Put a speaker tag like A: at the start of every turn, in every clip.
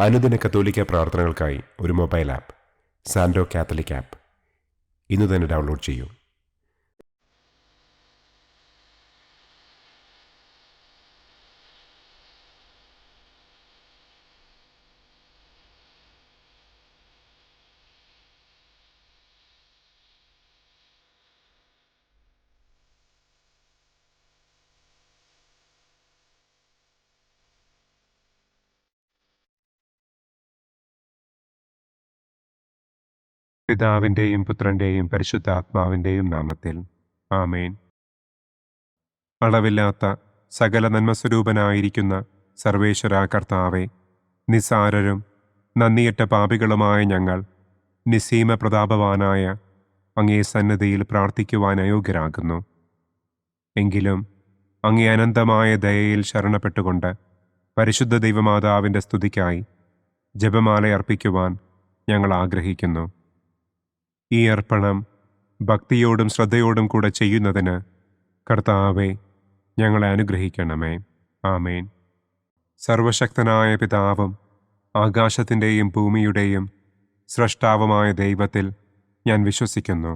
A: അനുദിന കത്തോലിക്ക പ്രാർത്ഥനകൾക്കായി ഒരു മൊബൈൽ ആപ്പ് സാൻഡോ കാത്തലിക് ആപ്പ് ഇന്ന് തന്നെ ഡൗൺലോഡ് ചെയ്യൂ. പിതാവിൻ്റെയും പുത്രൻ്റെയും പരിശുദ്ധാത്മാവിൻ്റെയും നാമത്തിൽ ആമേൻ. അളവില്ലാത്ത സകല നന്മസ്വരൂപനായിരിക്കുന്ന സർവേശ്വര കർത്താവെ, നിസ്സാരരും നന്ദിയറ്റ പാപികളുമായ ഞങ്ങൾ നിസ്സീമ പ്രതാപവാനായ അങ്ങേ സന്നിധിയിൽ പ്രാർത്ഥിക്കുവാൻ അയോഗ്യരാകുന്നു. എങ്കിലും അങ്ങേ അനന്തമായ ദയയിൽ ശരണപ്പെട്ടുകൊണ്ട് പരിശുദ്ധ ദൈവമാതാവിൻ്റെ സ്തുതിക്കായി ജപമാല അർപ്പിക്കുവാൻ ഞങ്ങൾ ആഗ്രഹിക്കുന്നു. ഈ അർപ്പണം ഭക്തിയോടും ശ്രദ്ധയോടും കൂടെ ചെയ്യുന്നതിന് കർത്താവെ ഞങ്ങളെ അനുഗ്രഹിക്കണമേ. ആമേൻ. സർവശക്തനായ പിതാവും ആകാശത്തിൻ്റെയും ഭൂമിയുടെയും സ്രഷ്ടാവുമായ ദൈവത്തിൽ ഞാൻ വിശ്വസിക്കുന്നു.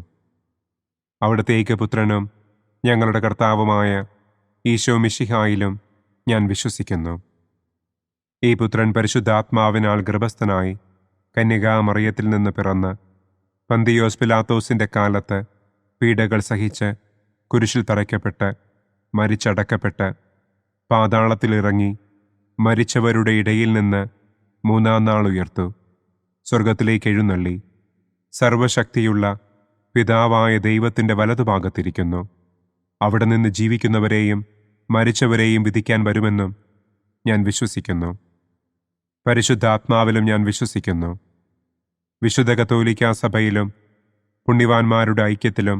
A: അവിടുത്തെ ഏകപുത്രനും ഞങ്ങളുടെ കർത്താവുമായ ഈശോ മിശിഹായിലും ഞാൻ വിശ്വസിക്കുന്നു. ഈ പുത്രൻ പരിശുദ്ധാത്മാവിനാൽ ഗർഭസ്ഥനായി കന്യകാമറിയത്തിൽ നിന്ന് പിറന്ന് പന്തിയോസ് പിലാത്തോസിൻ്റെ കാലത്ത് പീഡകൾ സഹിച്ച് കുരിശിൽ തറയ്ക്കപ്പെട്ട് മരിച്ചടക്കപ്പെട്ട് പാതാളത്തിലിറങ്ങി മരിച്ചവരുടെ ഇടയിൽ നിന്ന് മൂന്നാം നാൾ ഉയർത്തു, സ്വർഗത്തിലേക്ക് എഴുന്നള്ളി, സർവശക്തിയുള്ള പിതാവായ ദൈവത്തിൻ്റെ വലതുഭാഗത്തിരിക്കുന്നു. അവിടെ നിന്ന് ജീവിക്കുന്നവരെയും മരിച്ചവരെയും വിധിക്കാൻ വരുമെന്നും ഞാൻ വിശ്വസിക്കുന്നു. പരിശുദ്ധാത്മാവിലും ഞാൻ വിശ്വസിക്കുന്നു. വിശുദ്ധ കത്തോലിക്കാ സഭയിലും പുണ്യവാന്മാരുടെ ഐക്യത്തിലും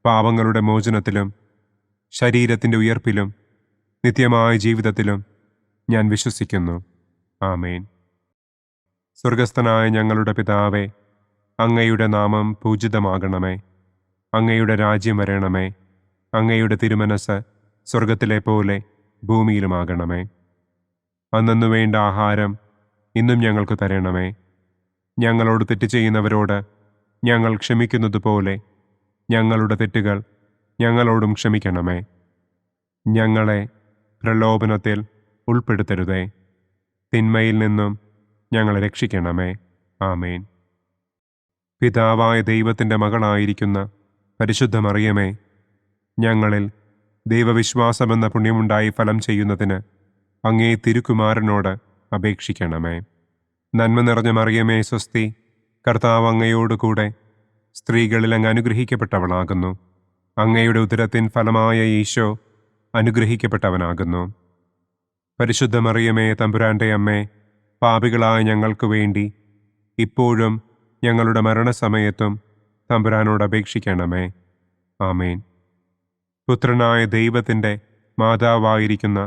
A: പാപങ്ങളുടെ മോചനത്തിലും ശരീരത്തിൻ്റെ ഉയർപ്പിലും നിത്യമായ ജീവിതത്തിലും ഞാൻ വിശ്വസിക്കുന്നു. ആമേൻ. സ്വർഗസ്ഥനായ ഞങ്ങളുടെ പിതാവേ, അങ്ങയുടെ നാമം പൂജിതമാകണമേ. അങ്ങയുടെ രാജ്യം വരണമേ. അങ്ങയുടെ തിരുമനസ് സ്വർഗത്തിലെ പോലെ ഭൂമിയിലുമാകണമേ. അന്നന്നു വേണ്ട ആഹാരം ഇന്നും ഞങ്ങൾക്ക് തരണമേ. ഞങ്ങളോട് തെറ്റ് ചെയ്യുന്നവരോട് ഞങ്ങൾ ക്ഷമിക്കുന്നത് പോലെ ഞങ്ങളുടെ തെറ്റുകൾ ഞങ്ങളോടും ക്ഷമിക്കണമേ. ഞങ്ങളെ പ്രലോഭനത്തിൽ ഉൾപ്പെടുത്തരുതേ, തിന്മയിൽ നിന്നും ഞങ്ങളെ രക്ഷിക്കണമേ. ആമേൻ. പിതാവായ ദൈവത്തിൻ്റെ മകളായിരിക്കുന്ന പരിശുദ്ധ മറിയമേ, ഞങ്ങളിൽ ദൈവവിശ്വാസമെന്ന പുണ്യമുണ്ടായി ഫലം ചെയ്യുന്നതിന് അങ്ങേ തിരുക്കുമാരനോട് അപേക്ഷിക്കണമേ. നന്മ നിറഞ്ഞ മറിയമേ സ്വസ്തി, കർത്താവ് അങ്ങയോടുകൂടെ സ്ത്രീകളിൽ അങ്ങ് അനുഗ്രഹിക്കപ്പെട്ടവളാകുന്നു. അങ്ങയുടെ ഉദരത്തിൻ ഫലമായ ഈശോ അനുഗ്രഹിക്കപ്പെട്ടവനാകുന്നു. പരിശുദ്ധ മറിയമേ തമ്പുരാൻ്റെ അമ്മേ, പാപികളായ ഞങ്ങൾക്ക് വേണ്ടി ഇപ്പോഴും ഞങ്ങളുടെ മരണസമയത്തും തമ്പുരാനോട് അപേക്ഷിക്കണമേ. ആമേൻ. പുത്രനായ ദൈവത്തിൻ്റെ മാതാവായിരിക്കുന്ന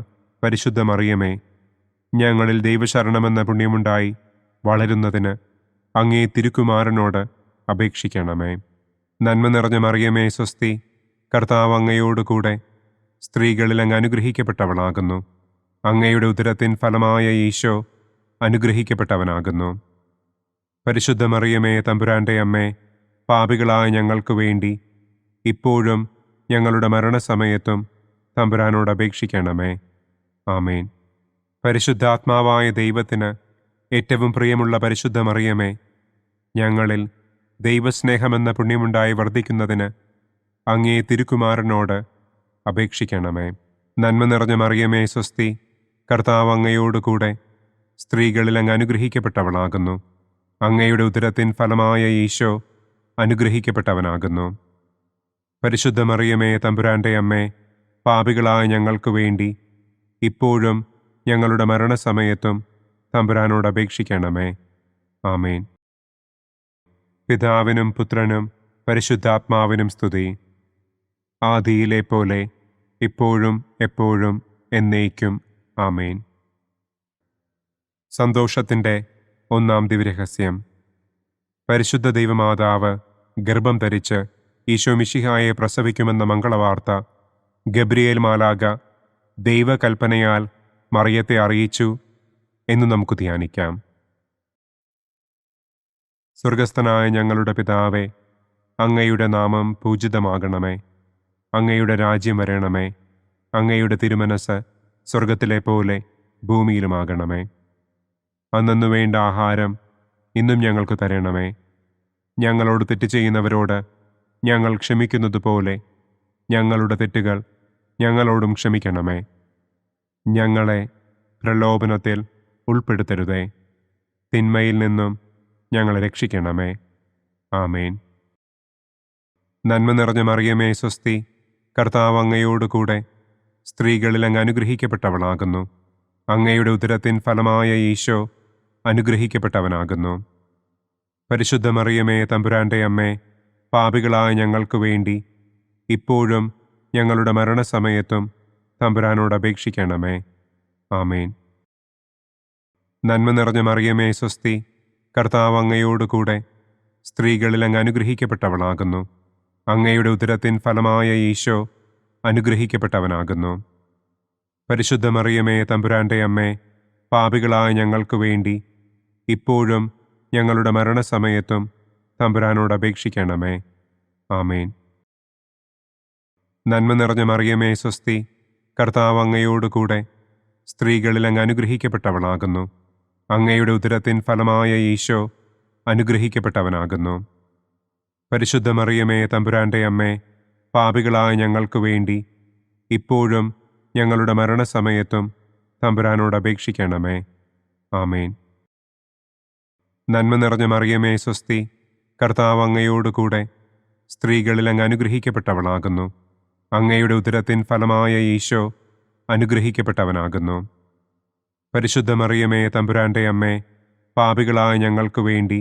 A: പരിശുദ്ധ മറിയമേ, ഞങ്ങളിൽ ദൈവശരണമെന്ന പുണ്യമുണ്ടായി വളരുന്നതിന് അങ്ങേ തിരുക്കുമാരനോട് അപേക്ഷിക്കണമേ. നന്മ നിറഞ്ഞ മറിയമേ സ്വസ്തി, കർത്താവ് അങ്ങയോടുകൂടെ സ്ത്രീകളിൽ അങ്ങ് അനുഗ്രഹിക്കപ്പെട്ടവളാകുന്നു. അങ്ങയുടെ ഉദരത്തിൻ ഫലമായ ഈശോ അനുഗ്രഹിക്കപ്പെട്ടവനാകുന്നു. പരിശുദ്ധ മറിയമേ തമ്പുരാൻ്റെ അമ്മേ, പാപികളായ ഞങ്ങൾക്ക് വേണ്ടി ഇപ്പോഴും ഞങ്ങളുടെ മരണസമയത്തും തമ്പുരാനോട് അപേക്ഷിക്കണമേ. ആമേൻ. പരിശുദ്ധാത്മാവായ ദൈവത്തിന് ഏറ്റവും പ്രിയമുള്ള പരിശുദ്ധ മറിയമേ, ഞങ്ങളിൽ ദൈവസ്നേഹമെന്ന പുണ്യമുണ്ടായി വർദ്ധിക്കുന്നതിന് അങ്ങേ തിരുക്കുമാരനോട് അപേക്ഷിക്കണമേ. നന്മ നിറഞ്ഞ മറിയമേ സ്വസ്തി, കർത്താവ് അങ്ങയോടുകൂടെ സ്ത്രീകളിൽ അങ്ങ് അനുഗ്രഹിക്കപ്പെട്ടവളാകുന്നു. അങ്ങയുടെ ഉദരത്തിൻ ഫലമായ ഈശോ അനുഗ്രഹിക്കപ്പെട്ടവനാകുന്നു. പരിശുദ്ധ മറിയമേ തമ്പുരാൻ്റെ അമ്മേ, പാപികളായ ഞങ്ങൾക്ക് വേണ്ടി ഇപ്പോഴും ഞങ്ങളുടെ മരണസമയത്തും തമ്പുരാനോട് അപേക്ഷിക്കണമേ. ആമേൻ. പിതാവിനും പുത്രനും പരിശുദ്ധാത്മാവിനും സ്തുതി, ആദിയിലെ പോലെ ഇപ്പോഴും എപ്പോഴും എന്നേക്കും. ആമേൻ. സന്തോഷത്തിൻ്റെ ഒന്നാം ദിവ്യരഹസ്യം. പരിശുദ്ധ ദൈവമാതാവ് ഗർഭം ധരിച്ച് ഈശോ മിശിഹായെ പ്രസവിക്കുമെന്ന മംഗളവാർത്ത ഗബ്രിയേൽ മാലാഖ ദൈവകൽപ്പനയാൽ മറിയത്തെ അറിയിച്ചു എന്ന് നമുക്ക് ധ്യാനിക്കാം. സ്വർഗസ്ഥനായ ഞങ്ങളുടെ പിതാവേ, അങ്ങയുടെ നാമം പൂജിതമാകണമേ. അങ്ങയുടെ രാജ്യം വരണമേ. അങ്ങയുടെ തിരുമനസ് സ്വർഗത്തിലെ പോലെ ഭൂമിയിലുമാകണമേ. അന്നന്നു വേണ്ട ആഹാരം ഇന്നും ഞങ്ങൾക്ക് തരണമേ. ഞങ്ങളോട് തെറ്റ് ചെയ്യുന്നവരോട് ഞങ്ങൾ ക്ഷമിക്കുന്നതുപോലെ ഞങ്ങളുടെ തെറ്റുകൾ ഞങ്ങളോടും ക്ഷമിക്കണമേ. ഞങ്ങളെ പ്രലോഭനത്തിൽ ഉൾപ്പെടുത്തരുതേ. തിന്മയിൽ നിന്നും ഞങ്ങളെ രക്ഷിക്കണമേ. ആമേൻ. നന്മ നിറഞ്ഞ മറിയമേ സ്വസ്തി, കർത്താവ് അങ്ങയോടുകൂടെ സ്ത്രീകളിൽ അങ്ങ് അനുഗ്രഹിക്കപ്പെട്ടവളാകുന്നു. അങ്ങയുടെ ഉദരത്തിൻ ഫലമായ ഈശോ അനുഗ്രഹിക്കപ്പെട്ടവനാകുന്നു. പരിശുദ്ധ മറിയമേ തമ്പുരാൻ്റെ അമ്മേ, പാപികളായ ഞങ്ങൾക്ക് വേണ്ടി ഇപ്പോഴും ഞങ്ങളുടെ മരണസമയത്തും തമ്പുരാനോട് അപേക്ഷിക്കണമേ. ആമേൻ. നന്മ നിറഞ്ഞ മറിയമേ സ്വസ്തി, കർത്താവ് അങ്ങയോടുകൂടെ സ്ത്രീകളിൽ അങ്ങ് അനുഗ്രഹിക്കപ്പെട്ടവളാകുന്നു. അങ്ങയുടെ ഉദരത്തിൻ ഫലമായ ഈശോ അനുഗ്രഹിക്കപ്പെട്ടവനാകുന്നു. പരിശുദ്ധ മറിയമേ തമ്പുരാൻ്റെ അമ്മേ, പാപികളായ ഞങ്ങൾക്ക് വേണ്ടി ഇപ്പോഴും ഞങ്ങളുടെ മരണസമയത്തും തമ്പുരാനോട് അപേക്ഷിക്കണമേ. ആമേൻ. നന്മ നിറഞ്ഞ മറിയമേ സ്വസ്തി, കർത്താവ് അങ്ങയോടുകൂടെ സ്ത്രീകളിൽ അങ്ങ് അനുഗ്രഹിക്കപ്പെട്ടവളാകുന്നു. അങ്ങയുടെ ഉദരത്തിൻ ഫലമായ ഈശോ അനുഗ്രഹിക്കപ്പെട്ടവനാകുന്നു. പരിശുദ്ധ മറിയമേ തമ്പുരാൻ്റെ അമ്മേ, പാപികളായ ഞങ്ങൾക്ക് വേണ്ടി ഇപ്പോഴും ഞങ്ങളുടെ മരണസമയത്തും തമ്പുരാനോട് അപേക്ഷിക്കണമേ. ആമേൻ. നന്മ നിറഞ്ഞ മറിയമേ സ്വസ്തി, കർത്താവ് അങ്ങയോടുകൂടെ സ്ത്രീകളിൽ അങ്ങ് അനുഗ്രഹിക്കപ്പെട്ടവളാകുന്നു. അങ്ങയുടെ ഉദരത്തിൻ ഫലമായ ഈശോ അനുഗ്രഹിക്കപ്പെട്ടവനാകുന്നു. പരിശുദ്ധ മറിയമേ തമ്പുരാൻ്റെ അമ്മേ, പാപികളായ ഞങ്ങൾക്ക് വേണ്ടി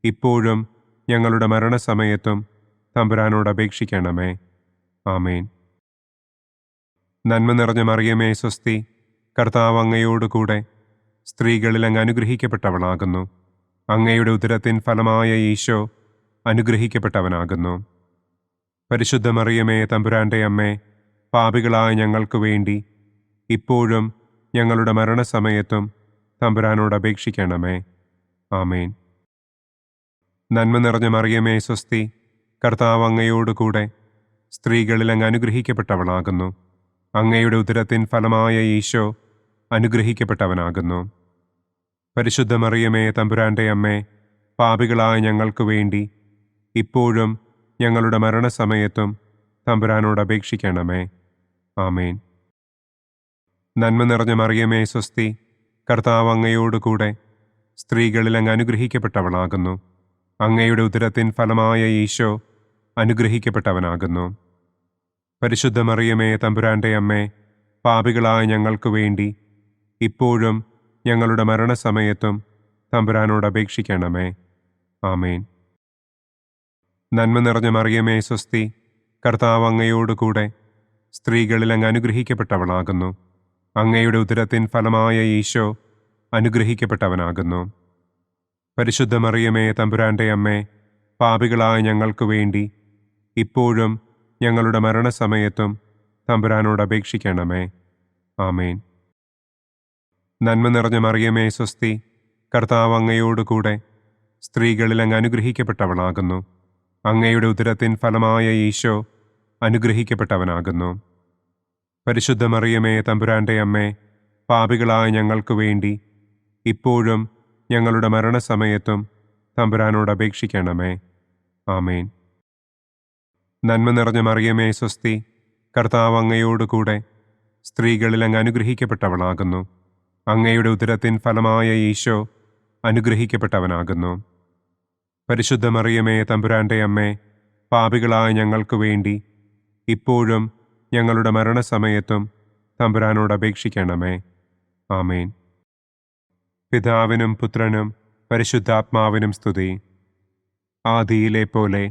A: ഇപ്പോഴും ഞങ്ങളുടെ മരണസമയത്തും തമ്പുരാനോട് അപേക്ഷിക്കണമേ. ആമേൻ. നന്മ നിറഞ്ഞ മറിയമേ സ്വസ്തി, കർത്താവ് അങ്ങയോടുകൂടെ സ്ത്രീകളിൽ അങ്ങ് അനുഗ്രഹിക്കപ്പെട്ടവളാകുന്നു. അങ്ങയുടെ ഉദരത്തിൻ ഫലമായ ഈശോ അനുഗ്രഹിക്കപ്പെട്ടവനാകുന്നു. പരിശുദ്ധ മറിയമേ തമ്പുരാൻ്റെ അമ്മേ, പാപികളായ ഞങ്ങൾക്ക് വേണ്ടി ഇപ്പോഴും ഞങ്ങളുടെ മരണസമയത്തും തമ്പുരാനോട് അപേക്ഷിക്കണമേ. ആമേൻ. നന്മ നിറഞ്ഞ മറിയമേ സ്വസ്തി, കർത്താവ് അങ്ങയോടുകൂടെ സ്ത്രീകളിൽ അങ്ങ് അനുഗ്രഹിക്കപ്പെട്ടവളാകുന്നു. അങ്ങയുടെ ഉദരത്തിൻ ഫലമായ ഈശോ അനുഗ്രഹിക്കപ്പെട്ടവനാകുന്നു. പരിശുദ്ധ മറിയമേ തമ്പുരാൻ്റെ അമ്മേ, പാപികളായ ഞങ്ങൾക്ക് വേണ്ടി ഇപ്പോഴും ഞങ്ങളുടെ മരണസമയത്തും തമ്പുരാനോട് അപേക്ഷിക്കണമേ. ആമേൻ. നന്മ നിറഞ്ഞ മറിയമേ സ്വസ്തി, കർത്താവ് അങ്ങയോടുകൂടെ സ്ത്രീകളിൽ അങ്ങ് അനുഗ്രഹിക്കപ്പെട്ടവളാകുന്നു. അങ്ങയുടെ ഉദരത്തിൻ ഫലമായ ഈശോ അനുഗ്രഹിക്കപ്പെട്ടവനാകുന്നു. പരിശുദ്ധ മറിയമേ തമ്പുരാൻ്റെ അമ്മേ, പാപികളായ ഞങ്ങൾക്ക് വേണ്ടി ഇപ്പോഴും ഞങ്ങളുടെ മരണസമയത്തും തമ്പുരാനോട് അപേക്ഷിക്കണമേ. ആമേൻ. നന്മ നിറഞ്ഞ മറിയമേ സ്വസ്തി, കർത്താവ് അങ്ങയോടുകൂടെ സ്ത്രീകളിൽ അങ്ങ് അനുഗ്രഹിക്കപ്പെട്ടവളാകുന്നു. അങ്ങയുടെ ഉദരത്തിൻ ഫലമായ ഈശോ അനുഗ്രഹിക്കപ്പെട്ടവനാകുന്നു. പരിശുദ്ധ മറിയമേ തമ്പുരാൻ്റെ അമ്മേ, പാപികളായ ഞങ്ങൾക്ക് വേണ്ടി ഇപ്പോഴും ഞങ്ങളുടെ മരണസമയത്തും തമ്പുരാനോട് അപേക്ഷിക്കണമേ. ആമേൻ. നന്മ നിറഞ്ഞ മറിയമേ സ്വസ്തി, കർത്താവ് അങ്ങയോടുകൂടെ സ്ത്രീകളിൽ അങ്ങ് അനുഗ്രഹിക്കപ്പെട്ടവളാകുന്നു. അങ്ങയുടെ ഉദരത്തിൻ ഫലമായ ഈശോ അനുഗ്രഹിക്കപ്പെട്ടവനാകുന്നു. പരിശുദ്ധ മറിയമേ തമ്പുരാൻ്റെ അമ്മേ, പാപികളായ ഞങ്ങൾക്ക് വേണ്ടി ഇപ്പോഴും ഞങ്ങളുടെ മരണസമയത്തും തമ്പുരാനോട് അപേക്ഷിക്കണമേ. ആമേൻ. നന്മ നിറഞ്ഞ മറിയമേ സ്വസ്തി, കർത്താവ് അങ്ങയോടുകൂടെ സ്ത്രീകളിൽ അങ്ങ് അനുഗ്രഹിക്കപ്പെട്ടവളാകുന്നു. അങ്ങയുടെ ഉദരത്തിൻ ഫലമായ ഈശോ അനുഗ്രഹിക്കപ്പെട്ടവനാകുന്നു. പരിശുദ്ധ മറിയമേ തമ്പുരാൻ്റെ അമ്മേ, പാപികളായ ഞങ്ങൾക്ക് വേണ്ടി ഇപ്പോഴും ഞങ്ങളുടെ മരണസമയത്തും തമ്പുരാനോട് അപേക്ഷിക്കണമേ. ആമേൻ. പിതാവിനും പുത്രനും പരിശുദ്ധാത്മാവിനും സ്തുതി. ആദിയിലെ പോലെ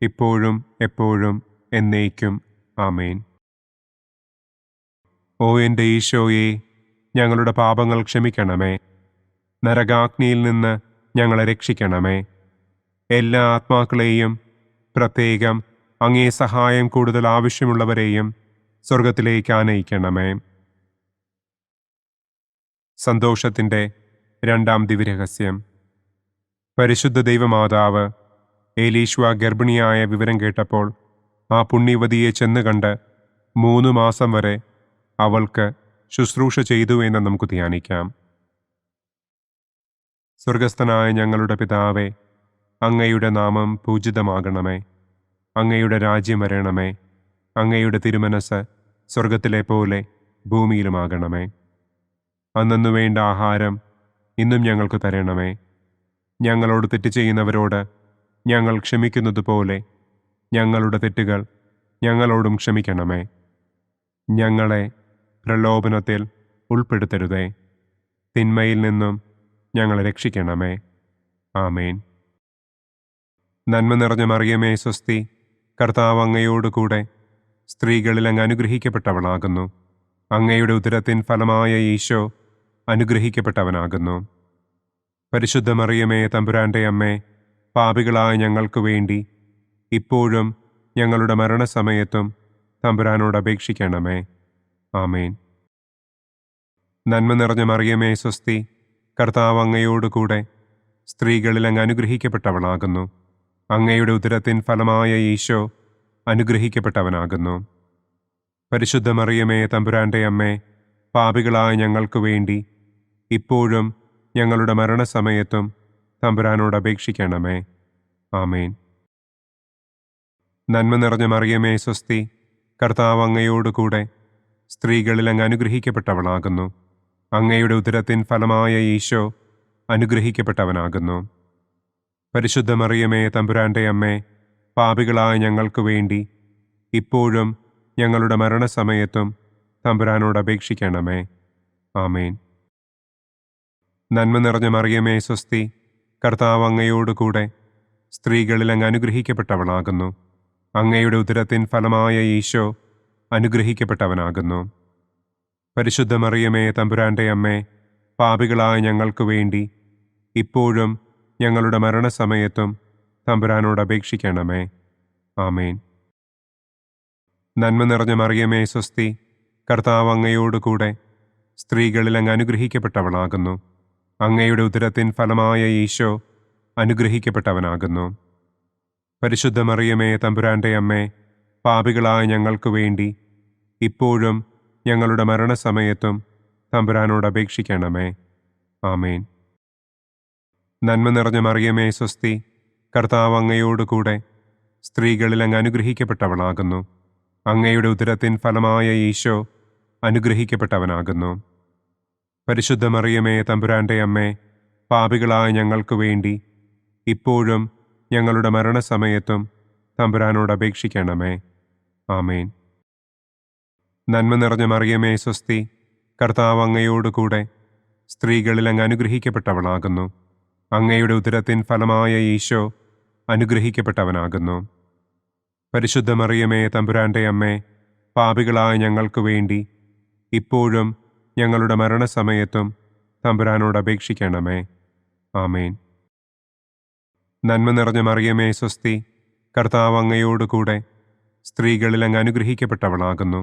A: ഇപ്പോഴും എപ്പോഴും എന്നേക്കും. ആമേൻ. ഓ എൻ്റെ ഈശോയെ, ഞങ്ങളുടെ പാപങ്ങൾ ക്ഷമിക്കണമേ. നരകാഗ്നിയിൽ നിന്ന് ഞങ്ങളെ രക്ഷിക്കണമേ. എല്ലാ ആത്മാക്കളെയും, പ്രത്യേകം അങ്ങേ സഹായം കൂടുതൽ ആവശ്യമുള്ളവരെയും സ്വർഗത്തിലേക്ക് ആനയിക്കണമേ. സന്തോഷത്തിൻ്റെ രണ്ടാം ദിവ്യരഹസ്യം.
B: പരിശുദ്ധ ദൈവമാതാവ് ഏലീശ്വ ഗർഭിണിയായ വിവരം കേട്ടപ്പോൾ ആ പുണ്യവതിയെ ചെന്ന് കണ്ട് 3 മാസം വരെ അവൾക്ക് ശുശ്രൂഷ ചെയ്തു എന്ന് നമുക്ക് ധ്യാനിക്കാം. സ്വർഗസ്ഥനായ ഞങ്ങളുടെ പിതാവേ, അങ്ങയുടെ നാമം പൂജിതമാകണമേ. അങ്ങയുടെ രാജ്യം വരണമേ. അങ്ങയുടെ തിരുമനസ് സ്വർഗത്തിലെ പോലെ ഭൂമിയിലുമാകണമേ. അന്നന്നു വേണ്ട ആഹാരം ഇന്നും ഞങ്ങൾക്ക് തരണമേ. ഞങ്ങളോട് തെറ്റ് ചെയ്യുന്നവരോട് ഞങ്ങൾ ക്ഷമിക്കുന്നത് പോലെ ഞങ്ങളുടെ തെറ്റുകൾ ഞങ്ങളോടും ക്ഷമിക്കണമേ. ഞങ്ങളെ പ്രലോഭനത്തിൽ ഉൾപ്പെടുത്തരുതേ. തിന്മയിൽ നിന്നും ഞങ്ങളെ രക്ഷിക്കണമേ. ആമേൻ. നന്മ നിറഞ്ഞ മറിയമേ സ്വസ്തി, കർത്താവ് അങ്ങയോടുകൂടെ സ്ത്രീകളിൽ അങ്ങ് അനുഗ്രഹിക്കപ്പെട്ടവളാകുന്നു. അങ്ങയുടെ ഉദരത്തിൻ ഫലമായ ഈശോ അനുഗ്രഹിക്കപ്പെട്ടവനാകുന്നു. പരിശുദ്ധ മറിയമേ തമ്പുരാൻ്റെ അമ്മേ, പാപികളായ ഞങ്ങൾക്ക് വേണ്ടി ഇപ്പോഴും ഞങ്ങളുടെ മരണസമയത്തും തമ്പുരാനോട് അപേക്ഷിക്കണമേ. ആമേൻ. നന്മ നിറഞ്ഞ മറിയമേ സ്വസ്തി, കർത്താവ് അങ്ങയോടുകൂടെ സ്ത്രീകളിൽ അങ്ങ് അനുഗ്രഹിക്കപ്പെട്ടവളാകുന്നു. അങ്ങയുടെ ഉദരത്തിൻ ഫലമായ ഈശോ അനുഗ്രഹിക്കപ്പെട്ടവനാകുന്നു. പരിശുദ്ധ മറിയമേ തമ്പുരാൻ്റെ അമ്മേ, പാപികളായ ഞങ്ങൾക്ക് വേണ്ടി ഇപ്പോഴും ഞങ്ങളുടെ മരണസമയത്തും തമ്പുരാനോട് അപേക്ഷിക്കണമേ. ആമേൻ. നന്മ നിറഞ്ഞ മറിയമേ സ്വസ്തി, കർത്താവ് അങ്ങയോടുകൂടെ സ്ത്രീകളിൽ അങ്ങ് അനുഗ്രഹിക്കപ്പെട്ടവളാകുന്നു. അങ്ങയുടെ ഉദരത്തിൻ ഫലമായ ഈശോ അനുഗ്രഹിക്കപ്പെട്ടവനാകുന്നു. പരിശുദ്ധ മറിയമേ തമ്പുരാൻ്റെ അമ്മേ, പാപികളായ ഞങ്ങൾക്ക് വേണ്ടി ഇപ്പോഴും ഞങ്ങളുടെ മരണസമയത്തും തമ്പുരാനോട് അപേക്ഷിക്കണമേ. ആമേൻ. നന്മ നിറഞ്ഞ മറിയമേ സ്വസ്തി, കർത്താവ് അങ്ങയോടുകൂടെ സ്ത്രീകളിൽ അങ്ങ് അനുഗ്രഹിക്കപ്പെട്ടവളാകുന്നു. അങ്ങയുടെ ഉദരത്തിൻ ഫലമായ ഈശോ അനുഗ്രഹിക്കപ്പെട്ടവനാകുന്നു. പരിശുദ്ധ മറിയമേ തമ്പുരാൻ്റെ അമ്മേ, പാപികളായ ഞങ്ങൾക്ക് വേണ്ടി ഇപ്പോഴും ഞങ്ങളുടെ മരണസമയത്തും തമ്പുരാനോട് അപേക്ഷിക്കണമേ. ആമേൻ. നന്മ നിറഞ്ഞ മറിയമേ സ്വസ്തി, കർത്താവ് അങ്ങയോടുകൂടെ സ്ത്രീകളിൽ അങ്ങ് അനുഗ്രഹിക്കപ്പെട്ടവളാകുന്നു. അങ്ങയുടെ ഉദരത്തിൻ ഫലമായ ഈശോ അനുഗ്രഹിക്കപ്പെട്ടവനാകുന്നു. പരിശുദ്ധ മറിയമേ തമ്പുരാൻ്റെ അമ്മേ, പാപികളായ ഞങ്ങൾക്ക് വേണ്ടി ഇപ്പോഴും ഞങ്ങളുടെ മരണസമയത്തും തമ്പുരാനോട് അപേക്ഷിക്കണമേ. ആമേൻ. നന്മ നിറഞ്ഞ മറിയമേ സ്വസ്തി, കർത്താവ് അങ്ങയോടുകൂടെ സ്ത്രീകളിൽ അങ്ങ് അനുഗ്രഹിക്കപ്പെട്ടവളാകുന്നു. അങ്ങയുടെ ഉദരത്തിൻ ഫലമായ ഈശോ അനുഗ്രഹിക്കപ്പെട്ടവനാകുന്നു. പരിശുദ്ധ മറിയമേ തമ്പുരാൻ്റെ അമ്മേ, പാപികളായ ഞങ്ങൾക്ക് വേണ്ടി ഇപ്പോഴും ഞങ്ങളുടെ മരണസമയത്തും തമ്പുരാനോട് അപേക്ഷിക്കണമേ. ആമേൻ. നന്മ നിറഞ്ഞ മറിയമേ സ്വസ്തി, കർത്താവ് അങ്ങയോടുകൂടെ സ്ത്രീകളിൽ അങ്ങ് അനുഗ്രഹിക്കപ്പെട്ടവളാകുന്നു. അങ്ങയുടെ ഉദരത്തിൻ ഫലമായ ഈശോ അനുഗ്രഹിക്കപ്പെട്ടവനാകുന്നു. പരിശുദ്ധ മറിയമേ തമ്പുരാൻ്റെ അമ്മേ, പാപികളായ ഞങ്ങൾക്ക് വേണ്ടി ഇപ്പോഴും ഞങ്ങളുടെ മരണസമയത്തും തമ്പുരാനോട് അപേക്ഷിക്കണമേ. ആമേൻ. നന്മ നിറഞ്ഞ മറിയമേ സ്വസ്തി, കർത്താവ് അങ്ങയോടുകൂടെ സ്ത്രീകളിൽ അങ്ങ് അനുഗ്രഹിക്കപ്പെട്ടവളാകുന്നു.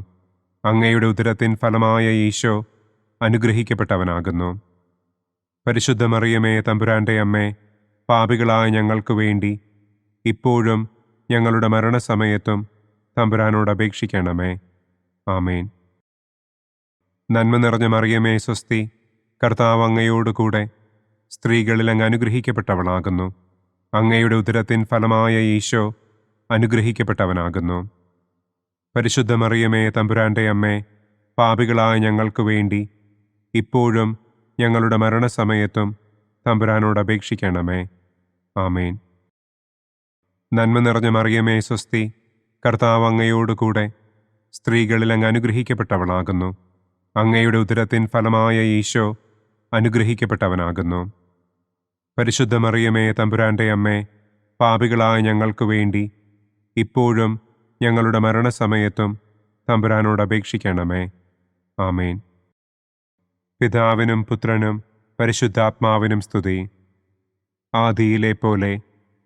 B: അങ്ങയുടെ ഉദരത്തിൻ ഫലമായ ഈശോ അനുഗ്രഹിക്കപ്പെട്ടവനാകുന്നു. പരിശുദ്ധ മറിയമേ തമ്പുരാൻ്റെ അമ്മേ, പാപികളായ ഞങ്ങൾക്ക് വേണ്ടി ഇപ്പോഴും ഞങ്ങളുടെ മരണസമയത്തും തമ്പുരാനോട് അപേക്ഷിക്കണമേ. ആമേൻ. നന്മ നിറഞ്ഞ മറിയമേ സ്വസ്തി, കർത്താവ് അങ്ങയോടുകൂടെ സ്ത്രീകളിൽ അങ്ങ് അനുഗ്രഹിക്കപ്പെട്ടവളാകുന്നു. അങ്ങയുടെ ഉദരത്തിൻ ഫലമായ ഈശോ അനുഗ്രഹിക്കപ്പെട്ടവനാകുന്നു. പരിശുദ്ധ മറിയമേ തമ്പുരാൻ്റെ അമ്മേ, പാപികളായ ഞങ്ങൾക്ക് വേണ്ടി ഇപ്പോഴും ഞങ്ങളുടെ മരണസമയത്തും തമ്പുരാനോട് അപേക്ഷിക്കണമേ. ആമേൻ. നന്മ നിറഞ്ഞ മറിയമേ സ്വസ്തി, കർത്താവ് അങ്ങയോടുകൂടെ സ്ത്രീകളിൽ അങ്ങ് അനുഗ്രഹിക്കപ്പെട്ടവളാകുന്നു. അങ്ങയുടെ ഉദരത്തിൻ ഫലമായ ഈശോ അനുഗ്രഹിക്കപ്പെട്ടവനാകുന്നു. പരിശുദ്ധ മറിയമേ തമ്പുരാൻ്റെ അമ്മേ, പാപികളായ ഞങ്ങൾക്ക് വേണ്ടി ഇപ്പോഴും ഞങ്ങളുടെ മരണസമയത്തും തമ്പുരാനോട് അപേക്ഷിക്കണമേ. ആമേൻ. പിതാവിനും പുത്രനും പരിശുദ്ധാത്മാവിനും സ്തുതി. ആദിയിലെ പോലെ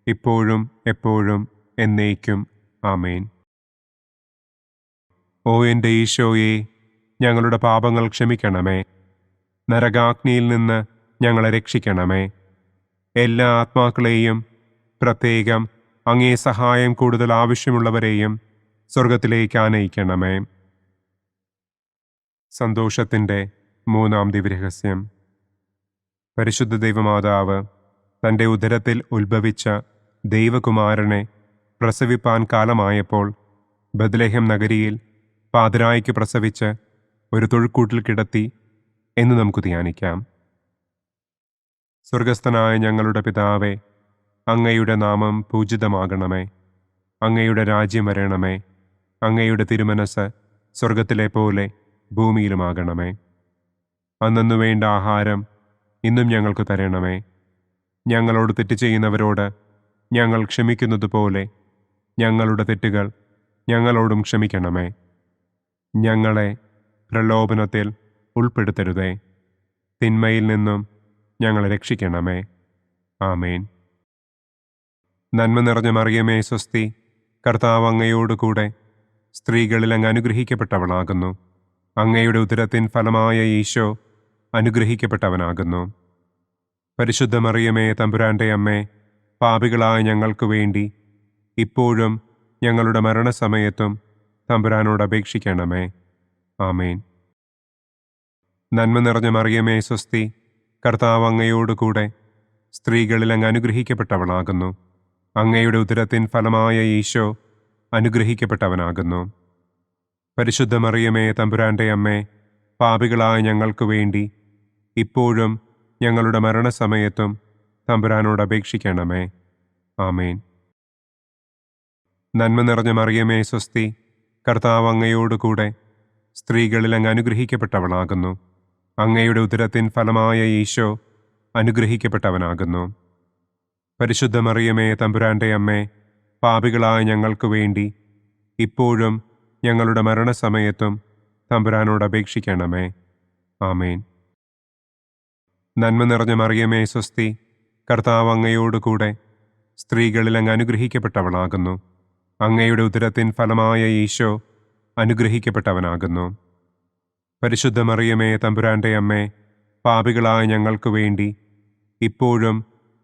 B: ഇപ്പോഴും എപ്പോഴും എന്നേക്കും. ആമേൻ. ഓ എൻ്റെ ഈശോയെ, ഞങ്ങളുടെ പാപങ്ങൾ ക്ഷമിക്കണമേ. നരകാഗ്നിയിൽ നിന്ന് ഞങ്ങളെ രക്ഷിക്കണമേ. എല്ലാ ആത്മാക്കളെയും, പ്രത്യേകം അങ്ങേ സഹായം കൂടുതൽ ആവശ്യമുള്ളവരെയും സ്വർഗത്തിലേക്ക് ആനയിക്കണമേ. സന്തോഷത്തിൻ്റെ മൂന്നാം ദിവ്യരഹസ്യം. പരിശുദ്ധ ദൈവമാതാവ് തൻ്റെ ഉദരത്തിൽ ഉത്ഭവിച്ച ദൈവകുമാരനെ പ്രസവിപ്പാൻ കാലമായപ്പോൾ ബത്ലഹേം നഗരിയിൽ പാതിരായ്ക്ക് പ്രസവിച്ച് ഒരു തൊഴുക്കൂട്ടിൽ കിടത്തി എന്ന് നമുക്ക് ധ്യാനിക്കാം. സ്വർഗസ്ഥനായ ഞങ്ങളുടെ പിതാവേ, അങ്ങയുടെ നാമം പൂജിതമാകണമേ. അങ്ങയുടെ രാജ്യം വരണമേ. അങ്ങയുടെ തിരുമനസ് സ്വർഗത്തിലെ പോലെ ഭൂമിയിലുമാകണമേ. അന്നന്നു വേണ്ട ആഹാരം ഇന്നും ഞങ്ങൾക്ക് തരണമേ. ഞങ്ങളോട് തെറ്റ് ചെയ്യുന്നവരോട് ഞങ്ങൾ ക്ഷമിക്കുന്നത് പോലെ ഞങ്ങളുടെ തെറ്റുകൾ ഞങ്ങളോടും ക്ഷമിക്കണമേ. ഞങ്ങളെ പ്രലോഭനത്തിൽ ഉൾപ്പെടുത്തരുതേ. തിന്മയിൽ നിന്നും ഞങ്ങളെ രക്ഷിക്കണമേ. ആമേൻ. നന്മ നിറഞ്ഞ മറിയമേ സ്വസ്തി, കർത്താവ് അങ്ങയോടുകൂടെ സ്ത്രീകളിൽ അങ്ങ് അനുഗ്രഹിക്കപ്പെട്ടവളാകുന്നു. അങ്ങയുടെ ഉദരത്തിൻ ഫലമായ ഈശോ അനുഗ്രഹിക്കപ്പെട്ടവനാകുന്നു. പരിശുദ്ധ മറിയമേ തമ്പുരാൻ്റെ അമ്മേ, പാപികളായ ഞങ്ങൾക്ക് വേണ്ടി ഇപ്പോഴും ഞങ്ങളുടെ മരണസമയത്തും തമ്പുരാനോട് അപേക്ഷിക്കണമേ. ആമേൻ. നന്മ നിറഞ്ഞ മറിയമേ സ്വസ്തി, കർത്താവ് അങ്ങയോടുകൂടെ സ്ത്രീകളിൽ അങ്ങ് അനുഗ്രഹിക്കപ്പെട്ടവളാകുന്നു. അങ്ങയുടെ ഉദരത്തിൻ ഫലമായ ഈശോ അനുഗ്രഹിക്കപ്പെട്ടവനാകുന്നു. പരിശുദ്ധ മറിയമേ തമ്പുരാൻ്റെ അമ്മേ, പാപികളായ ഞങ്ങൾക്ക് വേണ്ടി ഇപ്പോഴും ഞങ്ങളുടെ മരണസമയത്തും തമ്പുരാനോട് അപേക്ഷിക്കണമേ. ആമേൻ. നന്മ നിറഞ്ഞ മറിയമേ സ്വസ്തി, കർത്താവ് അങ്ങയോടുകൂടെ സ്ത്രീകളിൽ അങ്ങ് അനുഗ്രഹിക്കപ്പെട്ടവളാകുന്നു. അങ്ങയുടെ ഉദരത്തിൻ ഫലമായ ഈശോ അനുഗ്രഹിക്കപ്പെട്ടവനാകുന്നു. പരിശുദ്ധ മറിയമേ തമ്പുരാൻ്റെ അമ്മേ, പാപികളായ ഞങ്ങൾക്ക് വേണ്ടി ഇപ്പോഴും ഞങ്ങളുടെ മരണസമയത്തും തമ്പുരാനോട് അപേക്ഷിക്കണമേ. ആമേൻ. നന്മ നിറഞ്ഞ മറിയമേ സ്വസ്തി, കർത്താവ് അങ്ങയോടുകൂടെ സ്ത്രീകളിൽ അങ്ങ് അനുഗ്രഹിക്കപ്പെട്ടവളാകുന്നു. അങ്ങയുടെ ഉദരത്തിൻ ഫലമായ ഈശോ അനുഗ്രഹിക്കപ്പെട്ടവനാകുന്നു. പരിശുദ്ധ മറിയമേ തമ്പുരാൻ്റെ അമ്മേ, പാപികളായ ഞങ്ങൾക്ക് വേണ്ടി ഇപ്പോഴും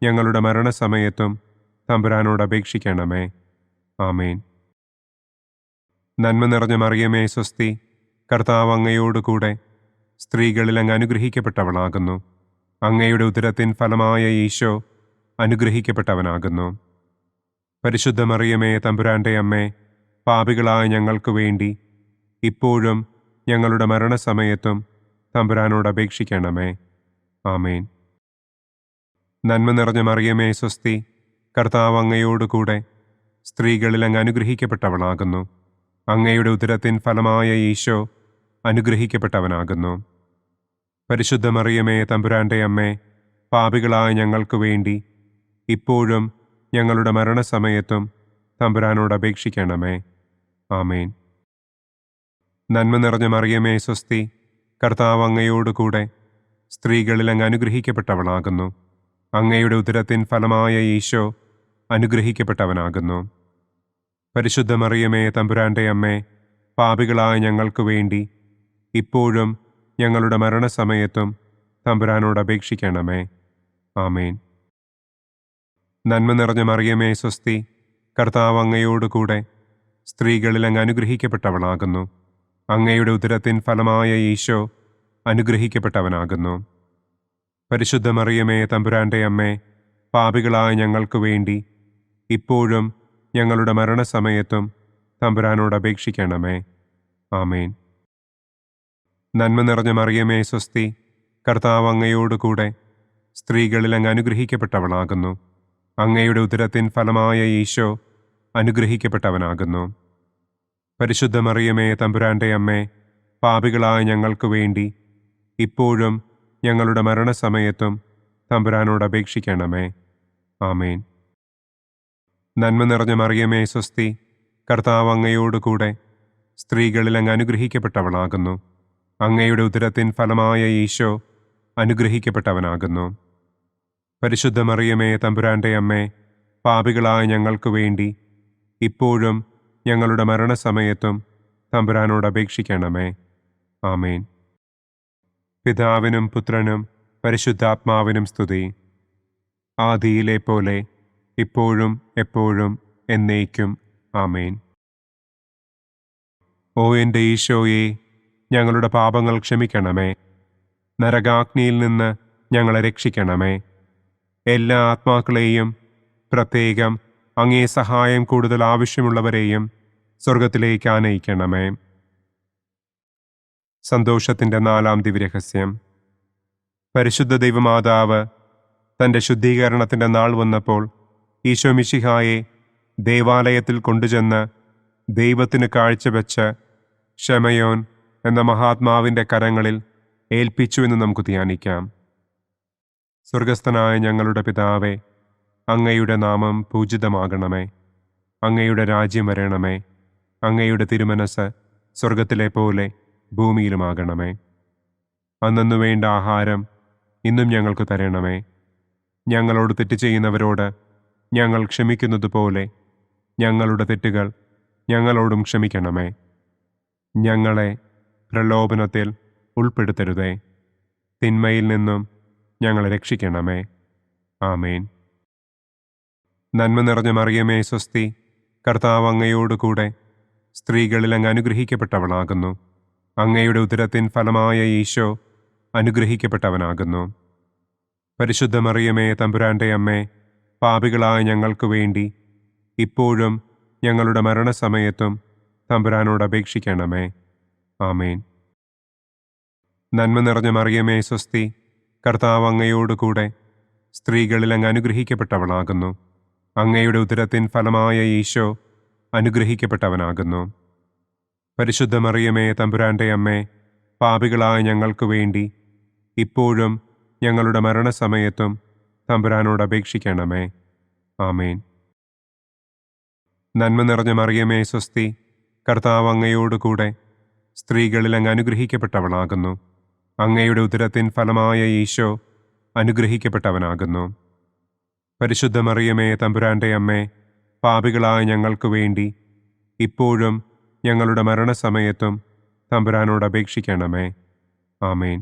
B: ഞങ്ങളുടെ മരണസമയത്തും തമ്പുരാനോട് അപേക്ഷിക്കണമേ. ആമേൻ. നന്മ നിറഞ്ഞ മറിയമേ സ്വസ്തി, കർത്താവ് അങ്ങയോടുകൂടെ സ്ത്രീകളിൽ അങ്ങ് അനുഗ്രഹിക്കപ്പെട്ടവളാകുന്നു. അങ്ങയുടെ ഉദരത്തിൻ ഫലമായ ഈശോ അനുഗ്രഹിക്കപ്പെട്ടവനാകുന്നു. പരിശുദ്ധ മറിയമേ തമ്പുരാൻ്റെ അമ്മേ, പാപികളായ ഞങ്ങൾക്ക് വേണ്ടി ഇപ്പോഴും ഞങ്ങളുടെ മരണസമയത്തും തമ്പുരാനോട് അപേക്ഷിക്കണമേ. ആമേൻ. നന്മ നിറഞ്ഞ മറിയമേ സ്വസ്തി, കർത്താവ് അങ്ങയോടുകൂടെ സ്ത്രീകളിൽ അങ്ങ് അനുഗ്രഹിക്കപ്പെട്ടവളാകുന്നു. അങ്ങയുടെ ഉദരത്തിൻ ഫലമായ ഈശോ അനുഗ്രഹിക്കപ്പെട്ടവനാകുന്നു. പരിശുദ്ധ മറിയമേ തമ്പുരാൻ്റെ അമ്മേ, പാപികളായ ഞങ്ങൾക്ക് വേണ്ടി ഇപ്പോഴും ഞങ്ങളുടെ മരണസമയത്തും തമ്പുരാനോട് അപേക്ഷിക്കണമേ. ആമേൻ. നന്മ നിറഞ്ഞ മറിയമേ സ്വസ്തി, കർത്താവ് അങ്ങയോടുകൂടെ സ്ത്രീകളിൽ അങ്ങ് അനുഗ്രഹിക്കപ്പെട്ടവളാകുന്നു. അങ്ങയുടെ ഉദരത്തിൻ ഫലമായ ഈശോ അനുഗ്രഹിക്കപ്പെട്ടവനാകുന്നു. പരിശുദ്ധ മറിയമേ തമ്പുരാൻ്റെ അമ്മേ, പാപികളായ ഞങ്ങൾക്ക് വേണ്ടി ഇപ്പോഴും ഞങ്ങളുടെ മരണസമയത്തും തമ്പുരാനോട് അപേക്ഷിക്കണമേ. ആമേൻ. നന്മ നിറഞ്ഞ മറിയമേ സ്വസ്തി, കർത്താവ് അങ്ങയോടുകൂടെ സ്ത്രീകളിൽ അങ്ങ് അനുഗ്രഹിക്കപ്പെട്ടവളാകുന്നു. അങ്ങയുടെ ഉദരത്തിൻ ഫലമായ ഈശോ അനുഗ്രഹിക്കപ്പെട്ടവനാകുന്നു. പരിശുദ്ധ മറിയമേ തമ്പുരാൻ്റെ അമ്മേ, പാപികളായ ഞങ്ങൾക്ക് വേണ്ടി ഇപ്പോഴും ഞങ്ങളുടെ മരണസമയത്തും തമ്പുരാനോട് അപേക്ഷിക്കണമേ. ആമേൻ. നന്മ നിറഞ്ഞ മറിയമേ സ്വസ്തി, കർത്താവ് അങ്ങയോടുകൂടെ സ്ത്രീകളിൽ അങ്ങ് അനുഗ്രഹിക്കപ്പെട്ടവളാകുന്നു. അങ്ങയുടെ ഉദരത്തിൻ ഫലമായ ഈശോ അനുഗ്രഹിക്കപ്പെട്ടവനാകുന്നു. പരിശുദ്ധ മറിയമേ തമ്പുരാൻ്റെ അമ്മേ, പാപികളായ ഞങ്ങൾക്ക് വേണ്ടി ഇപ്പോഴും ഞങ്ങളുടെ മരണസമയത്തും തമ്പുരാനോട് അപേക്ഷിക്കണമേ. ആമേൻ. നന്മ നിറഞ്ഞ മറിയമേ സ്വസ്തി, കർത്താവ് അങ്ങയോടുകൂടെ സ്ത്രീകളിൽ അങ്ങ് അനുഗ്രഹിക്കപ്പെട്ടവളാകുന്നു. അങ്ങയുടെ ഉദരത്തിൻ ഫലമായ ഈശോ അനുഗ്രഹിക്കപ്പെട്ടവനാകുന്നു. പരിശുദ്ധ മറിയമേ തമ്പുരാൻ്റെ അമ്മേ, പാപികളായ ഞങ്ങൾക്ക് വേണ്ടി ഇപ്പോഴും ഞങ്ങളുടെ മരണസമയത്തും തമ്പുരാനോട് അപേക്ഷിക്കണമേ. ആമേൻ. പിതാവിനും പുത്രനും പരിശുദ്ധാത്മാവിനും സ്തുതി. ആദിയിലെ പോലെ ഇപ്പോഴും എപ്പോഴും എന്നേക്കും. ആമേൻ. ഓ എൻ്റെ ഈശോയെ, ഞങ്ങളുടെ പാപങ്ങൾ ക്ഷമിക്കണമേ. നരകാഗ്നിയിൽ നിന്ന് ഞങ്ങളെ രക്ഷിക്കണമേ. എല്ലാ ആത്മാക്കളെയും, പ്രത്യേകം അങ്ങേ സഹായം കൂടുതൽ ആവശ്യമുള്ളവരെയും സ്വർഗത്തിലേക്ക് ആനയിക്കണമേ. സന്തോഷത്തിൻ്റെ 4-ാം ദിവ്യരഹസ്യം. പരിശുദ്ധ ദൈവമാതാവ് തൻ്റെ ശുദ്ധീകരണത്തിൻ്റെ നാൾ വന്നപ്പോൾ ഈശോ മിശിഹായെ ദേവാലയത്തിൽ കൊണ്ടുചെന്ന് ദൈവത്തിന് കാഴ്ചവെച്ച് ശമയോൻ എന്ന മഹാത്മാവിൻ്റെ കരങ്ങളിൽ ഏൽപ്പിച്ചു എന്ന് നമുക്ക് ധ്യാനിക്കാം. സ്വർഗസ്ഥനായ ഞങ്ങളുടെ പിതാവേ, അങ്ങയുടെ നാമം പൂജിതമാകണമേ. അങ്ങയുടെ രാജ്യം വരണമേ. അങ്ങയുടെ തിരുമനസ് സ്വർഗത്തിലെ പോലെ ഭൂമിയിലുമാകണമേ. അന്നന്നു വേണ്ട ആഹാരം ഇന്നും ഞങ്ങൾക്ക് തരണമേ. ഞങ്ങളോട് തെറ്റ് ചെയ്യുന്നവരോട് ഞങ്ങൾ ക്ഷമിക്കുന്നത് പോലെ ഞങ്ങളുടെ തെറ്റുകൾ ഞങ്ങളോടും ക്ഷമിക്കണമേ. ഞങ്ങളെ പ്രലോഭനത്തിൽ ഉൾപ്പെടുത്തരുതേ. തിന്മയിൽ നിന്നും ഞങ്ങളെ രക്ഷിക്കണമേ. ആമേൻ. നന്മ നിറഞ്ഞ മറിയമേ സ്വസ്തി, കർത്താവ് അങ്ങയോടുകൂടെ സ്ത്രീകളിൽ അങ്ങ് അനുഗ്രഹിക്കപ്പെട്ടവളാകുന്നു. അങ്ങയുടെ ഉദരത്തിൻ ഫലമായ ഈശോ അനുഗ്രഹിക്കപ്പെട്ടവനാകുന്നു. പരിശുദ്ധ മറിയമേ തമ്പുരാൻ്റെ അമ്മേ, പാപികളായ ഞങ്ങൾക്ക് വേണ്ടി ഇപ്പോഴും ഞങ്ങളുടെ മരണസമയത്തും തമ്പുരാനോട് അപേക്ഷിക്കണമേ. ആമേൻ. നന്മ നിറഞ്ഞ മറിയമേ സ്വസ്തി, കർത്താവ് അങ്ങയോടുകൂടെ സ്ത്രീകളിൽ അങ്ങ് അനുഗ്രഹിക്കപ്പെട്ടവളാകുന്നു. അങ്ങയുടെ ഉദരത്തിൻ ഫലമായ ഈശോ അനുഗ്രഹിക്കപ്പെട്ടവനാകുന്നു. പരിശുദ്ധ മറിയമേ തമ്പുരാൻ്റെ അമ്മേ, പാപികളായ ഞങ്ങൾക്ക് വേണ്ടി ഇപ്പോഴും ഞങ്ങളുടെ മരണസമയത്തും തമ്പുരാനോട് അപേക്ഷിക്കണമേ. ആമേൻ. നന്മ നിറഞ്ഞ മറിയമേ സ്വസ്തി, കർത്താവ് അങ്ങയോടുകൂടെ സ്ത്രീകളിൽ അങ്ങ് അനുഗ്രഹിക്കപ്പെട്ടവളാകുന്നു. അങ്ങയുടെ ഉദരത്തിൻ ഫലമായ ഈശോ അനുഗ്രഹിക്കപ്പെട്ടവനാകുന്നു. പരിശുദ്ധ മറിയമേ തമ്പുരാൻ്റെ അമ്മേ, പാപികളായ ഞങ്ങൾക്ക് വേണ്ടി ഇപ്പോഴും ഞങ്ങളുടെ മരണസമയത്തും തമ്പുരാനോട് അപേക്ഷിക്കണമേ. ആമേൻ.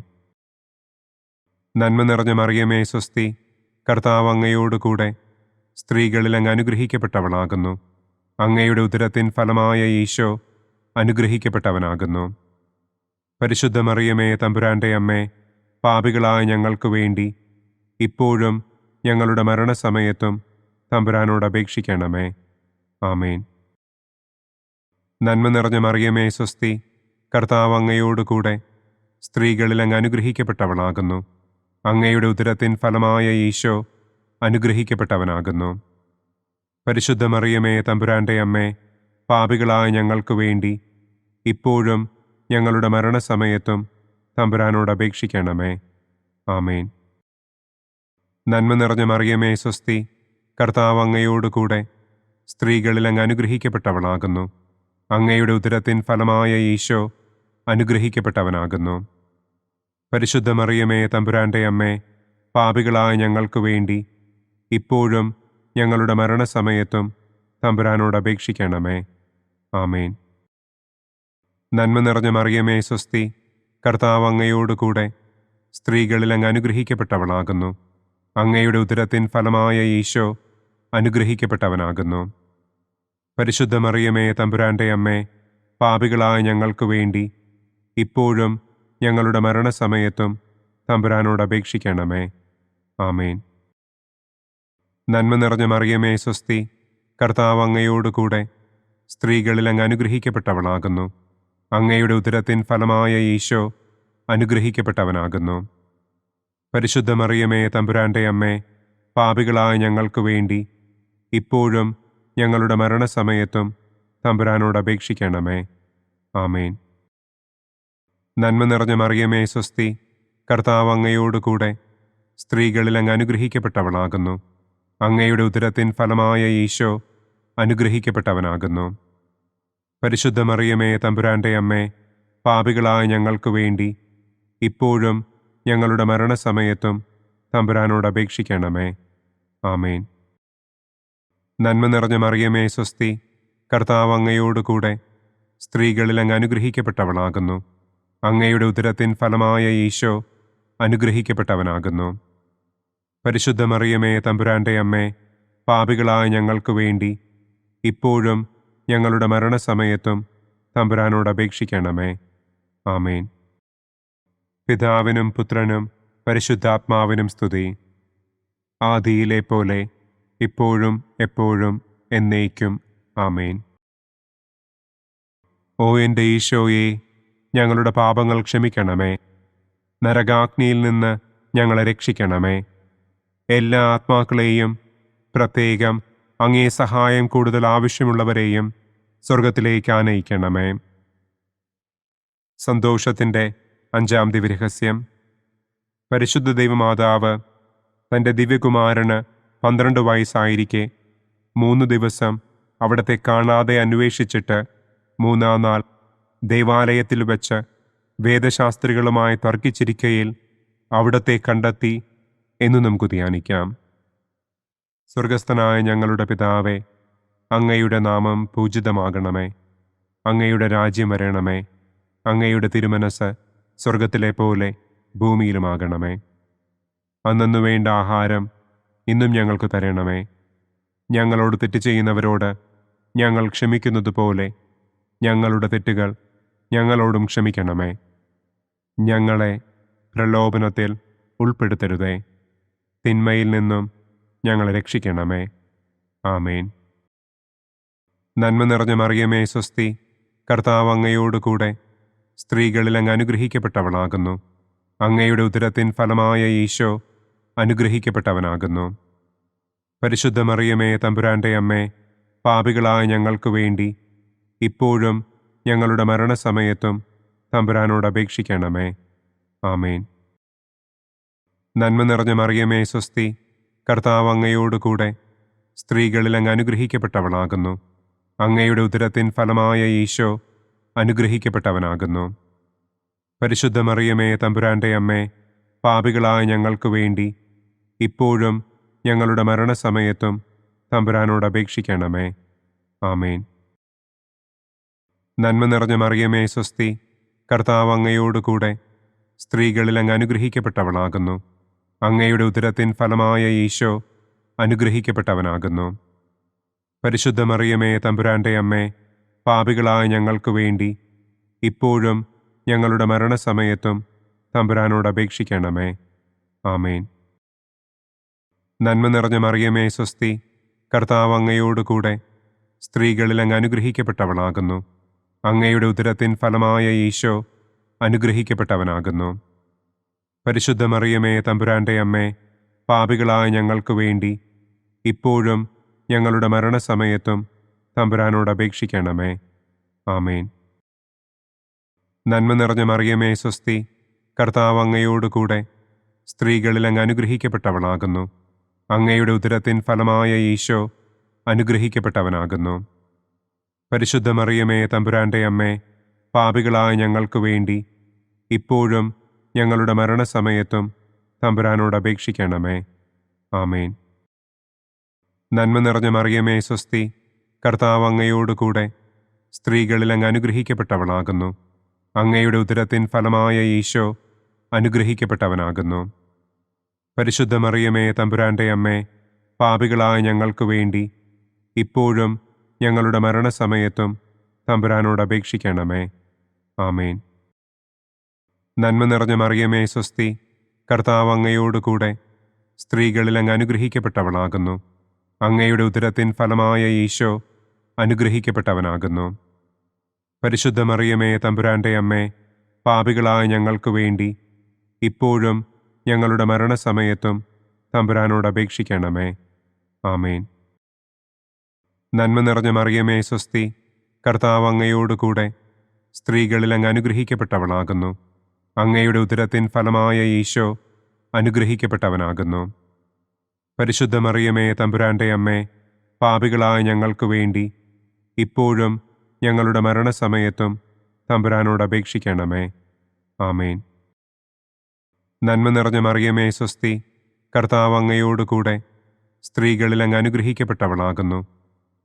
B: നന്മ നിറഞ്ഞ മറിയമേ സ്വസ്തി, കർത്താവ് അങ്ങയോടുകൂടെ സ്ത്രീകളിൽ അങ്ങ് അനുഗ്രഹിക്കപ്പെട്ടവളാകുന്നു. അങ്ങയുടെ ഉദരത്തിൻ ഫലമായ ഈശോ അനുഗ്രഹിക്കപ്പെട്ടവനാകുന്നു. പരിശുദ്ധ മറിയമേ തമ്പുരാൻ്റെ അമ്മേ, പാപികളായ ഞങ്ങൾക്ക് വേണ്ടി ഇപ്പോഴും ഞങ്ങളുടെ മരണസമയത്തും തമ്പുരാനോട് അപേക്ഷിക്കണമേ. ആമേൻ. നന്മ നിറഞ്ഞ മറിയമേ സ്വസ്തി, കർത്താവ് അങ്ങയോടുകൂടെ സ്ത്രീകളിൽ അങ്ങ് അനുഗ്രഹിക്കപ്പെട്ടവളാകുന്നു. അങ്ങയുടെ ഉദരത്തിൻ ഫലമായ ഈശോ അനുഗ്രഹിക്കപ്പെട്ടവനാകുന്നു. പരിശുദ്ധ മറിയമേ തമ്പുരാൻ്റെ അമ്മേ, പാപികളായ ഞങ്ങൾക്ക് വേണ്ടി ഇപ്പോഴും ഞങ്ങളുടെ മരണസമയത്തും തമ്പുരാനോട് അപേക്ഷിക്കണമേ. ആമേൻ. നന്മ നിറഞ്ഞ മറിയമേ സ്വസ്തി, കർത്താവ് അങ്ങയോടുകൂടെ സ്ത്രീകളിൽ അങ്ങ് അനുഗ്രഹിക്കപ്പെട്ടവളാകുന്നു. അങ്ങയുടെ ഉദരത്തിൻ ഫലമായ ഈശോ അനുഗ്രഹിക്കപ്പെട്ടവനാകുന്നു. പരിശുദ്ധ മറിയമേ തമ്പുരാൻ്റെ അമ്മേ, പാപികളായ ഞങ്ങൾക്ക് വേണ്ടി ഇപ്പോഴും ഞങ്ങളുടെ മരണസമയത്തും തമ്പുരാനോട് അപേക്ഷിക്കണമേ. ആമേൻ. നന്മ നിറഞ്ഞ മറിയമേ സ്വസ്തി, കർത്താവ് അങ്ങയോടുകൂടെ സ്ത്രീകളിൽ അങ്ങ് അനുഗ്രഹിക്കപ്പെട്ടവളാകുന്നു. അങ്ങയുടെ ഉദരത്തിൻ ഫലമായ ഈശോ അനുഗ്രഹിക്കപ്പെട്ടവനാകുന്നു. പരിശുദ്ധ മറിയമേ തമ്പുരാൻ്റെ അമ്മേ, പാപികളായ ഞങ്ങൾക്ക് വേണ്ടി ഇപ്പോഴും ഞങ്ങളുടെ മരണസമയത്തും തമ്പുരാനോട് അപേക്ഷിക്കണമേ. ആമേൻ. നന്മ നിറഞ്ഞ മറിയമേ സ്വസ്തി, കർത്താവ് അങ്ങയോടുകൂടെ സ്ത്രീകളിൽ അങ്ങ് അനുഗ്രഹിക്കപ്പെട്ടവളാകുന്നു. അങ്ങയുടെ ഉദരത്തിൻ ഫലമായ ഈശോ അനുഗ്രഹിക്കപ്പെട്ടവനാകുന്നു. പരിശുദ്ധ മറിയമേ തമ്പുരാൻ്റെ അമ്മേ, പാപികളായ ഞങ്ങൾക്ക് വേണ്ടി ഇപ്പോഴും ഞങ്ങളുടെ മരണസമയത്തും തമ്പുരാനോട് അപേക്ഷിക്കണമേ. ആമേൻ. നന്മ നിറഞ്ഞ മറിയമേ സ്വസ്തി, കർത്താവ് അങ്ങയോടുകൂടെ സ്ത്രീകളിൽ അങ്ങ് അനുഗ്രഹിക്കപ്പെട്ടവളാകുന്നു. അങ്ങയുടെ ഉദരത്തിൻ ഫലമായ ഈശോ അനുഗ്രഹിക്കപ്പെട്ടവനാകുന്നു. പരിശുദ്ധ മറിയമേ തമ്പുരാൻ്റെ അമ്മേ, പാപികളായ ഞങ്ങൾക്ക് വേണ്ടി ഇപ്പോഴും ഞങ്ങളുടെ മരണസമയത്തും തമ്പുരാനോട് അപേക്ഷിക്കണമേ. ആമേൻ. നന്മ നിറഞ്ഞ മറിയമേ സ്വസ്തി, കർത്താവ് അങ്ങയോടുകൂടെ സ്ത്രീകളിൽ അങ്ങ് അനുഗ്രഹിക്കപ്പെട്ടവളാകുന്നു. അങ്ങയുടെ ഉദരത്തിൻ ഫലമായ ഈശോ അനുഗ്രഹിക്കപ്പെട്ടവനാകുന്നു. പരിശുദ്ധ മറിയമേ തമ്പുരാന്റെ അമ്മേ, പാപികളായ ഞങ്ങൾക്ക് വേണ്ടി ഇപ്പോഴും ഞങ്ങളുടെ മരണസമയത്തും തമ്പുരാനോട് അപേക്ഷിക്കണമേ. ആമേൻ. പിതാവിനും പുത്രനും പരിശുദ്ധാത്മാവിനും സ്തുതി. ആദിയിലെ പോലെ ഇപ്പോഴും എപ്പോഴും എന്നേക്കും. ആമേൻ. ഓ എൻ്റെ ഈശോയെ, ഞങ്ങളുടെ പാപങ്ങൾ ക്ഷമിക്കണമേ. നരകാഗ്നിയിൽ നിന്ന് ഞങ്ങളെ രക്ഷിക്കണമേ. എല്ലാ ആത്മാക്കളെയും, പ്രത്യേകം അങ്ങേ സഹായം കൂടുതൽ ആവശ്യമുള്ളവരെയും സ്വർഗത്തിലേക്ക് ആനയിക്കണമേ. സന്തോഷത്തിൻ്റെ 5-ാം ദിവ്യരഹസ്യം. പരിശുദ്ധ ദൈവമാതാവ് തൻ്റെ ദിവ്യകുമാരന് 12 വയസ്സായിരിക്കെ 3 ദിവസം അവിടത്തെ കാണാതെ അന്വേഷിച്ചിട്ട് 3-ാം നാൾ ദേവാലയത്തിൽ വെച്ച് വേദശാസ്ത്രികളുമായി തർക്കിച്ചിരിക്കയിൽ അവിടത്തെ കണ്ടെത്തി എന്ന് നമുക്ക് ധ്യാനിക്കാം. സ്വർഗസ്ഥനായ ഞങ്ങളുടെ പിതാവേ, അങ്ങയുടെ നാമം പൂജിതമാകണമേ. അങ്ങയുടെ രാജ്യം വരണമേ. അങ്ങയുടെ തിരുമനസ് സ്വർഗത്തിലെ പോലെ ഭൂമിയിലുമാകണമേ. അന്നന്നു വേണ്ട ആഹാരം ഇന്നും ഞങ്ങൾക്ക് തരണമേ. ഞങ്ങളോട് തെറ്റ് ചെയ്യുന്നവരോട് ഞങ്ങൾ ക്ഷമിക്കുന്നത് പോലെ ഞങ്ങളുടെ തെറ്റുകൾ ഞങ്ങളോടും ക്ഷമിക്കണമേ. ഞങ്ങളെ പ്രലോഭനത്തിൽ ഉൾപ്പെടുത്തരുതേ. തിന്മയിൽ നിന്നും ഞങ്ങളെ രക്ഷിക്കണമേ. ആമേൻ. നന്മ നിറഞ്ഞ മറിയമേ സ്വസ്തി, കർത്താവ് അങ്ങയോടുകൂടെ സ്ത്രീകളിൽ അങ്ങ് അനുഗ്രഹിക്കപ്പെട്ടവളാകുന്നു. അങ്ങയുടെ ഉദരത്തിൻ ഫലമായ ഈശോ അനുഗ്രഹിക്കപ്പെട്ടവനാകുന്നു. പരിശുദ്ധ മറിയമേ തമ്പുരാന്റെ അമ്മേ, പാപികളായ ഞങ്ങൾക്ക് വേണ്ടി ഇപ്പോഴും ഞങ്ങളുടെ മരണസമയത്തും തമ്പുരാനോട് അപേക്ഷിക്കണമേ. ആമേൻ. നന്മ നിറഞ്ഞ മറിയമേ സ്വസ്തി, കർത്താവ് അങ്ങയോടുകൂടെ സ്ത്രീകളിൽ അങ്ങ് അനുഗ്രഹിക്കപ്പെട്ടവളാകുന്നു. അങ്ങയുടെ ഉദരത്തിൻ ഫലമായ ഈശോ അനുഗ്രഹിക്കപ്പെട്ടവനാകുന്നു. പരിശുദ്ധ മറിയമേ തമ്പുരാന്റെ അമ്മേ, പാപികളായ ഞങ്ങൾക്ക് വേണ്ടി ഇപ്പോഴും ഞങ്ങളുടെ മരണസമയത്തും തമ്പുരാനോട് അപേക്ഷിക്കണമേ. ആമേൻ. നന്മ നിറഞ്ഞ മറിയമേ സ്വസ്തി, കർത്താവ് അങ്ങയോടുകൂടെ സ്ത്രീകളിൽ അങ്ങ് അനുഗ്രഹിക്കപ്പെട്ടവളാകുന്നു. അങ്ങയുടെ ഉദരത്തിൻ ഫലമായ ഈശോ അനുഗ്രഹിക്കപ്പെട്ടവനാകുന്നു. പരിശുദ്ധ മറിയമേ തമ്പുരാന്റെ അമ്മേ, പാപികളായ ഞങ്ങൾക്ക് വേണ്ടി ഇപ്പോഴും ഞങ്ങളുടെ മരണസമയത്തും തമ്പുരാനോട് അപേക്ഷിക്കണമേ. ആമേൻ. നന്മ നിറഞ്ഞ മറിയമേ സ്വസ്തി, കർത്താവ് അങ്ങയോടുകൂടെ സ്ത്രീകളിൽ അങ്ങ് അനുഗ്രഹിക്കപ്പെട്ടവളാകുന്നു. അങ്ങയുടെ ഉദരത്തിൻ ഫലമായ ഈശോ അനുഗ്രഹിക്കപ്പെട്ടവനാകുന്നു. പരിശുദ്ധ മറിയമേ തമ്പുരാന്റെ അമ്മേ, പാപികളായ ഞങ്ങൾക്ക് വേണ്ടി ഇപ്പോഴും ഞങ്ങളുടെ മരണസമയത്തും തമ്പുരാനോട് അപേക്ഷിക്കണമേ. ആമേൻ. നന്മ നിറഞ്ഞ മറിയമേ സ്വസ്തി, കർത്താവ് അങ്ങയോടുകൂടെ സ്ത്രീകളിൽ അങ്ങ് അനുഗ്രഹിക്കപ്പെട്ടവളാകുന്നു. അങ്ങയുടെ ഉദരത്തിൻ ഫലമായ ഈശോ അനുഗ്രഹിക്കപ്പെട്ടവനാകുന്നു. പരിശുദ്ധ മറിയമേ തമ്പുരാന്റെ അമ്മേ, പാപികളായ ഞങ്ങൾക്ക് വേണ്ടി ഇപ്പോഴും ഞങ്ങളുടെ മരണസമയത്തും തമ്പുരാനോട് അപേക്ഷിക്കണമേ. ആമേൻ. നന്മ നിറഞ്ഞ മറിയമേ സ്വസ്തി, കർത്താവ് അങ്ങയോടുകൂടെ സ്ത്രീകളിൽ അങ്ങ് അനുഗ്രഹിക്കപ്പെട്ടവളാകുന്നു. അങ്ങയുടെ ഉദരത്തിൻ ഫലമായ ഈശോ അനുഗ്രഹിക്കപ്പെട്ടവനാകുന്നു. പരിശുദ്ധ മറിയമേ തമ്പുരാന്റെ അമ്മേ, പാപികളായ ഞങ്ങൾക്ക് വേണ്ടി ഇപ്പോഴും ഞങ്ങളുടെ മരണസമയത്തും തമ്പുരാനോട് അപേക്ഷിക്കണമേ. ആമേൻ. നന്മ നിറഞ്ഞ മറിയമേ സ്വസ്തി, കർത്താവ് അങ്ങയോടുകൂടെ സ്ത്രീകളിൽ അങ്ങ് അനുഗ്രഹിക്കപ്പെട്ടവളാകുന്നു. അങ്ങയുടെ ഉദരത്തിൻ ഫലമായ ഈശോ അനുഗ്രഹിക്കപ്പെട്ടവനാകുന്നു. പരിശുദ്ധ മറിയമേ തമ്പുരാന്റെ അമ്മേ, പാപികളായ ഞങ്ങൾക്ക് വേണ്ടി ഇപ്പോഴും ഞങ്ങളുടെ മരണസമയത്തും തമ്പുരാനോട് അപേക്ഷിക്കണമേ. ആമേൻ. നന്മ നിറഞ്ഞ മറിയമേ സ്വസ്തി, കർത്താവ് അങ്ങയോടുകൂടെ സ്ത്രീകളിൽ അങ്ങ് അനുഗ്രഹിക്കപ്പെട്ടവളാകുന്നു. അങ്ങയുടെ ഉദരത്തിൻ ഫലമായ ഈശോ അനുഗ്രഹിക്കപ്പെട്ടവനാകുന്നു. പരിശുദ്ധ മറിയമേ തമ്പുരാന്റെ അമ്മേ, പാപികളായ ഞങ്ങൾക്ക് വേണ്ടി ഇപ്പോഴും ഞങ്ങളുടെ മരണസമയത്തും തമ്പുരാനോട് അപേക്ഷിക്കണമേ. ആമേൻ. നന്മ നിറഞ്ഞ മറിയമേ സ്വസ്തി, കർത്താവ് അങ്ങയോടുകൂടെ സ്ത്രീകളിൽ അങ്ങ് അനുഗ്രഹിക്കപ്പെട്ടവളാകുന്നു.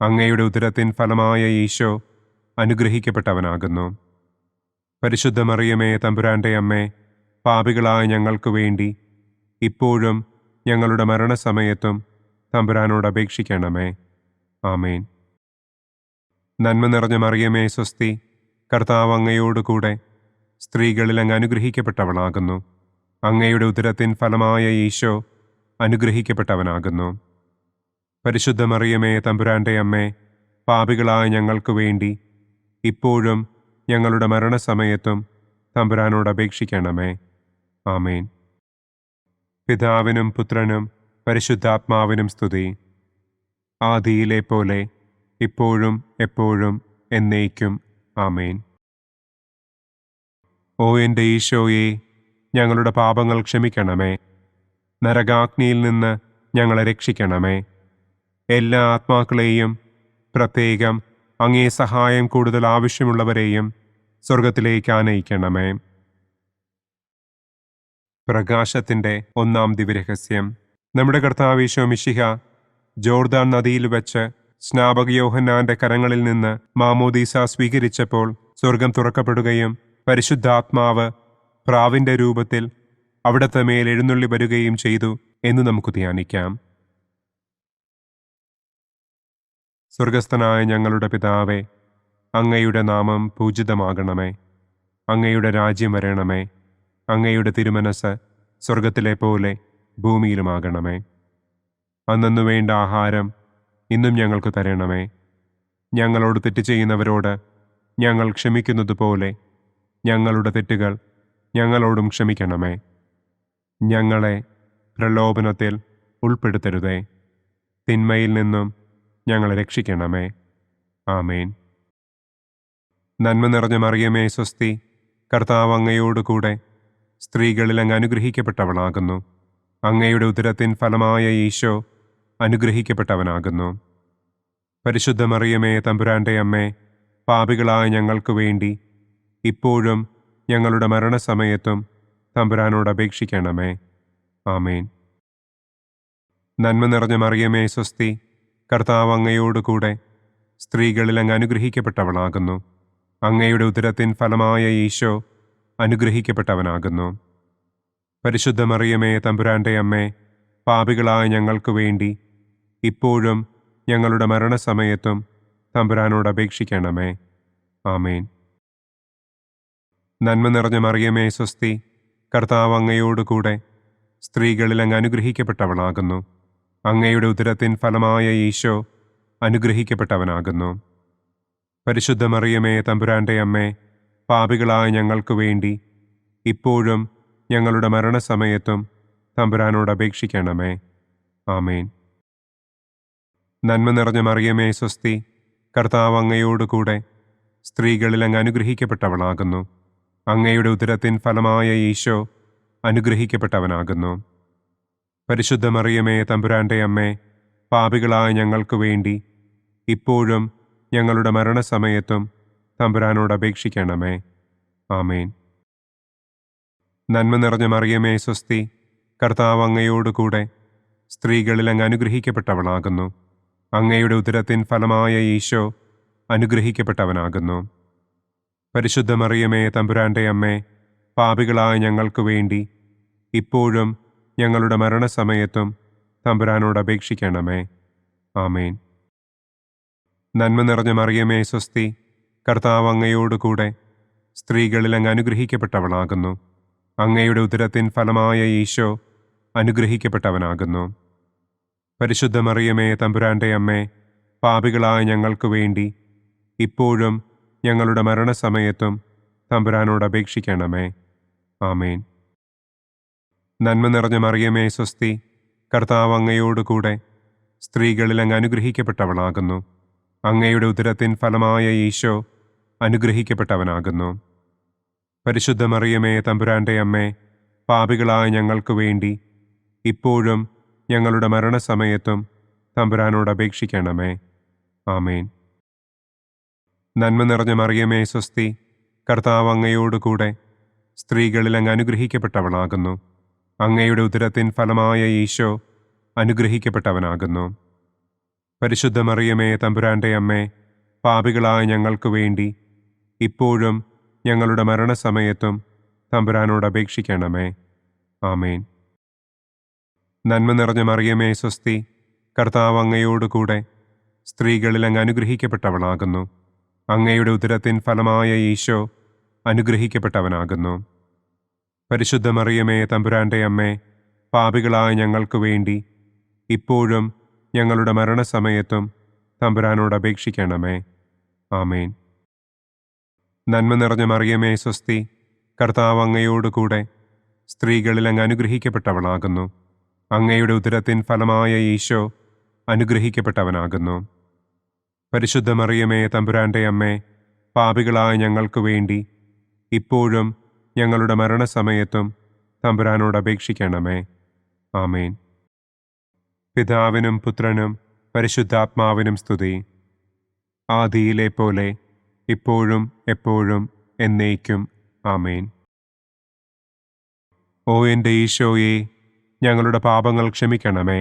B: അങ്ങയുടെ ഉദരത്തിൻ ഫലമായ ഈശോ അനുഗ്രഹിക്കപ്പെട്ടവനാകുന്നു. പരിശുദ്ധ മറിയമേ തമ്പുരാന്റെ അമ്മേ, പാപികളായ ഞങ്ങൾക്ക് വേണ്ടി ഇപ്പോഴും ഞങ്ങളുടെ മരണസമയത്തും തമ്പുരാനോട് അപേക്ഷിക്കണമേ. ആമേൻ. നന്മ നിറഞ്ഞ മറിയമേ സ്വസ്തി, കർത്താവ് അങ്ങയോടുകൂടെ സ്ത്രീകളിൽ അങ്ങ് അനുഗ്രഹിക്കപ്പെട്ടവളാകുന്നു. അങ്ങയുടെ ഉദരത്തിൻ ഫലമായ ഈശോ അനുഗ്രഹിക്കപ്പെട്ടവനാകുന്നു. പരിശുദ്ധ മറിയമേ തമ്പുരാന്റെ അമ്മേ, പാപികളായ ഞങ്ങൾക്ക് വേണ്ടി ഇപ്പോഴും ഞങ്ങളുടെ മരണസമയത്തും തമ്പുരാനോട് അപേക്ഷിക്കണമേ. ആമേൻ. പിതാവിനും പുത്രനും പരിശുദ്ധാത്മാവിനും സ്തുതി. ആദിയിലെ പോലെ ഇപ്പോഴും എപ്പോഴും എന്നേക്കും. ആമേൻ. ഓ എൻ്റെ ഈശോയെ, ഞങ്ങളുടെ പാപങ്ങൾ ക്ഷമിക്കണമേ. നരകാഗ്നിയിൽ നിന്ന് ഞങ്ങളെ രക്ഷിക്കണമേ. എല്ലാ ആത്മാക്കളെയും, പ്രത്യേകം അങ്ങേ സഹായം കൂടുതൽ ആവശ്യമുള്ളവരെയും സ്വർഗത്തിലേക്ക് ആനയിക്കണമേ. പ്രകാശത്തിൻ്റെ ഒന്നാം ദിവ്യരഹസ്യം. നമ്മുടെ കർത്താവ് ഈശോ മിശിഹ ജോർദാൻ നദിയിൽ വെച്ച് സ്നാപക യോഹന്നാന്റെ കരങ്ങളിൽ നിന്ന് മാമോദീസ സ്വീകരിച്ചപ്പോൾ സ്വർഗം തുറക്കപ്പെടുകയും പരിശുദ്ധാത്മാവ് പ്രാവിന്റെ രൂപത്തിൽ അവിടത്തെ മേൽ എഴുന്നള്ളി വരികയും ചെയ്തു എന്ന് നമുക്ക് ധ്യാനിക്കാം. സ്വർഗസ്ഥനായ ഞങ്ങളുടെ പിതാവേ, അങ്ങയുടെ നാമം പൂജിതമാകണമേ. അങ്ങയുടെ രാജ്യം വരണമേ. അങ്ങയുടെ തിരുമനസ് സ്വർഗത്തിലെ പോലെ ഭൂമിയിലുമാകണമേ. അന്നന്നു വേണ്ട ആഹാരം ഇന്നും ഞങ്ങൾക്ക് തരണമേ. ഞങ്ങളോട് തെറ്റ് ചെയ്യുന്നവരോട് ഞങ്ങൾ ക്ഷമിക്കുന്നത് പോലെ ഞങ്ങളുടെ തെറ്റുകൾ ഞങ്ങളോടും ക്ഷമിക്കണമേ. ഞങ്ങളെ പ്രലോഭനത്തിൽ ഉൾപ്പെടുത്തരുതേ. തിന്മയിൽ നിന്നും ഞങ്ങളെ രക്ഷിക്കണമേ. ആമേൻ. നന്മ നിറഞ്ഞ മറിയമേ സ്വസ്തി, കർത്താവ് അങ്ങയോടുകൂടെ സ്ത്രീകളിൽ അങ്ങ് അനുഗ്രഹിക്കപ്പെട്ടവളാകുന്നു. അങ്ങയുടെ ഉദരത്തിൻ ഫലമായ ഈശോ അനുഗ്രഹിക്കപ്പെട്ടവനാകുന്നു. പരിശുദ്ധ മറിയമേ തമ്പുരാന്റെ അമ്മേ, പാപികളായ ഞങ്ങൾക്ക് വേണ്ടി ഇപ്പോഴും ഞങ്ങളുടെ മരണസമയത്തും തമ്പുരാനോട് അപേക്ഷിക്കണമേ. ആമേൻ. നന്മ നിറഞ്ഞ മറിയമേ സ്വസ്തി, കർത്താവ് അങ്ങയോടുകൂടെ സ്ത്രീകളിൽ അങ്ങ് അനുഗ്രഹിക്കപ്പെട്ടവളാകുന്നു. അങ്ങയുടെ ഉദരത്തിൻ ഫലമായ ഈശോ അനുഗ്രഹിക്കപ്പെട്ടവനാകുന്നു. പരിശുദ്ധ മറിയമേ തമ്പുരാന്റെ അമ്മേ, പാപികളായ ഞങ്ങൾക്ക് വേണ്ടി ഇപ്പോഴും ഞങ്ങളുടെ മരണസമയത്തും തമ്പുരാനോട് അപേക്ഷിക്കണമേ. ആമേൻ. നന്മ നിറഞ്ഞ മറിയമേ സ്വസ്തി, കർത്താവ് അങ്ങയോടുകൂടെ സ്ത്രീകളിൽ അങ്ങ് അനുഗ്രഹിക്കപ്പെട്ടവളാകുന്നു. അങ്ങയുടെ ഉദരത്തിൻ ഫലമായ ഈശോ അനുഗ്രഹിക്കപ്പെട്ടവനാകുന്നു. പരിശുദ്ധ മറിയമേ തമ്പുരാന്റെ അമ്മേ, പാപികളായ ഞങ്ങൾക്ക് വേണ്ടി ഇപ്പോഴും ഞങ്ങളുടെ മരണസമയത്തും തമ്പുരാനോട് അപേക്ഷിക്കണമേ. ആമേൻ. നന്മ നിറഞ്ഞ മറിയമേ സ്വസ്തി, കർത്താവ് അങ്ങയോടുകൂടെ സ്ത്രീകളിൽ അങ്ങ് അനുഗ്രഹിക്കപ്പെട്ടവളാകുന്നു. അങ്ങയുടെ ഉദരത്തിൻ ഫലമായ ഈശോ അനുഗ്രഹിക്കപ്പെട്ടവനാകുന്നു. പരിശുദ്ധ മറിയമേ തമ്പുരാന്റെ അമ്മേ, പാപികളായ ഞങ്ങൾക്ക് വേണ്ടി ഇപ്പോഴും ഞങ്ങളുടെ മരണസമയത്തും തമ്പുരാനോട് അപേക്ഷിക്കണമേ. ആമേൻ. നന്മ നിറഞ്ഞ മറിയമേ സ്വസ്തി, കർത്താവ് അങ്ങയോടുകൂടെ സ്ത്രീകളിൽ അങ്ങ് അനുഗ്രഹിക്കപ്പെട്ടവളാകുന്നു. അങ്ങയുടെ ഉദരത്തിൻ ഫലമായ ഈശോ അനുഗ്രഹിക്കപ്പെട്ടവനാകുന്നു. പരിശുദ്ധ മറിയമേ തമ്പുരാന്റെ അമ്മേ, പാപികളായ ഞങ്ങൾക്ക് വേണ്ടി ഇപ്പോഴും ഞങ്ങളുടെ മരണസമയത്തും തമ്പുരാനോട് അപേക്ഷിക്കണമേ. ആമേൻ. നന്മ നിറഞ്ഞ മറിയമേ സ്വസ്തി, കർത്താവ് അങ്ങയോടുകൂടെ സ്ത്രീകളിൽ അങ്ങ് അനുഗ്രഹിക്കപ്പെട്ടവളാകുന്നു. അങ്ങയുടെ ഉദരത്തിൻ ഫലമായ ഈശോ അനുഗ്രഹിക്കപ്പെട്ടവനാകുന്നു. പരിശുദ്ധ മറിയമേ തമ്പുരാന്റെ അമ്മേ, പാപികളായ ഞങ്ങൾക്ക് വേണ്ടി ഇപ്പോഴും ഞങ്ങളുടെ മരണസമയത്തും തമ്പുരാനോട് അപേക്ഷിക്കണമേ. ആമേൻ. നന്മ നിറഞ്ഞ മറിയമേ സ്വസ്തി, കർത്താവ് അങ്ങയോടുകൂടെ സ്ത്രീകളിൽ അങ്ങ് അനുഗ്രഹിക്കപ്പെട്ടവളാകുന്നു. അങ്ങയുടെ ഉദരത്തിൻ ഫലമായ ഈശോ അനുഗ്രഹിക്കപ്പെട്ടവനാകുന്നു. പരിശുദ്ധ മറിയമേ തമ്പുരാന്റെ അമ്മേ, പാപികളായ ഞങ്ങൾക്ക് വേണ്ടി ഇപ്പോഴും ഞങ്ങളുടെ മരണസമയത്തും തമ്പുരാനോട് അപേക്ഷിക്കണമേ. ആമേൻ. നന്മ നിറഞ്ഞ മറിയമേ സ്വസ്തി, കർത്താവ് അങ്ങയോടുകൂടെ സ്ത്രീകളിൽ അങ്ങ് അനുഗ്രഹിക്കപ്പെട്ടവളാകുന്നു. അങ്ങയുടെ ഉദരത്തിൻ ഫലമായ ഈശോ അനുഗ്രഹിക്കപ്പെട്ടവനാകുന്നു. പരിശുദ്ധ മറിയമേ തമ്പുരാന്റെ അമ്മേ, പാപികളായ ഞങ്ങൾക്ക് വേണ്ടി ഇപ്പോഴും ഞങ്ങളുടെ മരണസമയത്തും തമ്പുരാനോട് അപേക്ഷിക്കണമേ. ആമേൻ. നന്മ നിറഞ്ഞ മറിയമേ സ്വസ്തി, കർത്താവ് അങ്ങയോടുകൂടെ സ്ത്രീകളിൽ അങ്ങ് അനുഗ്രഹിക്കപ്പെട്ടവളാകുന്നു. അങ്ങയുടെ ഉദരത്തിൻ ഫലമായ ഈശോ അനുഗ്രഹിക്കപ്പെട്ടവനാകുന്നു. പരിശുദ്ധ മറിയമേ തമ്പുരാന്റെ അമ്മേ, പാപികളായ ഞങ്ങൾക്ക് വേണ്ടി ഇപ്പോഴും ഞങ്ങളുടെ മരണസമയത്തും തമ്പുരാനോട് അപേക്ഷിക്കണമേ. ആമേൻ. നന്മ നിറഞ്ഞ മറിയമേ സ്വസ്തി, കർത്താവ് അങ്ങയോടുകൂടെ സ്ത്രീകളിൽ അങ്ങ് അനുഗ്രഹിക്കപ്പെട്ടവളാകുന്നു. അങ്ങയുടെ ഉദരത്തിൻ ഫലമായ ഈശോ അനുഗ്രഹിക്കപ്പെട്ടവനാകുന്നു. പരിശുദ്ധ മറിയമേ തമ്പുരാന്റെ അമ്മേ, പാപികളായ ഞങ്ങൾക്ക് വേണ്ടി ഇപ്പോഴും ഞങ്ങളുടെ മരണസമയത്തും തമ്പുരാനോട് അപേക്ഷിക്കണമേ. ആമേൻ. പിതാവിനും പുത്രനും പരിശുദ്ധാത്മാവിനും സ്തുതി. ആദിയിലെ പോലെ ഇപ്പോഴും എപ്പോഴും എന്നേക്കും. ആമേൻ. ഓ എൻ്റെ ഈശോയെ, ഞങ്ങളുടെ പാപങ്ങൾ ക്ഷമിക്കണമേ.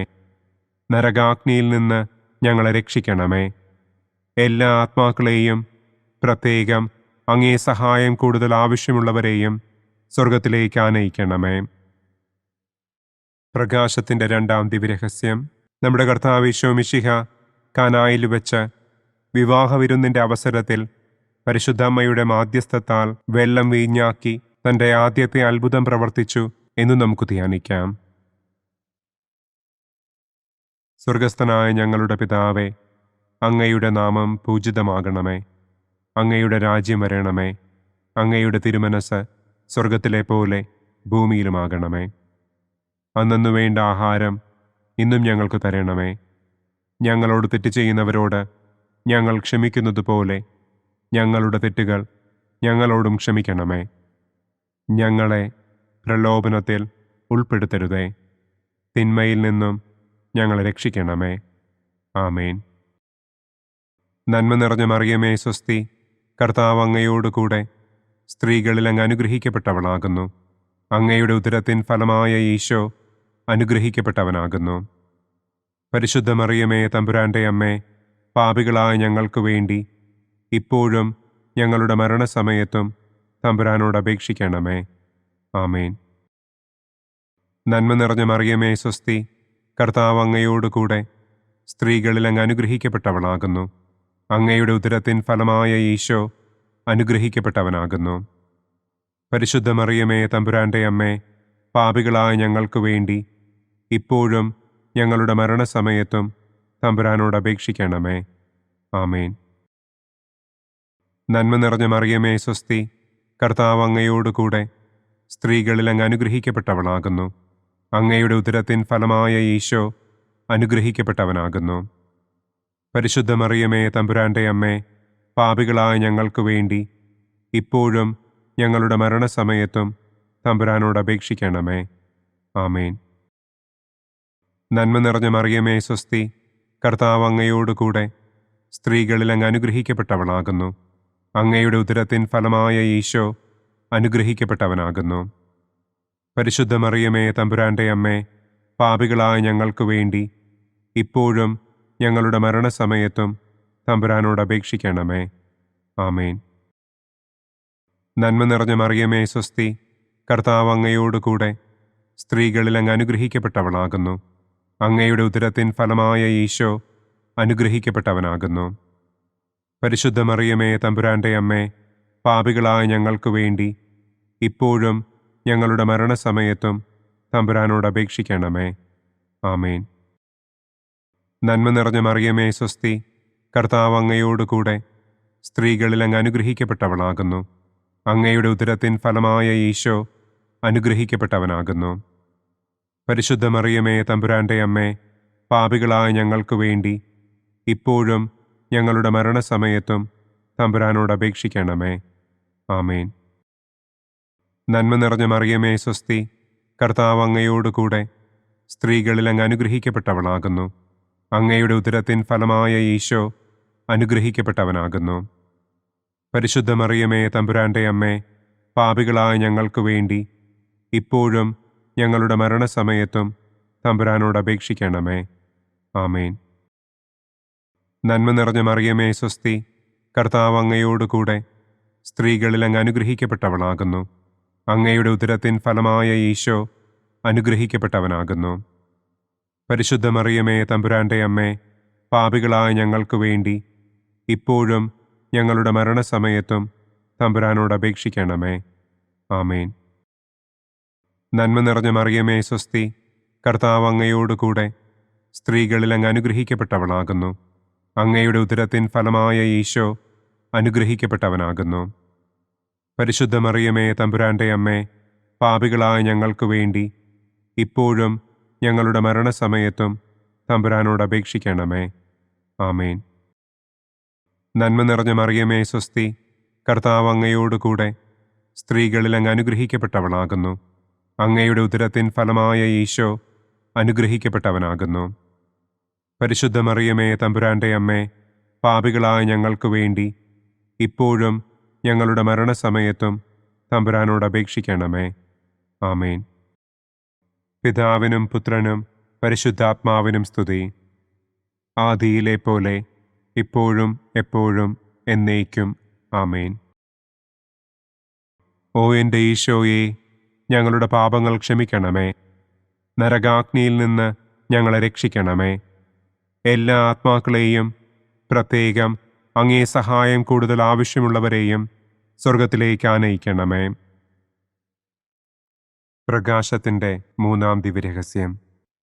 B: നരകാഗ്നിയിൽ നിന്ന് ഞങ്ങളെ രക്ഷിക്കണമേ. എല്ലാ ആത്മാക്കളെയും, പ്രത്യേകം അങ്ങേ സഹായം കൂടുതൽ ആവശ്യമുള്ളവരെയും സ്വർഗത്തിലേക്ക് ആനയിക്കണമേ. പ്രകാശത്തിൻ്റെ രണ്ടാം ദിവ്യരഹസ്യം. നമ്മുടെ കർത്താവ് ഈശോ മിശിഹ കാനായിൽ വെച്ച് വിവാഹവിരുന്നിൻ്റെ അവസരത്തിൽ പരിശുദ്ധമ്മയുടെ മാധ്യസ്ഥത്താൽ വെള്ളം വീഞ്ഞാക്കി തൻ്റെ ആദ്യത്തെ അത്ഭുതം പ്രവർത്തിച്ചു എന്ന് നമുക്ക് ധ്യാനിക്കാം. സ്വർഗസ്ഥനായ ഞങ്ങളുടെ പിതാവേ, അങ്ങയുടെ നാമം പൂജിതമാകണമേ. അങ്ങയുടെ രാജ്യം വരണമേ. അങ്ങയുടെ തിരുമനസ് സ്വർഗത്തിലെ പോലെ ഭൂമിയിലുമാകണമേ. അന്നു വേണ്ട ആഹാരം ഇന്നും ഞങ്ങൾക്ക് തരണമേ. ഞങ്ങളോട് തെറ്റ് ചെയ്യുന്നവരോട് ഞങ്ങൾ ക്ഷമിക്കുന്നത് പോലെ ഞങ്ങളുടെ തെറ്റുകൾ ഞങ്ങളോടും ക്ഷമിക്കണമേ. ഞങ്ങളെ പ്രലോഭനത്തിൽ ഉൾപ്പെടുത്തരുതേ. തിന്മയിൽ നിന്നും ഞങ്ങളെ രക്ഷിക്കണമേ. ആമേൻ. നന്മ നിറഞ്ഞ മറിയമേ സ്വസ്തി, കർത്താവ് അങ്ങയോടുകൂടെ സ്ത്രീകളിൽ അങ്ങ് അനുഗ്രഹിക്കപ്പെട്ടവളാകുന്നു. അങ്ങയുടെ ഉദരത്തിൻ ഫലമായ ഈശോ അനുഗ്രഹിക്കപ്പെട്ടവനാകുന്നു. പരിശുദ്ധ മറിയമേ തമ്പുരാന്റെ അമ്മേ, പാപികളായ ഞങ്ങൾക്ക് വേണ്ടി ഇപ്പോഴും ഞങ്ങളുടെ മരണസമയത്തും തമ്പുരാനോട് അപേക്ഷിക്കണമേ. ആമേൻ. നന്മ നിറഞ്ഞ മറിയമേ സ്വസ്തി, കർത്താവ് അങ്ങയോടുകൂടെ സ്ത്രീകളിൽ അങ്ങ് അനുഗ്രഹിക്കപ്പെട്ടവളാകുന്നു. അങ്ങയുടെ ഉദരത്തിൻ ഫലമായ ഈശോ അനുഗ്രഹിക്കപ്പെട്ടവനാകുന്നു. പരിശുദ്ധ മറിയമേ തമ്പുരാന്റെ അമ്മേ, പാപികളായ ഞങ്ങൾക്ക് വേണ്ടി ഇപ്പോഴും ഞങ്ങളുടെ മരണസമയത്തും തമ്പുരാനോട് അപേക്ഷിക്കണമേ. ആമേൻ. നന്മ നിറഞ്ഞ മറിയമേ സ്വസ്തി, കർത്താവ് അങ്ങയോടുകൂടെ സ്ത്രീകളിൽ അങ്ങ് അനുഗ്രഹിക്കപ്പെട്ടവളാകുന്നു. അങ്ങയുടെ ഉദരത്തിൻ ഫലമായ ഈശോ അനുഗ്രഹിക്കപ്പെട്ടവനാകുന്നു. പരിശുദ്ധ മറിയമേ തമ്പുരാന്റെ അമ്മേ, പാപികളായ ഞങ്ങൾക്ക് വേണ്ടി ഇപ്പോഴും ഞങ്ങളുടെ മരണസമയത്തും തമ്പുരാനോട് അപേക്ഷിക്കണമേ. ആമേൻ. നന്മ നിറഞ്ഞ മറിയമേ സ്വസ്തി, കർത്താവ് അങ്ങയോടുകൂടെ സ്ത്രീകളിൽ അങ്ങ് അനുഗ്രഹിക്കപ്പെട്ടവളാകുന്നു. അങ്ങയുടെ ഉദരത്തിൻ ഫലമായ ഈശോ അനുഗ്രഹിക്കപ്പെട്ടവനാകുന്നു. പരിശുദ്ധ മറിയമേ തമ്പുരാന്റെ അമ്മേ, പാപികളായ ഞങ്ങൾക്ക് വേണ്ടി ഇപ്പോഴും ഞങ്ങളുടെ മരണസമയത്തും തമ്പുരാനോട് അപേക്ഷിക്കണമേ. ആമേൻ. നന്മ നിറഞ്ഞ മറിയമേ സ്വസ്തി, കർത്താവ് അങ്ങയോടുകൂടെ സ്ത്രീകളിൽ അങ്ങ് അനുഗ്രഹിക്കപ്പെട്ടവളാകുന്നു. അങ്ങയുടെ ഉദരത്തിൻ ഫലമായ ഈശോ അനുഗ്രഹിക്കപ്പെട്ടവനാകുന്നു. പരിശുദ്ധ മറിയമേ തമ്പുരാന്റെ അമ്മേ, പാപികളായ ഞങ്ങൾക്ക് വേണ്ടി ഇപ്പോഴും ഞങ്ങളുടെ മരണസമയത്തും തമ്പുരാനോട് അപേക്ഷിക്കണമേ. ആമേൻ. നന്മ നിറഞ്ഞ മറിയമേ സ്വസ്തി, കർത്താവ് അങ്ങയോടുകൂടെ സ്ത്രീകളിൽ അങ്ങ് അനുഗ്രഹിക്കപ്പെട്ടവളാകുന്നു. അങ്ങയുടെ ഉദരത്തിൻ ഫലമായ ഈശോ അനുഗ്രഹിക്കപ്പെട്ടവനാകുന്നു. പരിശുദ്ധ മറിയമേ തമ്പുരാന്റെ അമ്മേ, പാപികളായ ഞങ്ങൾക്ക് വേണ്ടി ഇപ്പോഴും ഞങ്ങളുടെ മരണസമയത്തും തമ്പുരാനോട് അപേക്ഷിക്കണമേ. ആമേൻ. നന്മ നിറഞ്ഞ മറിയമേ സ്വസ്തി, കർത്താവ് അങ്ങയോടുകൂടെ സ്ത്രീകളിൽ അങ്ങ് അനുഗ്രഹിക്കപ്പെട്ടവളാകുന്നു. അങ്ങയുടെ ഉദരത്തിൻ ഫലമായ ഈശോ അനുഗ്രഹിക്കപ്പെട്ടവനാകുന്നു. പരിശുദ്ധ മറിയമേ തമ്പുരാന്റെ അമ്മേ, പാപികളായ ഞങ്ങൾക്ക് വേണ്ടി ഇപ്പോഴും ഞങ്ങളുടെ മരണസമയത്തും തമ്പുരാനോട് അപേക്ഷിക്കണമേ. ആമേൻ. നന്മ നിറഞ്ഞ മറിയമേ സ്വസ്തി, കർത്താവ് അങ്ങയോടുകൂടെ സ്ത്രീകളിൽ അങ്ങ് അനുഗ്രഹിക്കപ്പെട്ടവളാകുന്നു. അങ്ങയുടെ ഉദരത്തിൻ ഫലമായ ഈശോ അനുഗ്രഹിക്കപ്പെട്ടവനാകുന്നു. പരിശുദ്ധ മറിയമേ തമ്പുരാന്റെ അമ്മേ, പാപികളായ ഞങ്ങൾക്ക് വേണ്ടി ഇപ്പോഴും ഞങ്ങളുടെ മരണസമയത്തും തമ്പുരാനോട് അപേക്ഷിക്കണമേ. ആമേൻ. നന്മ നിറഞ്ഞ മറിയമേ സ്വസ്തി, കർത്താവ് അങ്ങയോടുകൂടെ സ്ത്രീകളിൽ അങ്ങ് അനുഗ്രഹിക്കപ്പെട്ടവളാകുന്നു. അങ്ങയുടെ ഉദരത്തിൻ ഫലമായ ഈശോ അനുഗ്രഹിക്കപ്പെട്ടവനാകുന്നു. പരിശുദ്ധ മറിയമേ തമ്പുരാന്റെ അമ്മേ, പാപികളായ ഞങ്ങൾക്ക് വേണ്ടി ഇപ്പോഴും ഞങ്ങളുടെ മരണസമയത്തും തമ്പുരാനോട് അപേക്ഷിക്കണമേ. ആമേൻ. നന്മ നിറഞ്ഞ മറിയമേ സ്വസ്തി, കർത്താവ് അങ്ങയോടുകൂടെ സ്ത്രീകളിൽ അങ്ങ് അനുഗ്രഹിക്കപ്പെട്ടവളാകുന്നു. അങ്ങയുടെ ഉദരത്തിൻ ഫലമായ ഈശോ അനുഗ്രഹിക്കപ്പെട്ടവനാകുന്നു. പരിശുദ്ധ മറിയമേ തമ്പുരാന്റെ അമ്മേ, പാപികളായ ഞങ്ങൾക്ക് വേണ്ടി ഇപ്പോഴും ഞങ്ങളുടെ മരണസമയത്തും തമ്പുരാനോട് അപേക്ഷിക്കണമേ. ആമേൻ. പിതാവിനും പുത്രനും പരിശുദ്ധാത്മാവിനും സ്തുതി. ആദിയിലെ പോലെ ഇപ്പോഴും എപ്പോഴും എന്നേക്കും. ആമേൻ. ഓ എൻ്റെ ഈശോയെ, ഞങ്ങളുടെ പാപങ്ങൾ ക്ഷമിക്കണമേ. നരകാഗ്നിയിൽ നിന്ന് ഞങ്ങളെ രക്ഷിക്കണമേ. എല്ലാ ആത്മാക്കളെയും, പ്രത്യേകം അങ്ങേ സഹായം കൂടുതൽ ആവശ്യമുള്ളവരെയും സ്വർഗത്തിലേക്ക് ആനയിക്കണമേ. പ്രകാശത്തിൻ്റെ മൂന്നാം ദിവ്യരഹസ്യം.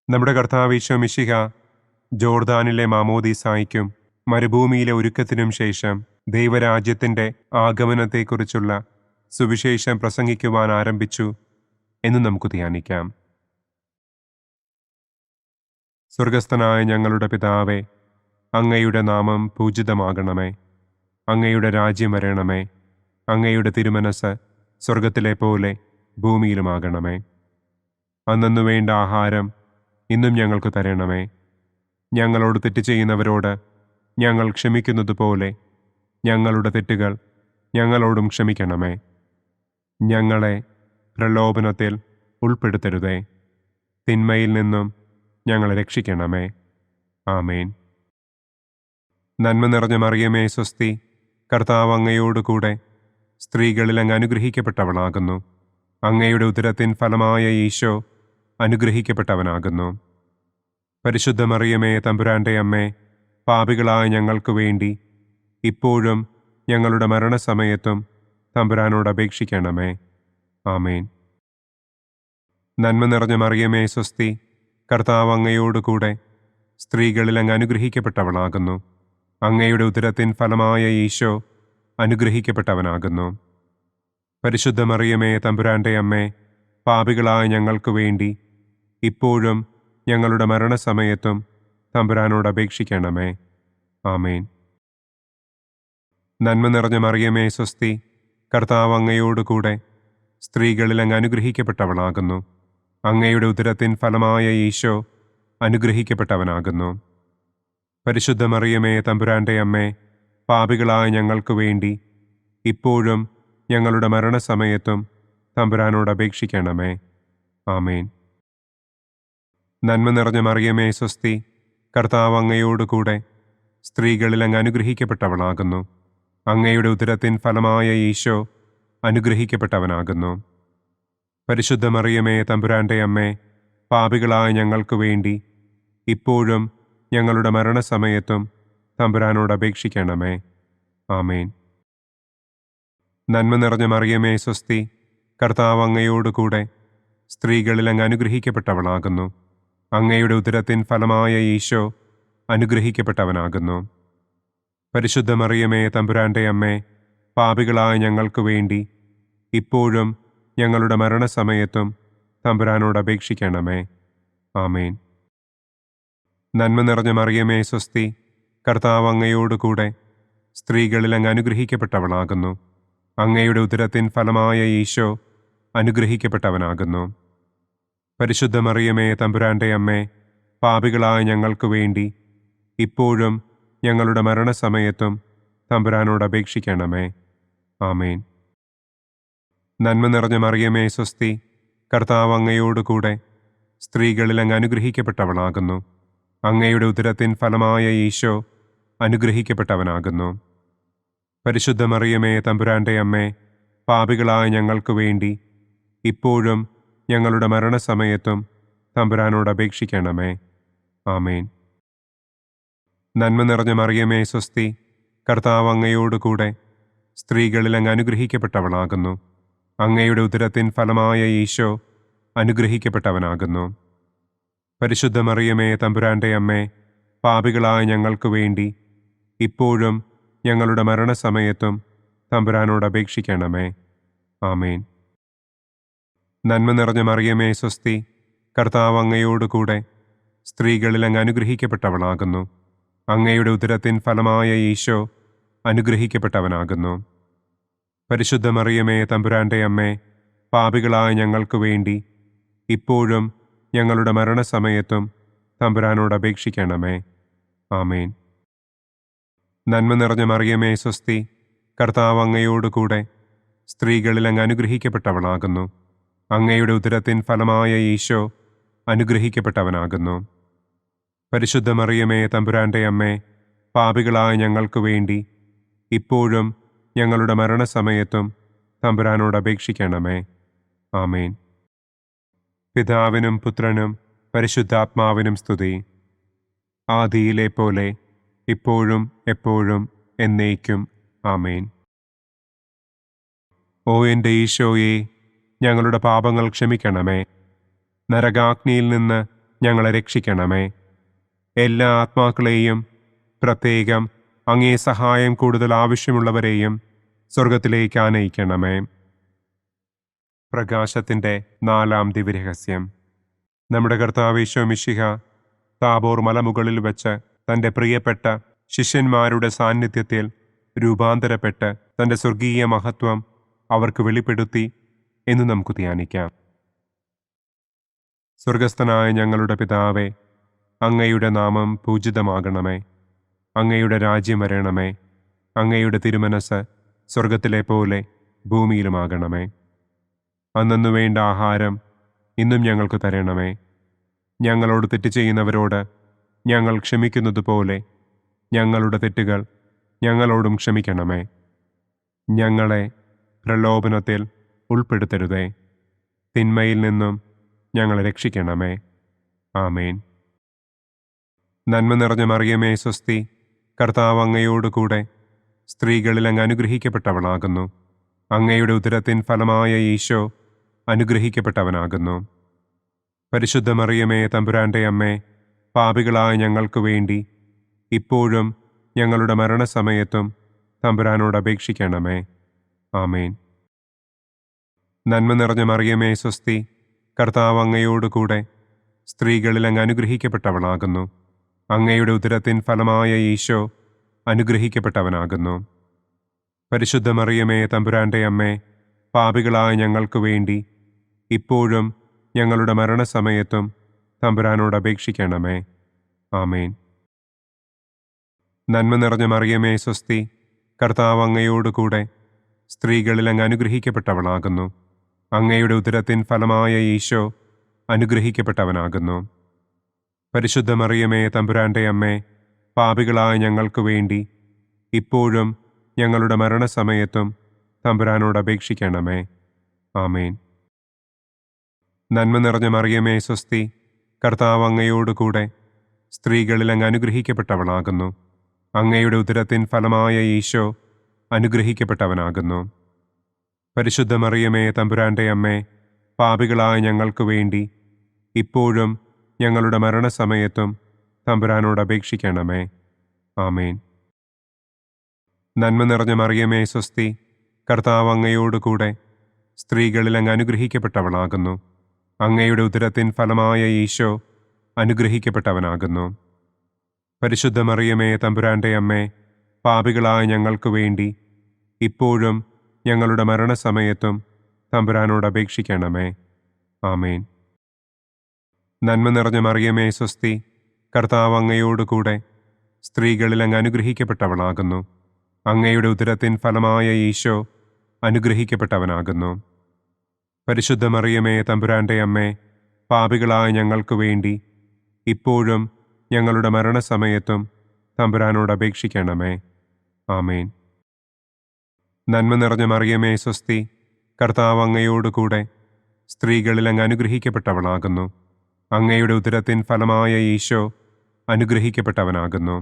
B: നമ്മുടെ കർത്താവ് ഈശോ മിശിഹ ജോർദാനിലെ മാമോദീസായ്ക്കും മരുഭൂമിയിലെ ഒരുക്കത്തിനും ശേഷം ദൈവരാജ്യത്തിൻ്റെ ആഗമനത്തെക്കുറിച്ചുള്ള സുവിശേഷം പ്രസംഗിക്കുവാൻ ആരംഭിച്ചു എന്ന് നമുക്ക് ധ്യാനിക്കാം. സ്വർഗസ്ഥനായ ഞങ്ങളുടെ പിതാവേ, അങ്ങയുടെ നാമം പൂജിതമാകണമേ. അങ്ങയുടെ രാജ്യം വരണമേ. അങ്ങയുടെ തിരുമനസ് സ്വർഗത്തിലെ പോലെ ഭൂമിയിലുമാകണമേ. അന്നന്നു വേണ്ട ആഹാരം ഇന്നും ഞങ്ങൾക്ക് തരണമേ. ഞങ്ങളോട് തെറ്റ് ചെയ്യുന്നവരോട് ഞങ്ങൾ ക്ഷമിക്കുന്നതുപോലെ ഞങ്ങളുടെ തെറ്റുകൾ ഞങ്ങളോടും ക്ഷമിക്കണമേ. ഞങ്ങളെ പ്രലോഭനത്തിൽ ഉൾപ്പെടുത്തരുതേ. തിന്മയിൽ നിന്നും ഞങ്ങളെ രക്ഷിക്കണമേ. ആമേൻ. നന്മ നിറഞ്ഞ മറിയമേ സ്വസ്തി, കർത്താവ് അങ്ങയോടുകൂടെ സ്ത്രീകളിൽ അങ്ങ് അനുഗ്രഹിക്കപ്പെട്ടവളാകുന്നു. അങ്ങയുടെ ഉദരത്തിൻ ഫലമായ ഈശോ അനുഗ്രഹിക്കപ്പെട്ടവനാകുന്നു. പരിശുദ്ധ മറിയമേ തമ്പുരാന്റെ അമ്മേ, പാപികളായ ഞങ്ങൾക്ക് വേണ്ടി ഇപ്പോഴും ഞങ്ങളുടെ മരണസമയത്തും തമ്പുരാനോട് അപേക്ഷിക്കണമേ. ആമേൻ. നന്മ നിറഞ്ഞ മറിയമേ സ്വസ്തി, കർത്താവ് അങ്ങയോടുകൂടെ സ്ത്രീകളിൽ അങ്ങ് അനുഗ്രഹിക്കപ്പെട്ടവളാകുന്നു. അങ്ങയുടെ ഉദരത്തിൻ ഫലമായ ഈശോ അനുഗ്രഹിക്കപ്പെട്ടവനാകുന്നു. പരിശുദ്ധ മറിയമേ തമ്പുരാന്റെ അമ്മേ, പാപികളായ ഞങ്ങൾക്ക് വേണ്ടി ഇപ്പോഴും ഞങ്ങളുടെ മരണസമയത്തും തമ്പുരാനോട് അപേക്ഷിക്കണമേ. ആമേൻ. നന്മ നിറഞ്ഞ മറിയമേ സ്വസ്തി, കർത്താവ് അങ്ങയോടുകൂടെ സ്ത്രീകളിൽ അങ്ങ് അനുഗ്രഹിക്കപ്പെട്ടവളാകുന്നു. അങ്ങയുടെ ഉദരത്തിൻ ഫലമായ ഈശോ അനുഗ്രഹിക്കപ്പെട്ടവനാകുന്നു. പരിശുദ്ധ മറിയമേ തമ്പുരാന്റെ അമ്മേ, പാപികളായ ഞങ്ങൾക്ക് വേണ്ടി ഇപ്പോഴും ഞങ്ങളുടെ മരണസമയത്തും തമ്പുരാനോട് അപേക്ഷിക്കണമേ. ആമേൻ. നന്മ നിറഞ്ഞ മറിയമേ സ്വസ്തി, കർത്താവ് അങ്ങയോടുകൂടെ സ്ത്രീകളിൽ അങ്ങ് അനുഗ്രഹിക്കപ്പെട്ടവളാകുന്നു. അങ്ങയുടെ ഉദരത്തിൻ ഫലമായ ഈശോ അനുഗ്രഹിക്കപ്പെട്ടവനാകുന്നു. പരിശുദ്ധ മറിയമേ തമ്പുരാന്റെ അമ്മേ, പാപികളായ ഞങ്ങൾക്ക് വേണ്ടി ഇപ്പോഴും ഞങ്ങളുടെ മരണസമയത്തും തമ്പുരാനോട് അപേക്ഷിക്കണമേ. ആമേൻ. നന്മ നിറഞ്ഞ മറിയമേ സ്വസ്തി, കർത്താവ് അങ്ങയോടുകൂടെ സ്ത്രീകളിൽ അങ്ങ് അനുഗ്രഹിക്കപ്പെട്ടവളാകുന്നു. അങ്ങയുടെ ഉദരത്തിൻ ഫലമായ ഈശോ അനുഗ്രഹിക്കപ്പെട്ടവനാകുന്നു. പരിശുദ്ധ മറിയമേ തമ്പുരാന്റെ അമ്മേ, പാപികളായ ഞങ്ങൾക്ക് വേണ്ടി ഇപ്പോഴും ഞങ്ങളുടെ മരണസമയത്തും തമ്പുരാനോട് അപേക്ഷിക്കണമേ. ആമേൻ. നന്മ നിറഞ്ഞ മറിയമേ സ്വസ്തി, കർത്താവ് അങ്ങയോടുകൂടെ സ്ത്രീകളിൽ അങ്ങ് അനുഗ്രഹിക്കപ്പെട്ടവളാകുന്നു. അങ്ങയുടെ ഉദരത്തിൻ ഫലമായ ഈശോ അനുഗ്രഹിക്കപ്പെട്ടവനാകുന്നു. പരിശുദ്ധ മറിയമേ തമ്പുരാന്റെ അമ്മേ, പാപികളായ ഞങ്ങൾക്ക് വേണ്ടി ഇപ്പോഴും ഞങ്ങളുടെ മരണസമയത്തും തമ്പുരാനോട് അപേക്ഷിക്കണമേ. ആമേൻ. നന്മ നിറഞ്ഞ മറിയമേ സ്വസ്തി, കർത്താവ് അങ്ങയോടുകൂടെ സ്ത്രീകളിൽ അങ്ങ് അനുഗ്രഹിക്കപ്പെട്ടവളാകുന്നു. അങ്ങയുടെ ഉദരത്തിൻ ഫലമായ ഈശോ അനുഗ്രഹിക്കപ്പെട്ടവനാകുന്നു. പരിശുദ്ധ മറിയമേ തമ്പുരാന്റെ അമ്മേ, പാപികളായ ഞങ്ങൾക്ക് വേണ്ടി ഇപ്പോഴും ഞങ്ങളുടെ മരണസമയത്തും തമ്പുരാനോട് അപേക്ഷിക്കണമേ. ആമേൻ. നന്മ നിറഞ്ഞ മറിയമേ സ്വസ്തി, കർത്താവ് അങ്ങയോടുകൂടെ സ്ത്രീകളിൽ അങ്ങ് അനുഗ്രഹിക്കപ്പെട്ടവളാകുന്നു. അങ്ങയുടെ ഉദരത്തിൻ ഫലമായ ഈശോ അനുഗ്രഹിക്കപ്പെട്ടവനാകുന്നു. പരിശുദ്ധ മറിയമേ തമ്പുരാന്റെ അമ്മേ, പാപികളായ ഞങ്ങൾക്ക് വേണ്ടി ഇപ്പോഴും ഞങ്ങളുടെ മരണസമയത്തും തമ്പുരാനോട് അപേക്ഷിക്കണമേ. ആമേൻ. നന്മ നിറഞ്ഞ മറിയമേ സ്വസ്തി, കർത്താവ് അങ്ങയോടുകൂടെ സ്ത്രീകളിൽ അങ്ങ് അനുഗ്രഹിക്കപ്പെട്ടവളാകുന്നു. അങ്ങയുടെ ഉദരത്തിൻ ഫലമായ ഈശോ അനുഗ്രഹിക്കപ്പെട്ടവനാകുന്നു. പരിശുദ്ധ മറിയമേ തമ്പുരാന്റെ അമ്മേ, പാപികളായ ഞങ്ങൾക്ക് വേണ്ടി ഇപ്പോഴും ഞങ്ങളുടെ മരണസമയത്തും തമ്പുരാനോട് അപേക്ഷിക്കണമേ. ആമേൻ. നന്മ നിറഞ്ഞ മറിയമേ സ്വസ്തി, കർത്താവ് അങ്ങയോടുകൂടെ സ്ത്രീകളിൽ അങ്ങ് അനുഗ്രഹിക്കപ്പെട്ടവളാകുന്നു. അങ്ങയുടെ ഉദരത്തിൻ ഫലമായ ഈശോ അനുഗ്രഹിക്കപ്പെട്ടവനാകുന്നു. പരിശുദ്ധ മറിയമേ തമ്പുരാന്റെ അമ്മേ, പാപികളായ ഞങ്ങൾക്ക് വേണ്ടി ഇപ്പോഴും ഞങ്ങളുടെ മരണസമയത്തും തമ്പുരാനോട് അപേക്ഷിക്കണമേ. ആമേൻ. പിതാവിനും പുത്രനും പരിശുദ്ധാത്മാവിനും സ്തുതി. ആദിയിലെ പോലെ ഇപ്പോഴും എപ്പോഴും എന്നേക്കും. ആമേൻ. ഓ എൻ്റെ ഈശോയെ, ഞങ്ങളുടെ പാപങ്ങൾ ക്ഷമിക്കണമേ. നരകാഗ്നിയിൽ നിന്ന് ഞങ്ങളെ രക്ഷിക്കണമേ. എല്ലാ ആത്മാക്കളെയും, പ്രത്യേകം അങ്ങേ സഹായം കൂടുതൽ ആവശ്യമുള്ളവരെയും സ്വർഗത്തിലേക്ക് ആനയിക്കണമേ. പ്രകാശത്തിൻ്റെ 4-ാം ദിവ്യരഹസ്യം. നമ്മുടെ കർത്താവ് ഈശോ മിശിഹ താബോർ മലമുകളിൽ വെച്ച് തൻ്റെ പ്രിയപ്പെട്ട ശിഷ്യന്മാരുടെ സാന്നിധ്യത്തിൽ രൂപാന്തരപ്പെട്ട് തൻ്റെ സ്വർഗീയ മഹത്വം അവർക്ക് വെളിപ്പെടുത്തി എന്ന് നമുക്ക് ധ്യാനിക്കാം. സ്വർഗസ്ഥനായ ഞങ്ങളുടെ പിതാവേ, അങ്ങയുടെ നാമം പൂജിതമാകണമേ. അങ്ങയുടെ രാജ്യം വരണമേ. അങ്ങയുടെ തിരുമനസ് സ്വർഗത്തിലെ പോലെ ഭൂമിയിലുമാകണമേ. അന്നു വേണ്ട ആഹാരം ഇന്നും ഞങ്ങൾക്ക് തരണമേ. ഞങ്ങളോട് തെറ്റ് ചെയ്യുന്നവരോട് ഞങ്ങൾ ക്ഷമിക്കുന്നത് പോലെ ഞങ്ങളുടെ തെറ്റുകൾ ഞങ്ങളോടും ക്ഷമിക്കണമേ. ഞങ്ങളെ പ്രലോഭനത്തിൽ ഉൾപ്പെടുത്തരുതേ. തിന്മയിൽ നിന്നും ഞങ്ങളെ രക്ഷിക്കണമേ. ആമേൻ. നന്മ നിറഞ്ഞ മറിയമേ സ്വസ്തി, കർത്താവ് അങ്ങയോടുകൂടെ സ്ത്രീകളിൽ അങ്ങ് അനുഗ്രഹിക്കപ്പെട്ടവളാകുന്നു. അങ്ങയുടെ ഉദരത്തിൻ ഫലമായ ഈശോ അനുഗ്രഹിക്കപ്പെട്ടവനാകുന്നു. പരിശുദ്ധ മറിയമേ തമ്പുരാന്റെ അമ്മേ, പാപികളായ ഞങ്ങൾക്ക് വേണ്ടി ഇപ്പോഴും ഞങ്ങളുടെ മരണസമയത്തും തമ്പുരാനോട് അപേക്ഷിക്കണമേ. ആമേൻ. നന്മ നിറഞ്ഞ മറിയമേ സ്വസ്തി, കർത്താവ് അങ്ങയോടുകൂടെ സ്ത്രീകളിൽ അങ്ങ് അനുഗ്രഹിക്കപ്പെട്ടവളാകുന്നു. അങ്ങയുടെ ഉദരത്തിൻ ഫലമായ ഈശോ അനുഗ്രഹിക്കപ്പെട്ടവനാകുന്നു. പരിശുദ്ധ മറിയമേ തമ്പുരാന്റെ അമ്മേ, പാപികളായ ഞങ്ങൾക്ക് വേണ്ടി ഇപ്പോഴും ഞങ്ങളുടെ മരണസമയത്തും തമ്പുരാനോട് അപേക്ഷിക്കണമേ. ആമേൻ. നന്മ നിറഞ്ഞ മറിയമേ സ്വസ്തി, കർത്താവ് അങ്ങയോടുകൂടെ സ്ത്രീകളിൽ അങ്ങ് അനുഗ്രഹിക്കപ്പെട്ടവളാകുന്നു. അങ്ങയുടെ ഉദരത്തിൻ ഫലമായ ഈശോ അനുഗ്രഹിക്കപ്പെട്ടവനാകുന്നു. പരിശുദ്ധ മറിയമേ തമ്പുരാന്റെ അമ്മേ, പാപികളായ ഞങ്ങൾക്ക് വേണ്ടി ഇപ്പോഴും ഞങ്ങളുടെ മരണസമയത്തും തമ്പുരാനോട് അപേക്ഷിക്കണമേ. ആമേൻ. നന്മ നിറഞ്ഞ മറിയമേ സ്വസ്തി, കർത്താവ് അങ്ങയോടുകൂടെ സ്ത്രീകളിൽ അങ്ങ് അനുഗ്രഹിക്കപ്പെട്ടവളാകുന്നു. അങ്ങയുടെ ഉദരത്തിൻ ഫലമായ ഈശോ അനുഗ്രഹിക്കപ്പെട്ടവനാകുന്നു. പരിശുദ്ധ മറിയമേ തമ്പുരാന്റെ അമ്മേ, പാപികളായ ഞങ്ങൾക്ക് വേണ്ടി ഇപ്പോഴും ഞങ്ങളുടെ മരണസമയത്തും തമ്പുരാനോട് അപേക്ഷിക്കണമേ. ആമേൻ. നന്മ നിറഞ്ഞ മറിയമേ സ്വസ്തി, കർത്താവ് അങ്ങയോടുകൂടെ സ്ത്രീകളിൽ അങ്ങ് അനുഗ്രഹിക്കപ്പെട്ടവളാകുന്നു. അങ്ങയുടെ ഉദരത്തിൻ ഫലമായ ഈശോ അനുഗ്രഹിക്കപ്പെട്ടവനാകുന്നു. പരിശുദ്ധ മറിയമേ തമ്പുരാന്റെ അമ്മേ, പാപികളായ ഞങ്ങൾക്ക് വേണ്ടി ഇപ്പോഴും ഞങ്ങളുടെ മരണസമയത്തും തമ്പുരാനോട് അപേക്ഷിക്കണമേ. ആമേൻ. നന്മ നിറഞ്ഞ മറിയമേ സ്വസ്തി, കർത്താവ് അങ്ങയോടുകൂടെ സ്ത്രീകളിൽ അങ്ങ് അനുഗ്രഹിക്കപ്പെട്ടവളാകുന്നു. അങ്ങയുടെ ഉദരത്തിൻ ഫലമായ ഈശോ അനുഗ്രഹിക്കപ്പെട്ടവനാകുന്നു. പരിശുദ്ധ മറിയമേ തമ്പുരാന്റെ അമ്മേ, പാപികളായ ഞങ്ങൾക്ക് വേണ്ടി ഇപ്പോഴും ഞങ്ങളുടെ മരണസമയത്തും തമ്പുരാനോട് അപേക്ഷിക്കണമേ. ആമേൻ. നന്മ നിറഞ്ഞ മറിയമേ സ്വസ്തി, കർത്താവ് അങ്ങയോടുകൂടെ സ്ത്രീകളിൽ അങ്ങ് അനുഗ്രഹിക്കപ്പെട്ടവളാകുന്നു. അങ്ങയുടെ ഉദരത്തിൻ ഫലമായ ഈശോ അനുഗ്രഹിക്കപ്പെട്ടവനാകുന്നു.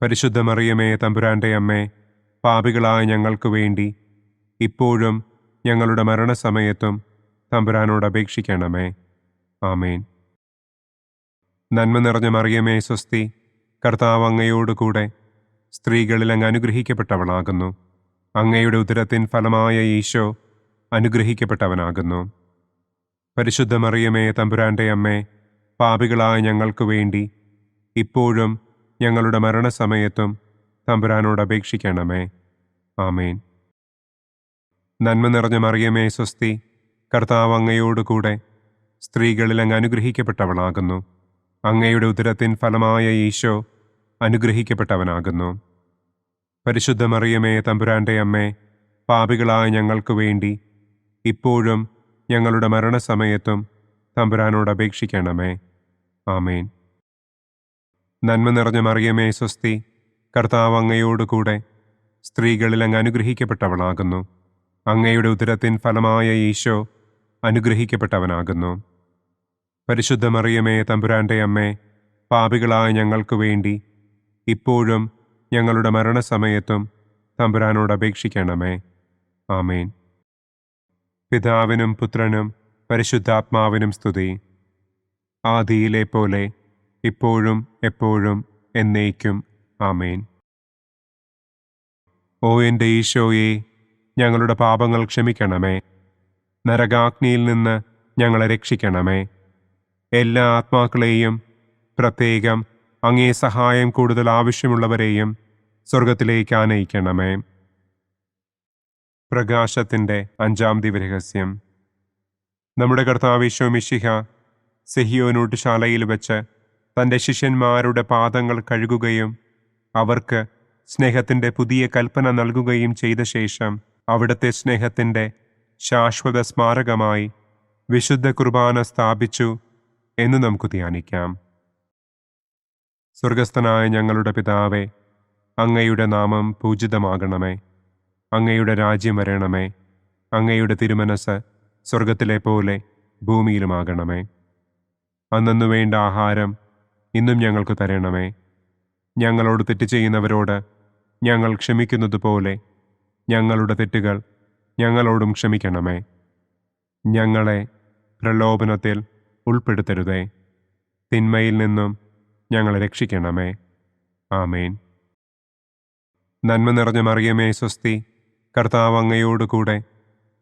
B: പരിശുദ്ധ മറിയമേ തമ്പുരാന്റെ അമ്മേ, പാപികളായ ഞങ്ങൾക്ക് വേണ്ടി ഇപ്പോഴും ഞങ്ങളുടെ മരണസമയത്തും തമ്പുരാനോട് അപേക്ഷിക്കണമേ. ആമേൻ. നന്മ നിറഞ്ഞ മറിയമേ സ്വസ്തി, കർത്താവ് അങ്ങയോടുകൂടെ സ്ത്രീകളിൽ അങ്ങ് അനുഗ്രഹിക്കപ്പെട്ടവളാകുന്നു. അങ്ങയുടെ ഉദരത്തിൻ ഫലമായ ഈശോ അനുഗ്രഹിക്കപ്പെട്ടവനാകുന്നു. പരിശുദ്ധ മറിയമേ തമ്പുരാന്റെ അമ്മേ, പാപികളായ ഞങ്ങൾക്ക് വേണ്ടി ഇപ്പോഴും ഞങ്ങളുടെ മരണസമയത്തും തമ്പുരാനോട് അപേക്ഷിക്കണമേ. ആമേൻ. നന്മ നിറഞ്ഞ മറിയമേ സ്വസ്തി, കർത്താവ് അങ്ങയോടുകൂടെ സ്ത്രീകളിൽ അങ്ങ് അനുഗ്രഹിക്കപ്പെട്ടവളാകുന്നു. അങ്ങയുടെ ഉദരത്തിൻ ഫലമായ ഈശോ അനുഗ്രഹിക്കപ്പെട്ടവനാകുന്നു. പരിശുദ്ധ മറിയമേ തമ്പുരാന്റെ അമ്മേ, പാപികളായ ഞങ്ങൾക്ക് വേണ്ടി ഇപ്പോഴും ഞങ്ങളുടെ മരണസമയത്തും തമ്പുരാനോട് അപേക്ഷിക്കണമേ. ആമേൻ. നന്മ നിറഞ്ഞ മറിയമേ സ്വസ്തി, കർത്താവ് അങ്ങയോടുകൂടെ സ്ത്രീകളിൽ അങ്ങ് അനുഗ്രഹിക്കപ്പെട്ടവളാകുന്നു. അങ്ങയുടെ ഉദരത്തിൻ ഫലമായ ഈശോ അനുഗ്രഹിക്കപ്പെട്ടവനാകുന്നു. പരിശുദ്ധ മറിയമേ തമ്പുരാന്റെ അമ്മേ, പാപികളായ ഞങ്ങൾക്ക് വേണ്ടി ഇപ്പോഴും ഞങ്ങളുടെ മരണസമയത്തും തമ്പുരാനോട് അപേക്ഷിക്കണമേ. ആമേൻ. പിതാവിനും പുത്രനും പരിശുദ്ധാത്മാവിനും സ്തുതി. ആദിയിലെ പോലെ ഇപ്പോഴും എപ്പോഴും എന്നേക്കും. ആമേൻ. ഓ എൻ്റെ ഈശോയെ, ഞങ്ങളുടെ പാപങ്ങൾ ക്ഷമിക്കണമേ. നരകാഗ്നിയിൽ നിന്ന് ഞങ്ങളെ രക്ഷിക്കണമേ. എല്ലാ ആത്മാക്കളെയും, പ്രത്യേകം അങ്ങേ സഹായം കൂടുതൽ ആവശ്യമുള്ളവരെയും സ്വർഗത്തിലേക്ക് ആനയിക്കണമേ. പ്രകാശത്തിൻ്റെ 5-ാം ദിവ്യരഹസ്യം. നമ്മുടെ കർത്താവ് ഈശോ മിശിഹ സെഹിയോനൂട്ടുശാലയിൽ വെച്ച് തൻ്റെ ശിഷ്യന്മാരുടെ പാദങ്ങൾ കഴുകുകയും അവർക്ക് സ്നേഹത്തിൻ്റെ പുതിയ കൽപ്പന നൽകുകയും ചെയ്ത ശേഷം അവിടുത്തെ സ്നേഹത്തിൻ്റെ ശാശ്വത സ്മാരകമായി വിശുദ്ധ കുർബാന സ്ഥാപിച്ചു എന്ന് നമുക്ക് ധ്യാനിക്കാം. സ്വർഗസ്ഥനായ ഞങ്ങളുടെ പിതാവേ, അങ്ങയുടെ നാമം പൂജിതമാകണമേ. അങ്ങയുടെ രാജ്യം വരണമേ. അങ്ങയുടെ തിരുമനസ് സ്വർഗത്തിലെ പോലെ ഭൂമിയിലുമാകണമേ. അന്നന്നു വേണ്ട ആഹാരം ഇന്നും ഞങ്ങൾക്ക് തരണമേ. ഞങ്ങളോട് തെറ്റ് ചെയ്യുന്നവരോട് ഞങ്ങൾ ക്ഷമിക്കുന്നത് പോലെ ഞങ്ങളുടെ തെറ്റുകൾ ഞങ്ങളോടും ക്ഷമിക്കണമേ. ഞങ്ങളെ പ്രലോഭനത്തിൽ ഉൾപ്പെടുത്തരുതേ. തിന്മയിൽ നിന്നും ഞങ്ങളെ രക്ഷിക്കണമേ. ആമേൻ. നന്മ നിറഞ്ഞ മറിയമേ സ്വസ്തി, കർത്താവ് അങ്ങയോടുകൂടെ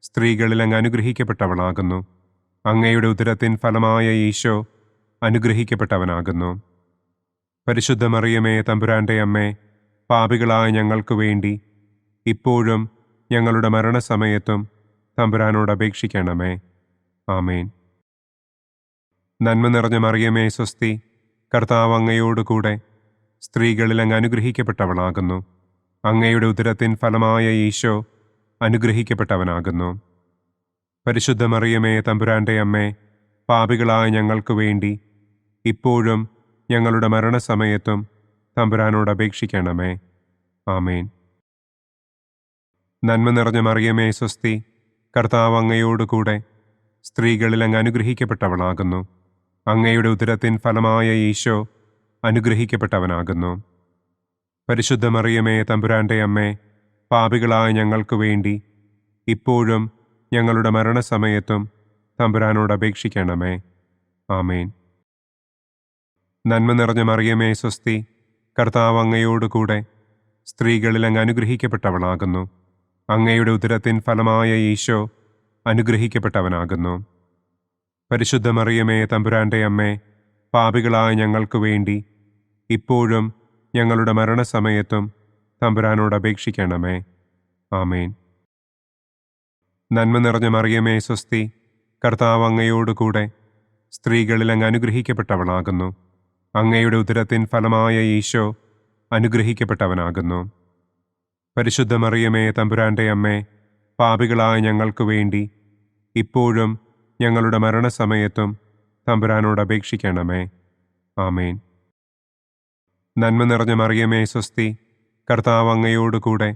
B: സ്ത്രീകളിൽ അങ്ങ് അനുഗ്രഹിക്കപ്പെട്ടവളാകുന്നു. അങ്ങയുടെ ഉദരത്തിൻ ഫലമായ ഈശോ അനുഗ്രഹിക്കപ്പെട്ടവനാകുന്നു. പരിശുദ്ധ മറിയമേ തമ്പുരാന്റെ അമ്മേ, പാപികളായ ഞങ്ങൾക്ക് വേണ്ടി ഇപ്പോഴും ഞങ്ങളുടെ മരണസമയത്തും തമ്പുരാനോട് അപേക്ഷിക്കണമേ. ആമേൻ. നന്മ നിറഞ്ഞ മറിയമേ സ്വസ്തി, കർത്താവ് അങ്ങയോടുകൂടെ സ്ത്രീകളിൽ അങ്ങ് അനുഗ്രഹിക്കപ്പെട്ടവളാകുന്നു. അങ്ങയുടെ ഉദരത്തിൻ ഫലമായ ഈശോ അനുഗ്രഹിക്കപ്പെട്ടവനാകുന്നു. പരിശുദ്ധ മറിയമേ തമ്പുരാന്റെ അമ്മേ, പാപികളായ ഞങ്ങൾക്ക് വേണ്ടി ഇപ്പോഴും ഞങ്ങളുടെ മരണസമയത്തും തമ്പുരാനോട് അപേക്ഷിക്കണമേ. ആമേൻ. നന്മ നിറഞ്ഞ മറിയമേ സ്വസ്തി, കർത്താവ് അങ്ങയോടുകൂടെ സ്ത്രീകളിൽ അങ്ങ് അനുഗ്രഹിക്കപ്പെട്ടവളാകുന്നു. അങ്ങയുടെ ഉദരത്തിൻ ഫലമായ ഈശോ അനുഗ്രഹിക്കപ്പെട്ടവനാകുന്നു. പരിശുദ്ധ മറിയമേ തമ്പുരാന്റെ അമ്മേ, പാപികളായ ഞങ്ങൾക്ക് വേണ്ടി ഇപ്പോഴും ഞങ്ങളുടെ മരണസമയത്തും തമ്പുരാനോട് അപേക്ഷിക്കണമേ. ആമേൻ. നന്മ നിറഞ്ഞ മറിയമേ സ്വസ്തി, കർത്താവ് അങ്ങയോടുകൂടെ സ്ത്രീകളിൽ അങ്ങ് അനുഗ്രഹിക്കപ്പെട്ടവളാകുന്നു. അങ്ങയുടെ ഉദരത്തിൻ ഫലമായ ഈശോ അനുഗ്രഹിക്കപ്പെട്ടവനാകുന്നു. പരിശുദ്ധ മറിയമേ തമ്പുരാന്റെ അമ്മേ, പാപികളായ ഞങ്ങൾക്ക് വേണ്ടി ഇപ്പോഴും ഞങ്ങളുടെ മരണസമയത്തും തമ്പുരാനോട് അപേക്ഷിക്കണമേ. ആമേൻ. നന്മ നിറഞ്ഞ മറിയമേ സ്വസ്തി, കർത്താവ് അങ്ങയോടുകൂടെ സ്ത്രീകളിൽ അങ്ങ് അനുഗ്രഹിക്കപ്പെട്ടവളാകുന്നു. അങ്ങയുടെ ഉദരത്തിൻ ഫലമായ ഈശോ അനുഗ്രഹിക്കപ്പെട്ടവനാകുന്നു. പരിശുദ്ധ മറിയമേ തമ്പുരാന്റെ അമ്മേ, പാപികളായ ഞങ്ങൾക്ക് വേണ്ടി ഇപ്പോഴും ഞങ്ങളുടെ മരണസമയത്തും തമ്പുരാനോട് അപേക്ഷിക്കണമേ. ആമേൻ. നന്മ നിറഞ്ഞ മറിയമേ സ്വസ്തി, കർത്താവ് അങ്ങയോടുകൂടെ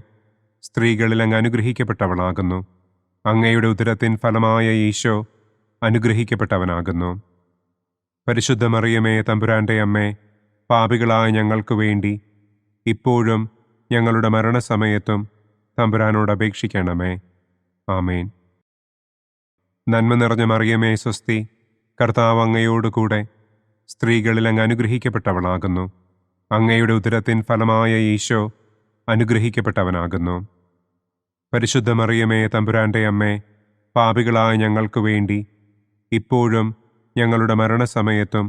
B: സ്ത്രീകളിൽ അങ്ങ് അനുഗ്രഹിക്കപ്പെട്ടവളാകുന്നു. അങ്ങയുടെ ഉദരത്തിൻ ഫലമായ ഈശോ അനുഗ്രഹിക്കപ്പെട്ടവനാകുന്നു. പരിശുദ്ധ മറിയമേ തമ്പുരാന്റെ അമ്മേ, പാപികളായ ഞങ്ങൾക്ക് വേണ്ടി ഇപ്പോഴും ഞങ്ങളുടെ മരണസമയത്തും തമ്പുരാനോട് അപേക്ഷിക്കണമേ. ആമേൻ. നന്മ നിറഞ്ഞ മറിയമേ സ്വസ്തി, കർത്താവ് അങ്ങയോട് കൂടെ സ്ത്രീകളിൽ അങ്ങ് അനുഗ്രഹിക്കപ്പെട്ടവളാകുന്നു. അങ്ങയുടെ ഉദരത്തിൻ ഫലമായ ഈശോ അനുഗ്രഹിക്കപ്പെട്ടവനാകുന്നു. പരിശുദ്ധ മറിയമേ തമ്പുരാൻ്റെ അമ്മേ, പാപികളായ ഞങ്ങൾക്ക് വേണ്ടി ഇപ്പോഴും ഞങ്ങളുടെ മരണസമയത്തും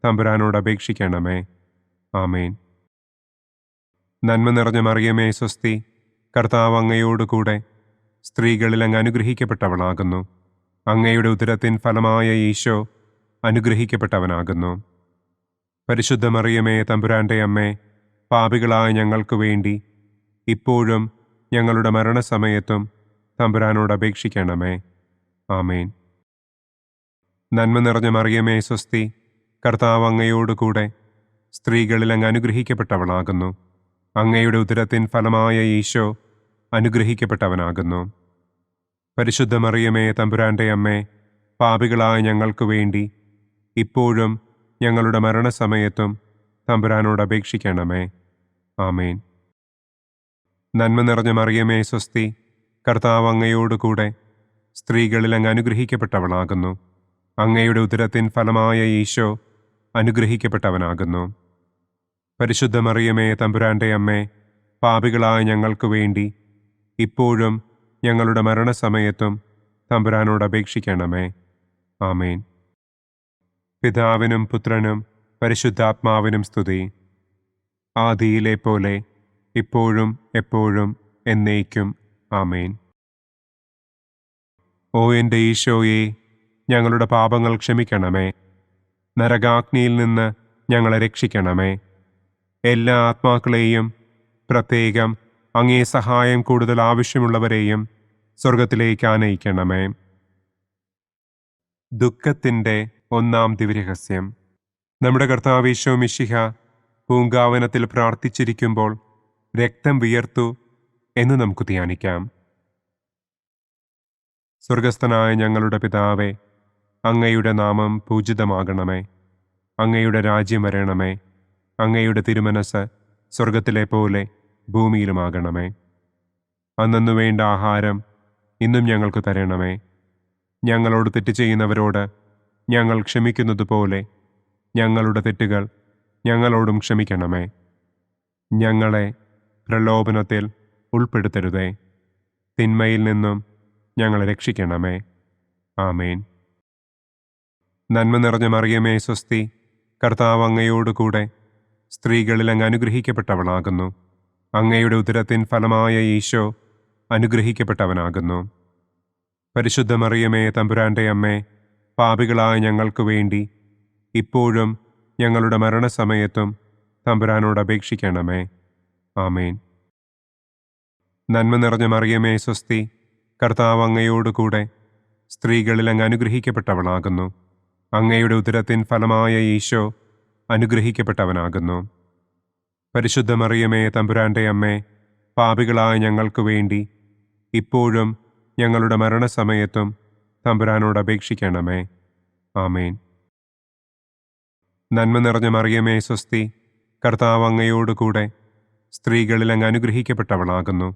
B: തമ്പുരാനോട് അപേക്ഷിക്കണമേ. ആമേൻ. നന്മ നിറഞ്ഞ മറിയമേ സ്വസ്തി, കർത്താവ് അങ്ങയോട് കൂടെ സ്ത്രീകളിൽ അങ്ങ് അനുഗ്രഹിക്കപ്പെട്ടവളാകുന്നു. അങ്ങയുടെ ഉദരത്തിൻ ഫലമായ ഈശോ അനുഗ്രഹിക്കപ്പെട്ടവനാകുന്നു. പരിശുദ്ധ മറിയമേ തമ്പുരാൻ്റെ അമ്മേ, പാപികളായ ഞങ്ങൾക്ക് വേണ്ടി ഇപ്പോഴും ഞങ്ങളുടെ മരണസമയത്തും തമ്പുരാനോട് അപേക്ഷിക്കണമേ. ആമേൻ. നന്മ നിറഞ്ഞ മറിയമേ സ്വസ്തി, കർത്താവ് അങ്ങയോട് കൂടെ സ്ത്രീകളിൽ അങ്ങ് അനുഗ്രഹിക്കപ്പെട്ടവളാകുന്നു. അങ്ങയുടെ ഉദരത്തിൻ ഫലമായ ഈശോ അനുഗ്രഹിക്കപ്പെട്ടവനാകുന്നു. പരിശുദ്ധ മറിയമേ തമ്പുരാൻ്റെ അമ്മേ, പാപികളായ ഞങ്ങൾക്ക് വേണ്ടി ഇപ്പോഴും ഞങ്ങളുടെ മരണസമയത്തും തമ്പുരാനോട് അപേക്ഷിക്കണമേ. ആമേൻ. നന്മ നിറഞ്ഞ മറിയമേ സ്വസ്തി, കർത്താവ് അങ്ങയോട് കൂടെ സ്ത്രീകളിൽ അങ്ങ് അനുഗ്രഹിക്കപ്പെട്ടവളാകുന്നു. അങ്ങയുടെ ഉദരത്തിൻ ഫലമായ ഈശോ അനുഗ്രഹിക്കപ്പെട്ടവനാകുന്നു. പരിശുദ്ധ മറിയമേ തമ്പുരാൻ്റെ അമ്മേ, പാപികളായ ഞങ്ങൾക്ക് വേണ്ടി ഇപ്പോഴും ഞങ്ങളുടെ മരണസമയത്തും തമ്പുരാനോട് അപേക്ഷിക്കണമേ. ആമേൻ. പിതാവിനും പുത്രനും പരിശുദ്ധാത്മാവിനും സ്തുതി. ആദിയിലെ പോലെ ഇപ്പോഴും എപ്പോഴും എന്നേക്കും. ആമേൻ. ഓ എൻ്റെ ഈശോയെ, ഞങ്ങളുടെ പാപങ്ങൾ ക്ഷമിക്കണമേ. നരകാഗ്നിയിൽ നിന്ന് ഞങ്ങളെ രക്ഷിക്കണമേ. എല്ലാ ആത്മാക്കളെയും, പ്രത്യേകം അങ്ങേ സഹായം കൂടുതൽ ആവശ്യമുള്ളവരെയും സ്വർഗത്തിലേക്ക് ആനയിക്കണമേ. ദുഃഖത്തിൻ്റെ ഒന്നാം ദിവ്യരഹസ്യം. നമ്മുടെ കർത്താവ് ഈശോ മിശിഹ പൂങ്കാവനത്തിൽ പ്രാർത്ഥിച്ചിരിക്കുമ്പോൾ രക്തം വിയർത്തു എന്ന് നമുക്ക് ധ്യാനിക്കാം. സ്വർഗസ്ഥനായ ഞങ്ങളുടെ പിതാവേ, അങ്ങയുടെ നാമം പൂജിതമാകണമേ. അങ്ങയുടെ രാജ്യം വരണമേ. അങ്ങയുടെ തിരുമനസ് സ്വർഗത്തിലെ പോലെ ഭൂമിയിലുമാകണമേ. അന്നു വേണ്ട ആഹാരം ഇന്നും ഞങ്ങൾക്ക് തരണമേ. ഞങ്ങളോട് തെറ്റ് ചെയ്യുന്നവരോട് ഞങ്ങൾ ക്ഷമിക്കുന്നതുപോലെ ഞങ്ങളുടെ തെറ്റുകൾ ഞങ്ങളോടും ക്ഷമിക്കണമേ. ഞങ്ങളെ പ്രലോഭനത്തിൽ ഉൾപ്പെടുത്തരുതേ. തിന്മയിൽ നിന്നും ഞങ്ങളെ രക്ഷിക്കണമേ. ആമേൻ. നന്മ നിറഞ്ഞ മറിയമേ സ്വസ്തി, കർത്താവ് അങ്ങയോട് കൂടെ സ്ത്രീകളിൽ അങ്ങ് അനുഗ്രഹിക്കപ്പെട്ടവളാകുന്നു. അങ്ങയുടെ ഉദരത്തിൻ ഫലമായ ഈശോ അനുഗ്രഹിക്കപ്പെട്ടവനാകുന്നു. പരിശുദ്ധ മറിയമേ തമ്പുരാൻ്റെ അമ്മേ, പാപികളായ ഞങ്ങൾക്ക് വേണ്ടി ഇപ്പോഴും ഞങ്ങളുടെ മരണസമയത്തും തമ്പുരാനോട് അപേക്ഷിക്കണമേ. ആമേൻ. നന്മ നിറഞ്ഞ മറിയമേ സ്വസ്തി, കർത്താവ് അങ്ങയോട് കൂടെ സ്ത്രീകളിൽ അങ്ങ് അനുഗ്രഹിക്കപ്പെട്ടവളാകുന്നു. അങ്ങയുടെ ഉദരത്തിൻ ഫലമായ ഈശോ അനുഗ്രഹിക്കപ്പെട്ടവനാകുന്നു. പരിശുദ്ധ മറിയമേ തമ്പുരാൻ്റെ അമ്മേ, പാപികളായ ഞങ്ങൾക്ക് വേണ്ടി ഇപ്പോഴും ഞങ്ങളുടെ മരണസമയത്തും തമ്പുരാനോട് അപേക്ഷിക്കണമേ. ആമേൻ. നന്മ നിറഞ്ഞ മറിയമേ സ്വസ്തി, കർത്താവ് അങ്ങയോട് കൂടെ സ്ത്രീകളിൽ അങ്ങ് അനുഗ്രഹിക്കപ്പെട്ടവളാകുന്നു.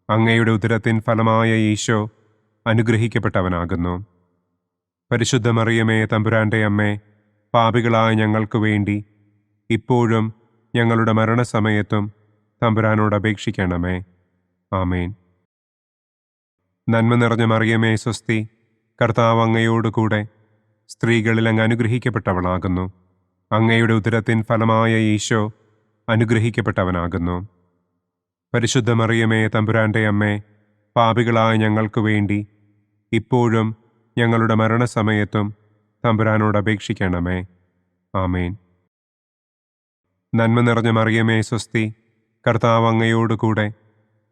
B: അങ്ങയുടെ ഉദരത്തിൻ ഫലമായ ഈശോ അനുഗ്രഹിക്കപ്പെട്ടവനാകുന്നു. പരിശുദ്ധ മറിയമേ തമ്പുരാൻ്റെ അമ്മേ, പാപികളായ ഞങ്ങൾക്ക് വേണ്ടി ഇപ്പോഴും ഞങ്ങളുടെ മരണസമയത്തും തമ്പുരാനോട് അപേക്ഷിക്കണമേ. ആമേൻ. നന്മ നിറഞ്ഞ മറിയമേ സ്വസ്തി, കർത്താവ് അങ്ങയോട് കൂടെ സ്ത്രീകളിൽ അങ്ങ് അനുഗ്രഹിക്കപ്പെട്ടവളാകുന്നു. അങ്ങയുടെ ഉദരത്തിൻ ഫലമായ ഈശോ അനുഗ്രഹിക്കപ്പെട്ടവനാകുന്നു. പരിശുദ്ധ മറിയമേ തമ്പുരാൻ്റെ അമ്മേ, പാപികളായ ഞങ്ങൾക്ക് വേണ്ടി ഇപ്പോഴും ഞങ്ങളുടെ മരണസമയത്തും തമ്പുരാനോട് അപേക്ഷിക്കണമേ. ആമേൻ. നന്മ നിറഞ്ഞ മറിയമേ സ്വസ്തി, കർത്താവ് അങ്ങയോട് കൂടെ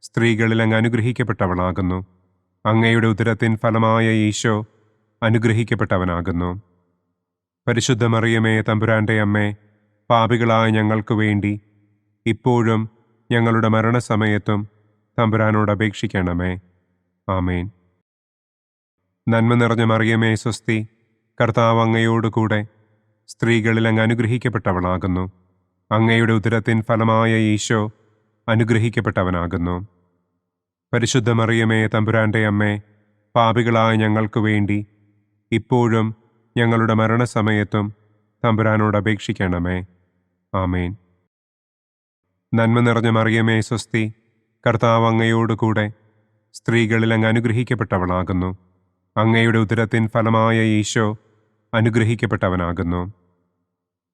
B: സ്ത്രീകളിൽ അങ്ങ് അനുഗ്രഹിക്കപ്പെട്ടവളാകുന്നു. അങ്ങയുടെ ഉദരത്തിൻ ഫലമായ ഈശോ അനുഗ്രഹിക്കപ്പെട്ടവനാകുന്നു. പരിശുദ്ധ മറിയമേ തമ്പുരാൻ്റെ അമ്മേ, പാപികളായ ഞങ്ങൾക്ക് വേണ്ടി ഇപ്പോഴും ഞങ്ങളുടെ മരണസമയത്തും തമ്പുരാനോട് അപേക്ഷിക്കണമേ. ആമേൻ. നന്മ നിറഞ്ഞ മറിയമേ സ്വസ്തി, കർത്താവ് അങ്ങയോട് കൂടെ സ്ത്രീകളിൽ അങ്ങ് അനുഗ്രഹിക്കപ്പെട്ടവളാകുന്നു. അങ്ങയുടെ ഉദരത്തിൻ ഫലമായ ഈശോ അനുഗ്രഹിക്കപ്പെട്ടവനാകുന്നു. പരിശുദ്ധ മറിയമേ, തമ്പുരാന്റെ അമ്മേ, പാപികളായ ഞങ്ങൾക്ക് വേണ്ടി ഇപ്പോഴും ഞങ്ങളുടെ മരണസമയത്തും തമ്പുരാനോട് അപേക്ഷിക്കണമേ. ആമേൻ. നന്മ നിറഞ്ഞ മറിയമേ, സ്വസ്തി, കർത്താവ് അങ്ങയോടുകൂടെ സ്ത്രീകളിൽ അങ്ങ് അനുഗ്രഹിക്കപ്പെട്ടവളാകുന്നു. അങ്ങയുടെ ഉദരത്തിൻ ഫലമായ ഈശോ അനുഗ്രഹിക്കപ്പെട്ടവനാകുന്നു.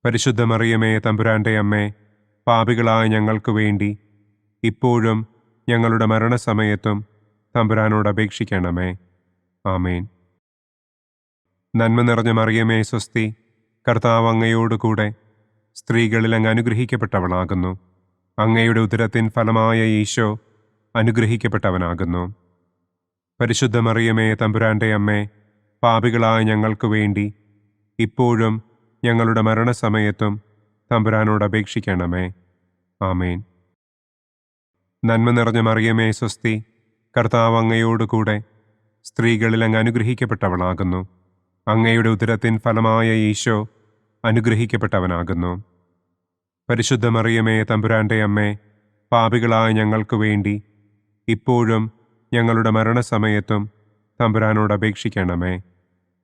B: പരിശുദ്ധ മറിയമേ, തമ്പുരാന്റെ അമ്മേ, പാപികളായ ഞങ്ങൾക്ക് വേണ്ടി ഇപ്പോഴും ഞങ്ങളുടെ മരണസമയത്തും തമ്പുരാനോട് അപേക്ഷിക്കണമേ. ആമേൻ. നന്മ നിറഞ്ഞ മറിയമേ, സ്വസ്തി, കർത്താവ് അങ്ങയോടുകൂടെ സ്ത്രീകളിൽ അങ്ങ് അനുഗ്രഹിക്കപ്പെട്ടവളാകുന്നു. അങ്ങയുടെ ഉദരത്തിൻ ഫലമായ ഈശോ അനുഗ്രഹിക്കപ്പെട്ടവനാകുന്നു. പരിശുദ്ധ മറിയമേ, തമ്പുരാന്റെ അമ്മേ, പാപികളായ ഞങ്ങൾക്ക് വേണ്ടി ഇപ്പോഴും ഞങ്ങളുടെ മരണസമയത്തും തമ്പുരാനോട് അപേക്ഷിക്കണമേ. ആമേൻ. നന്മ നിറഞ്ഞ മറിയമേ, സ്വസ്തി, കർത്താവ് അങ്ങയോടുകൂടെ സ്ത്രീകളിൽ അങ്ങ് അനുഗ്രഹിക്കപ്പെട്ടവളാകുന്നു. അങ്ങയുടെ ഉദരത്തിൻ ഫലമായ ഈശോ അനുഗ്രഹിക്കപ്പെട്ടവനാകുന്നു. പരിശുദ്ധ മറിയമേ, തമ്പുരാന്റെ അമ്മേ, പാപികളായ ഞങ്ങൾക്ക് വേണ്ടി ഇപ്പോഴും ഞങ്ങളുടെ മരണസമയത്തും തമ്പുരാനോട് അപേക്ഷിക്കണമേ.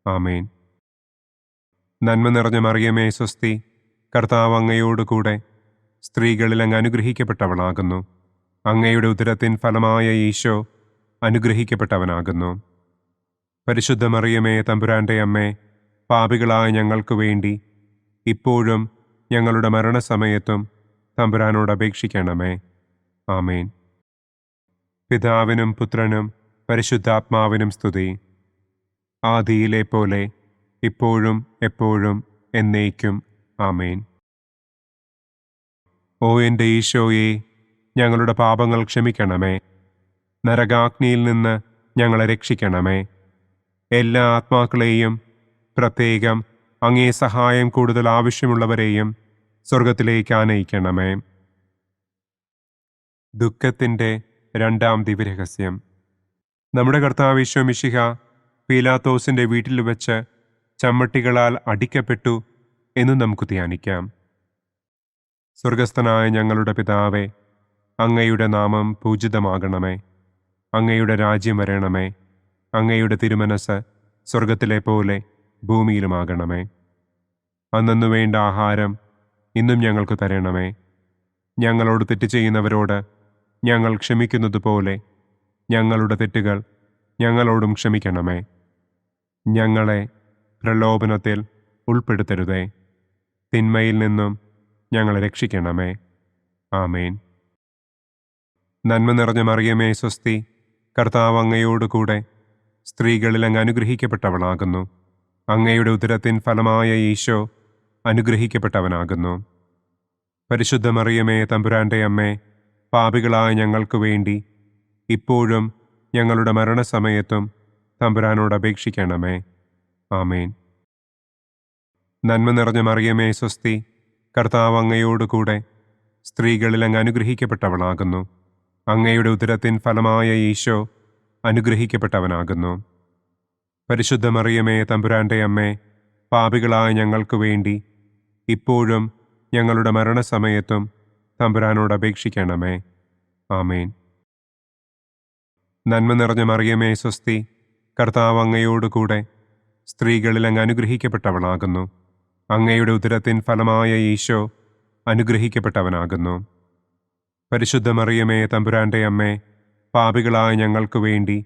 B: ആമേൻ. നന്മ നിറഞ്ഞ മറിയമേ, സ്വസ്തി, കർത്താവ് അങ്ങയോടുകൂടെ സ്ത്രീകളിൽ അങ്ങ് അനുഗ്രഹിക്കപ്പെട്ടവളാകുന്നു. അങ്ങയുടെ ഉദരത്തിൻ ഫലമായ ഈശോ അനുഗ്രഹിക്കപ്പെട്ടവനാകുന്നു. പരിശുദ്ധ മറിയമേ, തമ്പുരാന്റെ അമ്മേ, പാപികളായ ഞങ്ങൾക്ക് വേണ്ടി ഇപ്പോഴും ഞങ്ങളുടെ മരണസമയത്തും തമ്പുരാനോട് അപേക്ഷിക്കണമേ. ആമേൻ. പിതാവിനും പുത്രനും പരിശുദ്ധാത്മാവിനും സ്തുതി. ആദിയിലെ പോലെ ഇപ്പോഴും എപ്പോഴും എന്നേക്കും. ആമേൻ. ഓ എൻ്റെ ഈശോയെ, ഞങ്ങളുടെ പാപങ്ങൾ ക്ഷമിക്കണമേ. നരകാഗ്നിയിൽ നിന്ന് ഞങ്ങളെ രക്ഷിക്കണമേ. എല്ലാ ആത്മാക്കളെയും, പ്രത്യേകം അങ്ങേ സഹായം കൂടുതൽ ആവശ്യമുള്ളവരെയും സ്വർഗത്തിലേക്ക് ആനയിക്കണമേ. ദുഃഖത്തിൻ്റെ രണ്ടാം ദിവ്യരഹസ്യം. നമ്മുടെ കർത്താവ് ഈശോ മിശിഹ പീലാത്തോസിൻ്റെ വീട്ടിൽ വെച്ച് ചമ്മട്ടികളാൽ അടിക്കപ്പെട്ടു എന്ന് നമുക്ക് ധ്യാനിക്കാം. സ്വർഗസ്ഥനായ ഞങ്ങളുടെ പിതാവേ, അങ്ങയുടെ നാമം പൂജിതമാകണമേ. അങ്ങയുടെ രാജ്യം വരണമേ. അങ്ങയുടെ തിരുമനസ് സ്വർഗത്തിലെ പോലെ ഭൂമിയിലുമാകണമേ. അന്നന്നു വേണ്ട ആഹാരം ഇന്നും ഞങ്ങൾക്ക് തരണമേ. ഞങ്ങളോട് തെറ്റ് ചെയ്യുന്നവരോട് ഞങ്ങൾ ക്ഷമിക്കുന്നത് പോലെ ഞങ്ങളുടെ തെറ്റുകൾ ഞങ്ങളോടും ക്ഷമിക്കണമേ. ഞങ്ങളെ പ്രലോഭനത്തിൽ ഉൾപ്പെടുത്തരുതേ. തിന്മയിൽ നിന്നും ഞങ്ങളെ രക്ഷിക്കണമേ. ആമേൻ. നന്മ നിറഞ്ഞ മറിയമേ, സ്വസ്തി, കർത്താവ് അങ്ങയോടുകൂടെ സ്ത്രീകളിൽ അങ്ങ് അനുഗ്രഹിക്കപ്പെട്ടവളാകുന്നു. അങ്ങയുടെ ഉദരത്തിൻ ഫലമായ ഈശോ അനുഗ്രഹിക്കപ്പെട്ടവനാകുന്നു. പരിശുദ്ധ മറിയമേ, തമ്പുരാന്റെ അമ്മേ, പാപികളായ ഞങ്ങൾക്ക് വേണ്ടി ഇപ്പോഴും ഞങ്ങളുടെ മരണസമയത്തും തമ്പുരാനോട് അപേക്ഷിക്കണമേ. ആമേൻ. നന്മ നിറഞ്ഞ മറിയമേ, സ്വസ്തി, കർത്താവ് അങ്ങയോടുകൂടെ സ്ത്രീകളിൽ അങ്ങ് അനുഗ്രഹിക്കപ്പെട്ടവളാകുന്നു. അങ്ങയുടെ ഉദരത്തിൻ ഫലമായ ഈശോ അനുഗ്രഹിക്കപ്പെട്ടവനാകുന്നു. പരിശുദ്ധ മറിയമേ, തമ്പുരാന്റെ അമ്മേ, പാപികളായ ഞങ്ങൾക്ക് വേണ്ടി ഇപ്പോഴും ഞങ്ങളുടെ മരണസമയത്തും തമ്പുരാനോട് അപേക്ഷിക്കണമേ. ആമേൻ. നന്മ നിറഞ്ഞ മറിയമേ, സ്വസ്തി, കർത്താവ് അങ്ങയോടുകൂടെ സ്ത്രീകളിൽ അങ്ങ് അനുഗ്രഹിക്കപ്പെട്ടവളാകുന്നു. അങ്ങയുടെ ഉദരത്തിൻ ഫലമായ ഈശോ അനുഗ്രഹിക്കപ്പെട്ടവനാകുന്നു. പരിശുദ്ധ മറിയമേ, തമ്പുരാന്റെ അമ്മേ, പാപികളായ ഞങ്ങൾക്ക് വേണ്ടി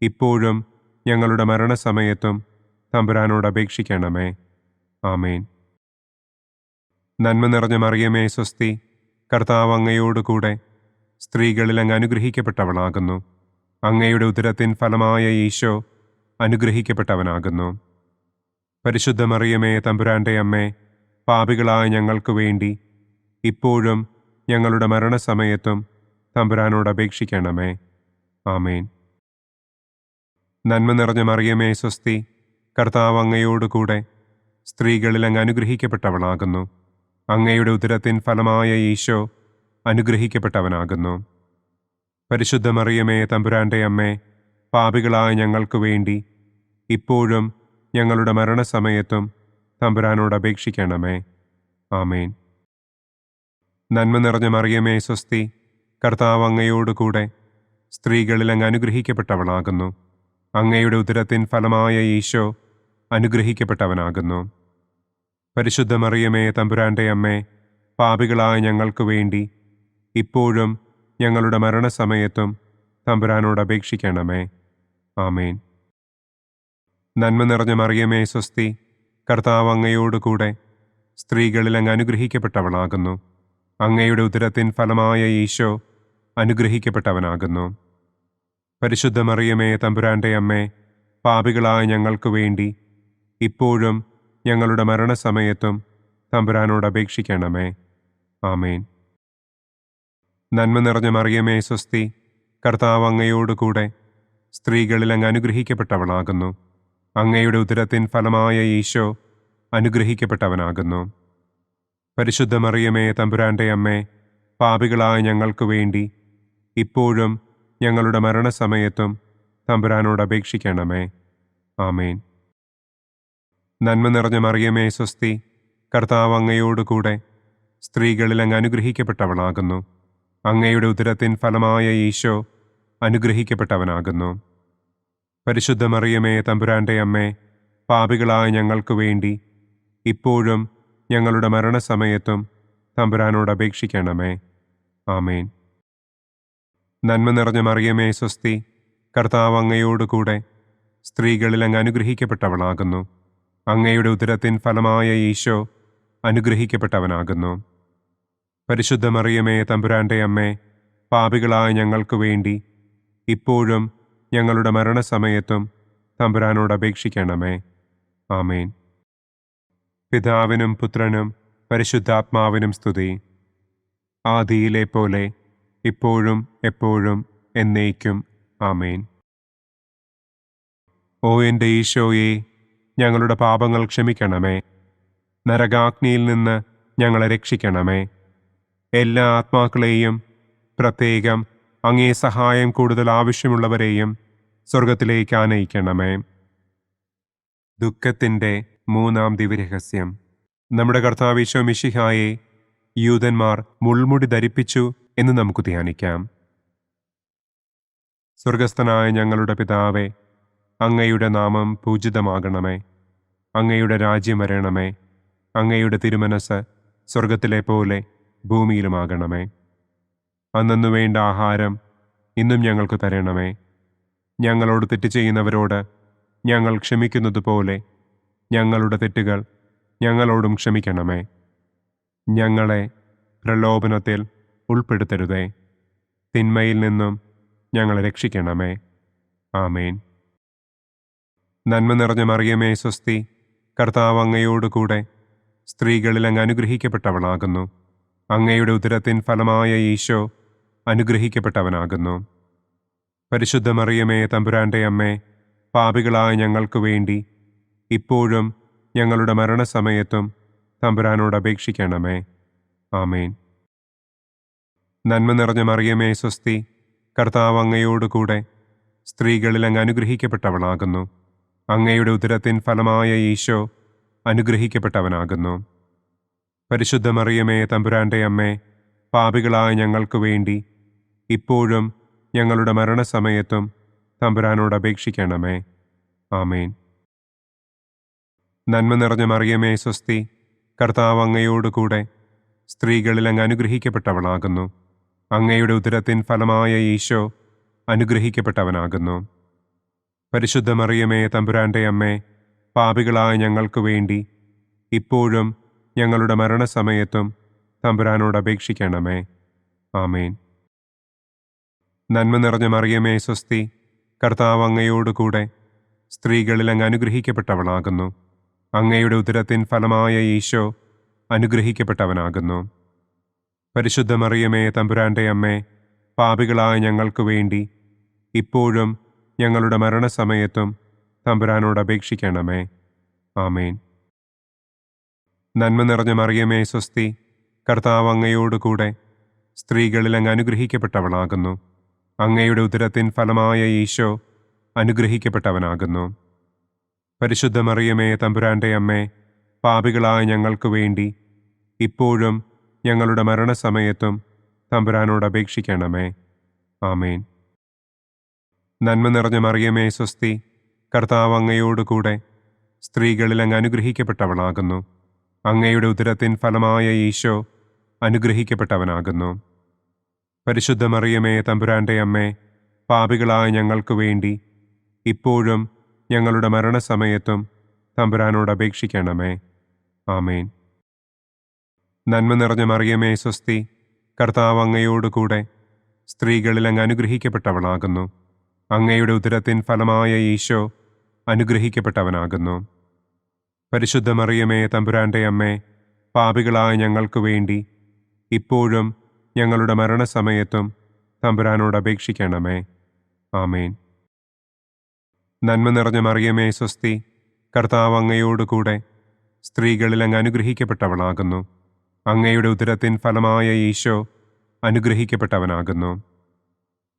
B: ഇപ്പോഴും ഞങ്ങളുടെ മരണസമയത്തും തമ്പുരാനോട് അപേക്ഷിക്കണമേ. ആമേൻ. നന്മ നിറഞ്ഞ മറിയമേ, സ്വസ്തി, കർത്താവ് അങ്ങയോടുകൂടെ സ്ത്രീകളിൽ അങ്ങ് അനുഗ്രഹിക്കപ്പെട്ടവളാകുന്നു. അങ്ങയുടെ ഉദരത്തിൻ ഫലമായ ഈശോ അനുഗ്രഹിക്കപ്പെട്ടവനാകുന്നു. പരിശുദ്ധ മറിയമേ, തമ്പുരാന്റെ അമ്മേ, പാപികളായ ഞങ്ങൾക്ക് വേണ്ടി ഇപ്പോഴും ഞങ്ങളുടെ മരണസമയത്തും തമ്പുരാനോട് അപേക്ഷിക്കണമേ. ആമേൻ. നന്മ നിറഞ്ഞ മറിയമേ, സ്വസ്തി, കർത്താവ് അങ്ങയോടുകൂടെ സ്ത്രീകളിൽ അങ്ങ് അനുഗ്രഹിക്കപ്പെട്ടവളാകുന്നു. അങ്ങയുടെ ഉദരത്തിൻ ഫലമായ ഈശോ അനുഗ്രഹിക്കപ്പെട്ടവനാകുന്നു. പരിശുദ്ധ മറിയമേ, തമ്പുരാന്റെ അമ്മേ, പാപികളായ ഞങ്ങൾക്ക് വേണ്ടി ഇപ്പോഴും ഞങ്ങളുടെ മരണസമയത്തും തമ്പുരാനോട് അപേക്ഷിക്കണമേ. ആമേൻ. നന്മ നിറഞ്ഞ മറിയമേ സ്വസ്തി, കർത്താവ് അങ്ങയോടുകൂടെ സ്ത്രീകളിൽ അങ്ങ് അനുഗ്രഹിക്കപ്പെട്ടവളാകുന്നു. അങ്ങയുടെ ഉദരത്തിൻ ഫലമായ ഈശോ അനുഗ്രഹിക്കപ്പെട്ടവനാകുന്നു. പരിശുദ്ധ മറിയമേ തമ്പുരാന്റെ അമ്മേ, പാപികളായ ഞങ്ങൾക്ക് വേണ്ടി ഇപ്പോഴും ഞങ്ങളുടെ മരണസമയത്തും തമ്പുരാനോട് അപേക്ഷിക്കണമേ. ആമേൻ. നന്മ നിറഞ്ഞ മറിയമേ സ്വസ്തി, കർത്താവ് അങ്ങയോടുകൂടെ സ്ത്രീകളിൽ അങ്ങ് അനുഗ്രഹിക്കപ്പെട്ടവളാകുന്നു. അങ്ങയുടെ ഉദരത്തിൻ ഫലമായ ഈശോ അനുഗ്രഹിക്കപ്പെട്ടവനാകുന്നു. പരിശുദ്ധ മറിയമേ തമ്പുരാന്റെ അമ്മേ, പാപികളായ ഞങ്ങൾക്ക് വേണ്ടി ഇപ്പോഴും ഞങ്ങളുടെ മരണസമയത്തും തമ്പുരാനോട് അപേക്ഷിക്കണമേ. ആമേൻ. നന്മ നിറഞ്ഞ മറിയമേ സ്വസ്തി, കർത്താവ് അങ്ങയോടുകൂടെ സ്ത്രീകളിൽ അങ്ങ് അനുഗ്രഹിക്കപ്പെട്ടവളാകുന്നു. അങ്ങയുടെ ഉദരത്തിൻ ഫലമായ ഈശോ അനുഗ്രഹിക്കപ്പെട്ടവനാകുന്നു. പരിശുദ്ധ മറിയമേ തമ്പുരാന്റെ അമ്മേ, പാപികളായ ഞങ്ങൾക്ക് വേണ്ടി ഇപ്പോഴും ഞങ്ങളുടെ മരണസമയത്തും തമ്പുരാനോട് അപേക്ഷിക്കണമേ. ആമേൻ. നന്മ നിറഞ്ഞ മറിയമേ സ്വസ്തി, കർത്താവ് അങ്ങയോടുകൂടെ സ്ത്രീകളിൽ അങ്ങ് അനുഗ്രഹിക്കപ്പെട്ടവളാകുന്നു. അങ്ങയുടെ ഉദരത്തിൻ ഫലമായ ഈശോ അനുഗ്രഹിക്കപ്പെട്ടവനാകുന്നു. പരിശുദ്ധ മറിയമേ തമ്പുരാന്റെ അമ്മേ, പാപികളായ ഞങ്ങൾക്ക് വേണ്ടി ഇപ്പോഴും ഞങ്ങളുടെ മരണസമയത്തും തമ്പുരാനോട് അപേക്ഷിക്കണമേ. ആമേൻ. നന്മ നിറഞ്ഞ മറിയമേ സ്വസ്തി, കർത്താവ് അങ്ങയോടുകൂടെ സ്ത്രീകളിൽ അങ്ങ് അനുഗ്രഹിക്കപ്പെട്ടവളാകുന്നു. അങ്ങയുടെ ഉദരത്തിൻ ഫലമായ ഈശോ അനുഗ്രഹിക്കപ്പെട്ടവനാകുന്നു. പരിശുദ്ധ മറിയമേ തമ്പുരാന്റെ അമ്മേ, പാപികളായ ഞങ്ങൾക്ക് വേണ്ടി ഇപ്പോഴും ഞങ്ങളുടെ മരണസമയത്തും തമ്പുരാനോട് അപേക്ഷിക്കണമേ. ആമേൻ. പിതാവിനും പുത്രനും പരിശുദ്ധാത്മാവിനും സ്തുതി. ആദിയിലെ പോലെ ഇപ്പോഴും എപ്പോഴും എന്നേക്കും. ആമേൻ. ഓ എൻ്റെ ഈശോയെ, ഞങ്ങളുടെ പാപങ്ങൾ ക്ഷമിക്കണമേ. നരകാഗ്നിയിൽ നിന്ന് ഞങ്ങളെ രക്ഷിക്കണമേ. എല്ലാ ആത്മാക്കളെയും, പ്രത്യേകം അങ്ങേ സഹായം കൂടുതൽ ആവശ്യമുള്ളവരെയും സ്വർഗത്തിലേക്ക് ആനയിക്കണമേ. ദുഃഖത്തിൻ്റെ മൂന്നാം ദിവ്യരഹസ്യം. നമ്മുടെ കർത്താവ് ഈശോ മിശിഹായെ യൂദന്മാർ മുൾമുടി ധരിപ്പിച്ചു എന്ന് നമുക്ക് ധ്യാനിക്കാം. സ്വർഗസ്ഥനായ ഞങ്ങളുടെ പിതാവേ, അങ്ങയുടെ നാമം പൂജിതമാകണമേ. അങ്ങയുടെ രാജ്യം വരണമേ. അങ്ങയുടെ തിരുമനസ് സ്വർഗത്തിലെ പോലെ ഭൂമിയിലുമാകണമേ. അന്നന്നു വേണ്ട ആഹാരം ഇന്നും ഞങ്ങൾക്ക് തരണമേ. ഞങ്ങളോട് തെറ്റ് ചെയ്യുന്നവരോട് ഞങ്ങൾ ക്ഷമിക്കുന്നത് പോലെ ഞങ്ങളുടെ തെറ്റുകൾ ഞങ്ങളോടും ക്ഷമിക്കണമേ. ഞങ്ങളെ പ്രലോഭനത്തിൽ ഉൾപ്പെടുത്തരുതേ. തിന്മയിൽ നിന്നും ഞങ്ങളെ രക്ഷിക്കണമേ. ആമേൻ. നന്മ നിറഞ്ഞ മറിയമേ സ്വസ്തി, കർത്താവ് അങ്ങയോടുകൂടെ സ്ത്രീകളിൽ അങ്ങ് അനുഗ്രഹിക്കപ്പെട്ടവളാകുന്നു. അങ്ങയുടെ ഉദരത്തിൻ ഫലമായ ഈശോ അനുഗ്രഹിക്കപ്പെട്ടവനാകുന്നു. പരിശുദ്ധ മറിയമേ തമ്പുരാന്റെ അമ്മേ, പാപികളായ ഞങ്ങൾക്ക് വേണ്ടി ഇപ്പോഴും ഞങ്ങളുടെ മരണസമയത്തും തമ്പുരാനോട് അപേക്ഷിക്കണമേ. ആമേൻ. നന്മ നിറഞ്ഞ മറിയമേ സ്വസ്തി, കർത്താവ് അങ്ങയോടുകൂടെ സ്ത്രീകളിൽ അങ്ങ് അനുഗ്രഹിക്കപ്പെട്ടവളാകുന്നു. അങ്ങയുടെ ഉദരത്തിൻ ഫലമായ ഈശോ അനുഗ്രഹിക്കപ്പെട്ടവനാകുന്നു. പരിശുദ്ധ മറിയമേ തമ്പുരാന്റെ അമ്മേ, പാപികളായ ഞങ്ങൾക്ക് വേണ്ടി ഇപ്പോഴും ഞങ്ങളുടെ മരണസമയത്തും തമ്പുരാനോട് അപേക്ഷിക്കണമേ. ആമേൻ. നന്മ നിറഞ്ഞ മറിയമേ സ്വസ്തി, കർത്താവ് അങ്ങയോടുകൂടെ സ്ത്രീകളിൽ അങ്ങ് അനുഗ്രഹിക്കപ്പെട്ടവളാകുന്നു. അങ്ങയുടെ ഉദരത്തിൻ ഫലമായ ഈശോ അനുഗ്രഹിക്കപ്പെട്ടവനാകുന്നു. പരിശുദ്ധ മറിയമേ തമ്പുരാന്റെ അമ്മേ, പാപികളായ ഞങ്ങൾക്ക് വേണ്ടി ഇപ്പോഴും ഞങ്ങളുടെ മരണസമയത്തും തമ്പുരാനോട് അപേക്ഷിക്കണമേ. ആമേൻ. നന്മ നിറഞ്ഞ മറിയമേ സ്വസ്തി, കർത്താവ് അങ്ങയോടുകൂടെ സ്ത്രീകളിൽ അങ്ങ് അനുഗ്രഹിക്കപ്പെട്ടവളാകുന്നു. അങ്ങയുടെ ഉദരത്തിൻ ഫലമായ ഈശോ അനുഗ്രഹിക്കപ്പെട്ടവനാകുന്നു. പരിശുദ്ധ മറിയമേ തമ്പുരാന്റെ അമ്മേ, പാപികളായ ഞങ്ങൾക്ക് വേണ്ടി ഇപ്പോഴും ഞങ്ങളുടെ മരണസമയത്തും തമ്പുരാനോട് അപേക്ഷിക്കണമേ. ആമേൻ. നന്മ നിറഞ്ഞ മറിയമേ സ്വസ്തി, കർത്താവ് അങ്ങയോടുകൂടെ സ്ത്രീകളിൽ അങ്ങ് അനുഗ്രഹിക്കപ്പെട്ടവളാകുന്നു. അങ്ങയുടെ ഉദരത്തിൻ ഫലമായ ഈശോ അനുഗ്രഹിക്കപ്പെട്ടവനാകുന്നു. പരിശുദ്ധ മറിയമേ തമ്പുരാന്റെ അമ്മേ, പാപികളായ ഞങ്ങൾക്ക് വേണ്ടി ഇപ്പോഴും ഞങ്ങളുടെ മരണസമയത്തും തമ്പുരാനോട് അപേക്ഷിക്കണമേ. ആമേൻ. നന്മ നിറഞ്ഞ മറിയമേ സ്വസ്തി, കർത്താവ് അങ്ങയോട് കൂടെ സ്ത്രീകളിൽ അങ്ങ് അനുഗ്രഹിക്കപ്പെട്ടവളാകുന്നു. അങ്ങയുടെ ഉദരത്തിൻ ഫലമായ ഈശോ അനുഗ്രഹിക്കപ്പെട്ടവനാകുന്നു. പരിശുദ്ധ മറിയമേ തമ്പുരാന്റെ അമ്മേ, പാപികളായ ഞങ്ങൾക്ക് വേണ്ടി ഇപ്പോഴും ഞങ്ങളുടെ മരണസമയത്തും തമ്പുരാനോട് അപേക്ഷിക്കണമേ. ആമേൻ. നന്മ നിറഞ്ഞ മറിയമേ സ്വസ്തി, കർത്താവ് അങ്ങയോട് കൂടെ സ്ത്രീകളിൽ അങ്ങ് അനുഗ്രഹിക്കപ്പെട്ടവളാകുന്നു. അങ്ങയുടെ ഉദരത്തിൻ ഫലമായ ഈശോ അനുഗ്രഹിക്കപ്പെട്ടവനാകുന്നു. പരിശുദ്ധ മറിയമേ തമ്പുരാന്റെ അമ്മേ, പാപികളായ ഞങ്ങൾക്ക് വേണ്ടി ഇപ്പോഴും ഞങ്ങളുടെ മരണസമയത്തും തമ്പുരാനോട് അപേക്ഷിക്കണമേ. ആമേൻ. നന്മ നിറഞ്ഞ മറിയമേ സ്വസ്തി, കർത്താവ് അങ്ങയോട് കൂടെ സ്ത്രീകളിൽ അങ്ങ് അനുഗ്രഹിക്കപ്പെട്ടവളാകുന്നു. അങ്ങയുടെ ഉദരത്തിൻ ഫലമായ ഈശോ അനുഗ്രഹിക്കപ്പെട്ടവനാകുന്നു.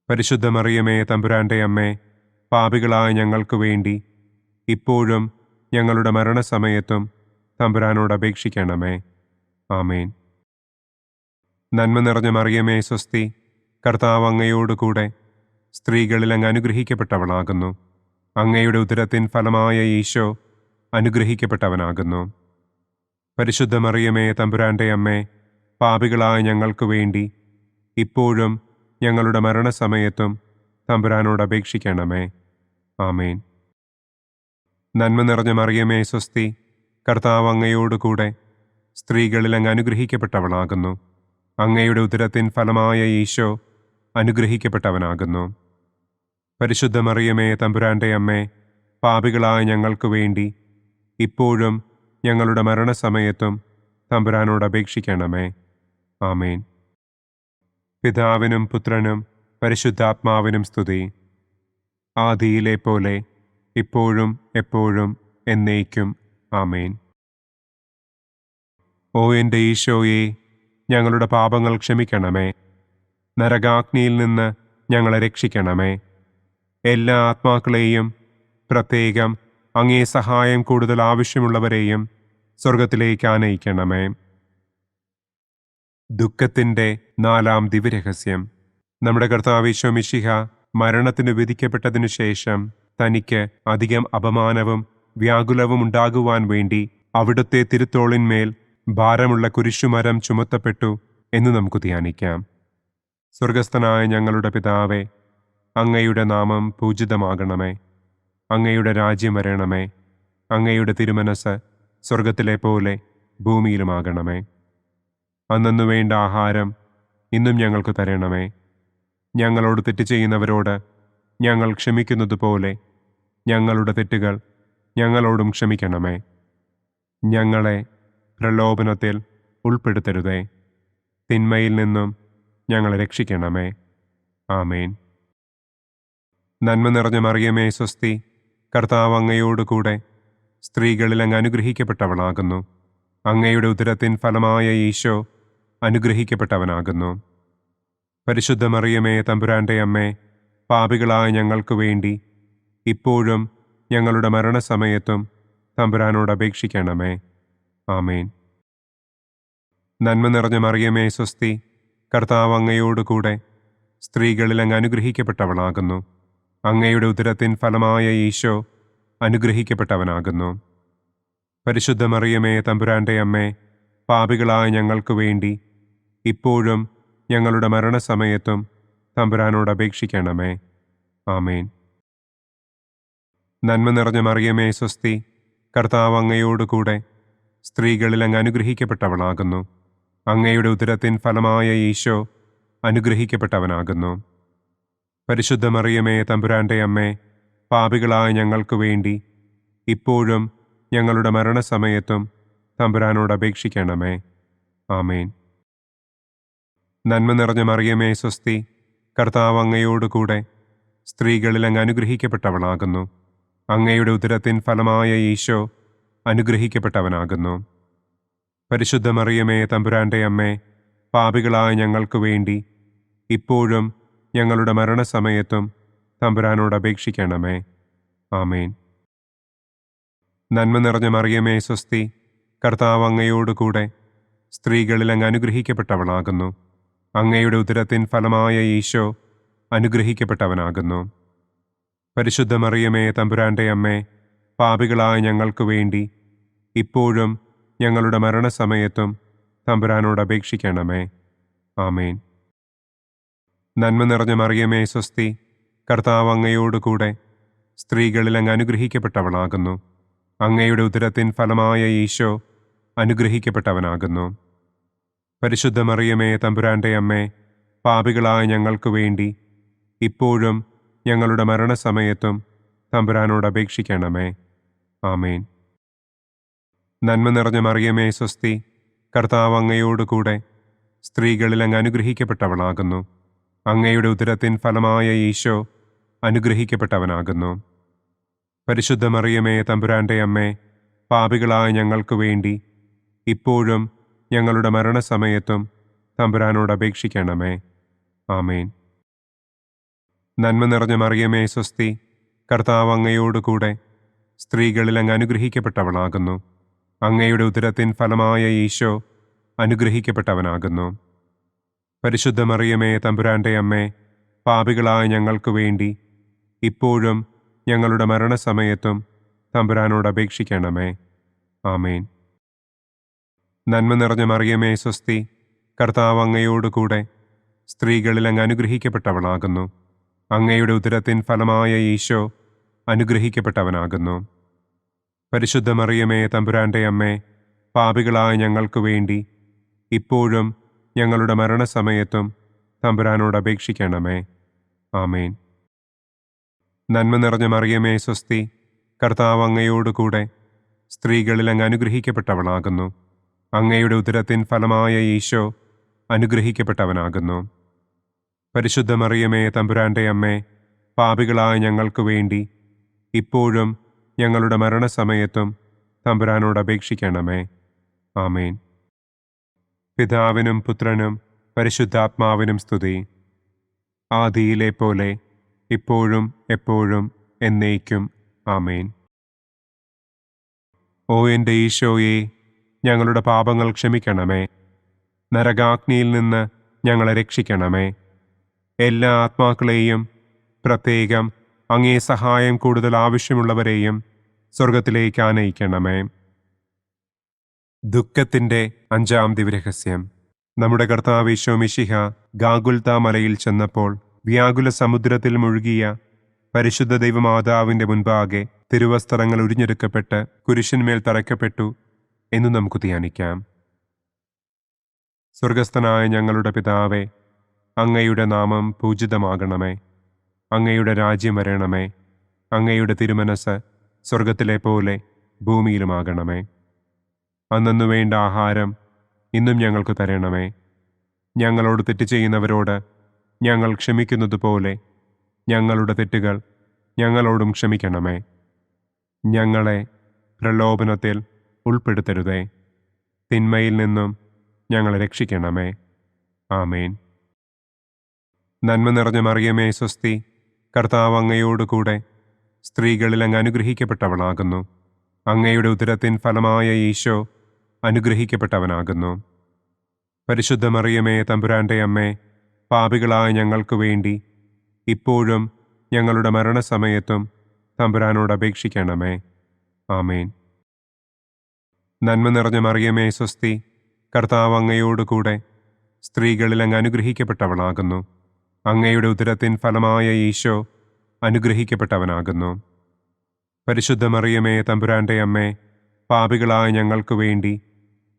B: പരിശുദ്ധ മറിയമേ തമ്പുരാന്റെ അമ്മേ, പാപികളായ ഞങ്ങൾക്ക് വേണ്ടി ഇപ്പോഴും ഞങ്ങളുടെ മരണസമയത്തും തമ്പുരാനോട് അപേക്ഷിക്കണമേ. ആമേൻ. നന്മ നിറഞ്ഞ മറിയമേ സ്വസ്തി, കർത്താവ് അങ്ങയോട് കൂടെ സ്ത്രീകളിൽ അങ്ങ് അനുഗ്രഹിക്കപ്പെട്ടവളാകുന്നു. അങ്ങയുടെ ഉദരത്തിൻ ഫലമായ ഈശോ അനുഗ്രഹിക്കപ്പെട്ടവനാകുന്നു. പരിശുദ്ധ മറിയമേ തമ്പുരാന്റെ അമ്മേ, പാപികളായ ഞങ്ങൾക്ക് വേണ്ടി ഇപ്പോഴും ഞങ്ങളുടെ മരണസമയത്തും തമ്പുരാനോട് അപേക്ഷിക്കണമേ. ആമേൻ. നന്മ നിറഞ്ഞ മറിയമേ സ്വസ്തി, കർത്താവ് അങ്ങയോട് കൂടെ സ്ത്രീകളിൽ അങ്ങ് അനുഗ്രഹിക്കപ്പെട്ടവളാകുന്നു. അങ്ങയുടെ ഉദരത്തിൻ ഫലമായ ഈശോ അനുഗ്രഹിക്കപ്പെട്ടവനാകുന്നു. പരിശുദ്ധ മറിയമേ തമ്പുരാന്റെ അമ്മേ, പാപികളായ ഞങ്ങൾക്ക് വേണ്ടി ഇപ്പോഴും ഞങ്ങളുടെ മരണസമയത്തും തമ്പുരാനോട് അപേക്ഷിക്കണമേ. ആമേൻ. പിതാവിനും പുത്രനും പരിശുദ്ധാത്മാവിനും സ്തുതി. ആദിയിലെ പോലെ ഇപ്പോഴും എപ്പോഴും എന്നേക്കും. ആമേൻ. ഓ എൻ്റെ ഈശോയെ, ഞങ്ങളുടെ പാപങ്ങൾ ക്ഷമിക്കണമേ. നരകാഗ്നിയിൽ നിന്ന് ഞങ്ങളെ രക്ഷിക്കണമേ. എല്ലാ ആത്മാക്കളെയും, പ്രത്യേകം അങ്ങേ സഹായം കൂടുതൽ ആവശ്യമുള്ളവരെയും സ്വർഗത്തിലേക്ക് ആനയിക്കണമേ. ദുഃഖത്തിൻ്റെ 4-ാം ദിവ്യരഹസ്യം. നമ്മുടെ കർത്താവ് ഈശോ മിശിഹ മരണത്തിന് വിധിക്കപ്പെട്ടതിനു ശേഷം തനിക്ക് അധികം അപമാനവും വ്യാകുലവും ഉണ്ടാകുവാൻ വേണ്ടി അവിടുത്തെ തിരുത്തോളിന്മേൽ ഭാരമുള്ള കുരിശുമരം ചുമത്തപ്പെട്ടു എന്ന് നമുക്ക് ധ്യാനിക്കാം. സ്വർഗസ്ഥനായ ഞങ്ങളുടെ പിതാവേ, അങ്ങയുടെ നാമം പൂജിതമാകണമേ. അങ്ങയുടെ രാജ്യം വരണമേ. അങ്ങയുടെ തിരുമനസ് സ്വർഗത്തിലെ പോലെ ഭൂമിയിലുമാകണമേ. അന്നന്നു വേണ്ട ആഹാരം ഇന്നും ഞങ്ങൾക്ക് തരണമേ. ഞങ്ങളോട് തെറ്റ് ചെയ്യുന്നവരോട് ഞങ്ങൾ ക്ഷമിക്കുന്നത് പോലെ ഞങ്ങളുടെ തെറ്റുകൾ ഞങ്ങളോടും ക്ഷമിക്കണമേ. ഞങ്ങളെ പ്രലോഭനത്തിൽ ഉൾപ്പെടുത്തരുതേ. തിന്മയിൽ നിന്നും ഞങ്ങളെ രക്ഷിക്കണമേ. ആമേൻ. നന്മ നിറഞ്ഞ മറിയമേ സ്വസ്തി, കർത്താവ് അങ്ങയോട് കൂടെ സ്ത്രീകളിൽ അങ്ങ് അനുഗ്രഹിക്കപ്പെട്ടവളാകുന്നു. അങ്ങയുടെ ഉദരത്തിൻ ഫലമായ ഈശോ അനുഗ്രഹിക്കപ്പെട്ടവനാകുന്നു. പരിശുദ്ധ മറിയമേ തമ്പുരാന്റെ അമ്മേ, പാപികളായ ഞങ്ങൾക്ക് വേണ്ടി ഇപ്പോഴും ഞങ്ങളുടെ മരണസമയത്തും തമ്പുരാനോട് അപേക്ഷിക്കണമേ. ആമേൻ. നന്മ നിറഞ്ഞ മറിയമേ സ്വസ്തി, കർത്താവ് അങ്ങയോട് കൂടെ സ്ത്രീകളിൽ അങ്ങ് അനുഗ്രഹിക്കപ്പെട്ടവളാകുന്നു. അങ്ങയുടെ ഉദരത്തിൻ ഫലമായ ഈശോ അനുഗ്രഹിക്കപ്പെട്ടവനാകുന്നു. പരിശുദ്ധ മറിയമേ തമ്പുരാന്റെ അമ്മേ, പാപികളായ ഞങ്ങൾക്ക് വേണ്ടി ഇപ്പോഴും ഞങ്ങളുടെ മരണസമയത്തും തമ്പുരാനോട് അപേക്ഷിക്കണമേ. ആമേൻ. നന്മ നിറഞ്ഞ മറിയമേ സ്വസ്തി, കർത്താവ് അങ്ങയോട് കൂടെ സ്ത്രീകളിൽ അങ്ങ് അനുഗ്രഹിക്കപ്പെട്ടവളാകുന്നു. അങ്ങയുടെ ഉദരത്തിൻ ഫലമായ ഈശോ അനുഗ്രഹിക്കപ്പെട്ടവനാകുന്നു. പരിശുദ്ധ മറിയമേ തമ്പുരാന്റെ അമ്മേ, പാപികളായ ഞങ്ങൾക്ക് വേണ്ടി ഇപ്പോഴും ഞങ്ങളുടെ മരണസമയത്തും തമ്പുരാനോട് അപേക്ഷിക്കണമേ. ആമേൻ. നന്മ നിറഞ്ഞ മറിയമേ സ്വസ്തി, കർത്താവ് അങ്ങയോട് കൂടെ സ്ത്രീകളിൽ അങ്ങ് അനുഗ്രഹിക്കപ്പെട്ടവളാകുന്നു. അങ്ങയുടെ ഉദരത്തിൻ ഫലമായ ഈശോ അനുഗ്രഹിക്കപ്പെട്ടവനാകുന്നു. പരിശുദ്ധ മറിയമേ തമ്പുരാന്റെ അമ്മേ, പാപികളായ ഞങ്ങൾക്ക് വേണ്ടി ഇപ്പോഴും ഞങ്ങളുടെ മരണസമയത്തും തമ്പുരാനോട് അപേക്ഷിക്കണമേ. ആമേൻ. നന്മ നിറഞ്ഞ മറിയമേ സ്വസ്തി, കർത്താവ് അങ്ങയോട് കൂടെ സ്ത്രീകളിൽ അങ്ങ് അനുഗ്രഹിക്കപ്പെട്ടവളാകുന്നു. അങ്ങയുടെ ഉദരത്തിൻ ഫലമായ ഈശോ അനുഗ്രഹിക്കപ്പെട്ടവനാകുന്നു. പരിശുദ്ധ മറിയമേ, തമ്പുരാന്റെ അമ്മേ, പാപികളായ ഞങ്ങൾക്ക് വേണ്ടി ഇപ്പോഴും ഞങ്ങളുടെ മരണസമയത്തും തമ്പുരാനോട് അപേക്ഷിക്കണമേ. ആമേൻ. നന്മ നിറഞ്ഞ മറിയമേ, സ്വസ്തി. കർത്താവ് അങ്ങയോടുകൂടെ സ്ത്രീകളിൽ അങ്ങ് അനുഗ്രഹിക്കപ്പെട്ടവളാകുന്നു. അങ്ങയുടെ ഉദരത്തിൻ ഫലമായ ഈശോ അനുഗ്രഹിക്കപ്പെട്ടവനാകുന്നു. പരിശുദ്ധ മറിയമേ, തമ്പുരാന്റെ അമ്മേ, പാപികളായ ഞങ്ങൾക്ക് വേണ്ടി ഇപ്പോഴും ഞങ്ങളുടെ മരണസമയത്തും തമ്പുരാനോട് അപേക്ഷിക്കണമേ. ആമേൻ. നന്മ നിറഞ്ഞ മറിയമേ, സ്വസ്തി. കർത്താവ് അങ്ങയോടുകൂടെ സ്ത്രീകളിൽ അങ്ങ് അനുഗ്രഹിക്കപ്പെട്ടവളാകുന്നു. അങ്ങയുടെ ഉദരത്തിൻ ഫലമായ ഈശോ അനുഗ്രഹിക്കപ്പെട്ടവനാകുന്നു. പരിശുദ്ധ മറിയമേ, തമ്പുരാന്റെ അമ്മേ, പാപികളായ ഞങ്ങൾക്ക് വേണ്ടി ഇപ്പോഴും ഞങ്ങളുടെ മരണസമയത്തും തമ്പുരാനോട് അപേക്ഷിക്കണമേ. ആമേൻ. നന്മ നിറഞ്ഞ മറിയമേ, സ്വസ്തി. കർത്താവ് അങ്ങയോടുകൂടെ സ്ത്രീകളിൽ അങ്ങ് അനുഗ്രഹിക്കപ്പെട്ടവളാകുന്നു. അങ്ങയുടെ ഉദരത്തിൻ ഫലമായ ഈശോ അനുഗ്രഹിക്കപ്പെട്ടവനാകുന്നു. പരിശുദ്ധ മറിയമേ, തമ്പുരാന്റെ അമ്മേ, പാപികളായ ഞങ്ങൾക്ക് വേണ്ടി ഇപ്പോഴും ഞങ്ങളുടെ മരണസമയത്തും തമ്പുരാനോട് അപേക്ഷിക്കണമേ. ആമേൻ. നന്മ നിറഞ്ഞ മറിയമേ, സ്വസ്തി. കർത്താവ് അങ്ങയോടുകൂടെ സ്ത്രീകളിൽ അങ്ങ് അനുഗ്രഹിക്കപ്പെട്ടവളാകുന്നു. അങ്ങയുടെ ഉദരത്തിൻ ഫലമായ ഈശോ അനുഗ്രഹിക്കപ്പെട്ടവനാകുന്നു. പരിശുദ്ധ മറിയമേ, തമ്പുരാന്റെ അമ്മേ, പാപികളായ ഞങ്ങൾക്ക് വേണ്ടി ഇപ്പോഴും ഞങ്ങളുടെ മരണസമയത്തും തമ്പുരാനോട് അപേക്ഷിക്കണമേ. ആമേൻ. നന്മ നിറഞ്ഞ മറിയമേ, സ്വസ്തി. കർത്താവ് അങ്ങയോടുകൂടെ സ്ത്രീകളിൽ അങ്ങ് അനുഗ്രഹിക്കപ്പെട്ടവളാകുന്നു. അങ്ങയുടെ ഉദരത്തിൻ ഫലമായ ഈശോ അനുഗ്രഹിക്കപ്പെട്ടവനാകുന്നു. പരിശുദ്ധ മറിയമേ, തമ്പുരാന്റെ അമ്മേ, പാപികളായ ഞങ്ങൾക്ക് വേണ്ടി ഇപ്പോഴും ഞങ്ങളുടെ മരണസമയത്തും തമ്പുരാനോട് അപേക്ഷിക്കണമേ. ആമേൻ. പിതാവിനും പുത്രനും പരിശുദ്ധാത്മാവിനും സ്തുതി. ആദിയിലെ പോലെ ഇപ്പോഴും എപ്പോഴും എന്നേക്കും. ആമേൻ. ഓ എൻ്റെ ഈശോയെ, ഞങ്ങളുടെ പാപങ്ങൾ ക്ഷമിക്കണമേ. നരകാഗ്നിയിൽ നിന്ന് ഞങ്ങളെ രക്ഷിക്കണമേ. എല്ലാ ആത്മാക്കളെയും, പ്രത്യേകം അങ്ങേ സഹായം കൂടുതൽ ആവശ്യമുള്ളവരെയും സ്വർഗത്തിലേക്ക് ആനയിക്കണമേ. ദുഃഖത്തിൻ്റെ 5-ാം ദിവ്യരഹസ്യം. നമ്മുടെ കർത്താവ് ഈശോ മിശിഹ ഗാഗുൽത്ത മലയിൽ ചെന്നപ്പോൾ വ്യാകുല സമുദ്രത്തിൽ മുഴുകിയ പരിശുദ്ധ ദൈവമാതാവിൻ്റെ മുൻപാകെ തിരുവസ്ത്രങ്ങൾ ഉരിഞ്ഞെടുക്കപ്പെട്ട് കുരിശിന്മേൽ തറയ്ക്കപ്പെട്ടു എന്ന് നമുക്ക് ധ്യാനിക്കാം. സ്വർഗസ്ഥനായ ഞങ്ങളുടെ പിതാവേ, അങ്ങയുടെ നാമം പൂജിതമാകണമേ. അങ്ങയുടെ രാജ്യം വരണമേ. അങ്ങയുടെ തിരുമനസ് സ്വർഗത്തിലെ പോലെ ഭൂമിയിലുമാകണമേ. അന്നന്നു വേണ്ട ആഹാരം ഇന്നും ഞങ്ങൾക്ക് തരണമേ. ഞങ്ങളോട് തെറ്റ് ചെയ്യുന്നവരോട് ഞങ്ങൾ ക്ഷമിക്കുന്നത് പോലെ ഞങ്ങളുടെ തെറ്റുകൾ ഞങ്ങളോടും ക്ഷമിക്കണമേ. ഞങ്ങളെ പ്രലോഭനത്തിൽ ഉൾപ്പെടുത്തരുതേ. തിന്മയിൽ നിന്നും ഞങ്ങളെ രക്ഷിക്കണമേ. ആമേൻ. നന്മ നിറഞ്ഞ മറിയമേ, സ്വസ്തി. കർത്താവ് അങ്ങയോടുകൂടെ സ്ത്രീകളിൽ അങ്ങ് അനുഗ്രഹിക്കപ്പെട്ടവളാകുന്നു. അങ്ങയുടെ ഉദരത്തിൻ ഫലമായ ഈശോ അനുഗ്രഹിക്കപ്പെട്ടവനാകുന്നു. പരിശുദ്ധ മറിയമേ, തമ്പുരാന്റെ അമ്മേ, പാപികളായ ഞങ്ങൾക്ക് വേണ്ടി ഇപ്പോഴും ഞങ്ങളുടെ മരണസമയത്തും തമ്പുരാനോട് അപേക്ഷിക്കണമേ. ആമേൻ. നന്മ നിറഞ്ഞ മറിയമേ, സ്വസ്തി. കർത്താവ് അങ്ങയോടുകൂടെ സ്ത്രീകളിൽ അങ്ങ് അനുഗ്രഹിക്കപ്പെട്ടവളാകുന്നു. അങ്ങയുടെ ഉദരത്തിൻ ഫലമായ ഈശോ അനുഗ്രഹിക്കപ്പെട്ടവനാകുന്നു. പരിശുദ്ധ മറിയമേ, തമ്പുരാന്റെ അമ്മേ, പാപികളായ ഞങ്ങൾക്ക് വേണ്ടി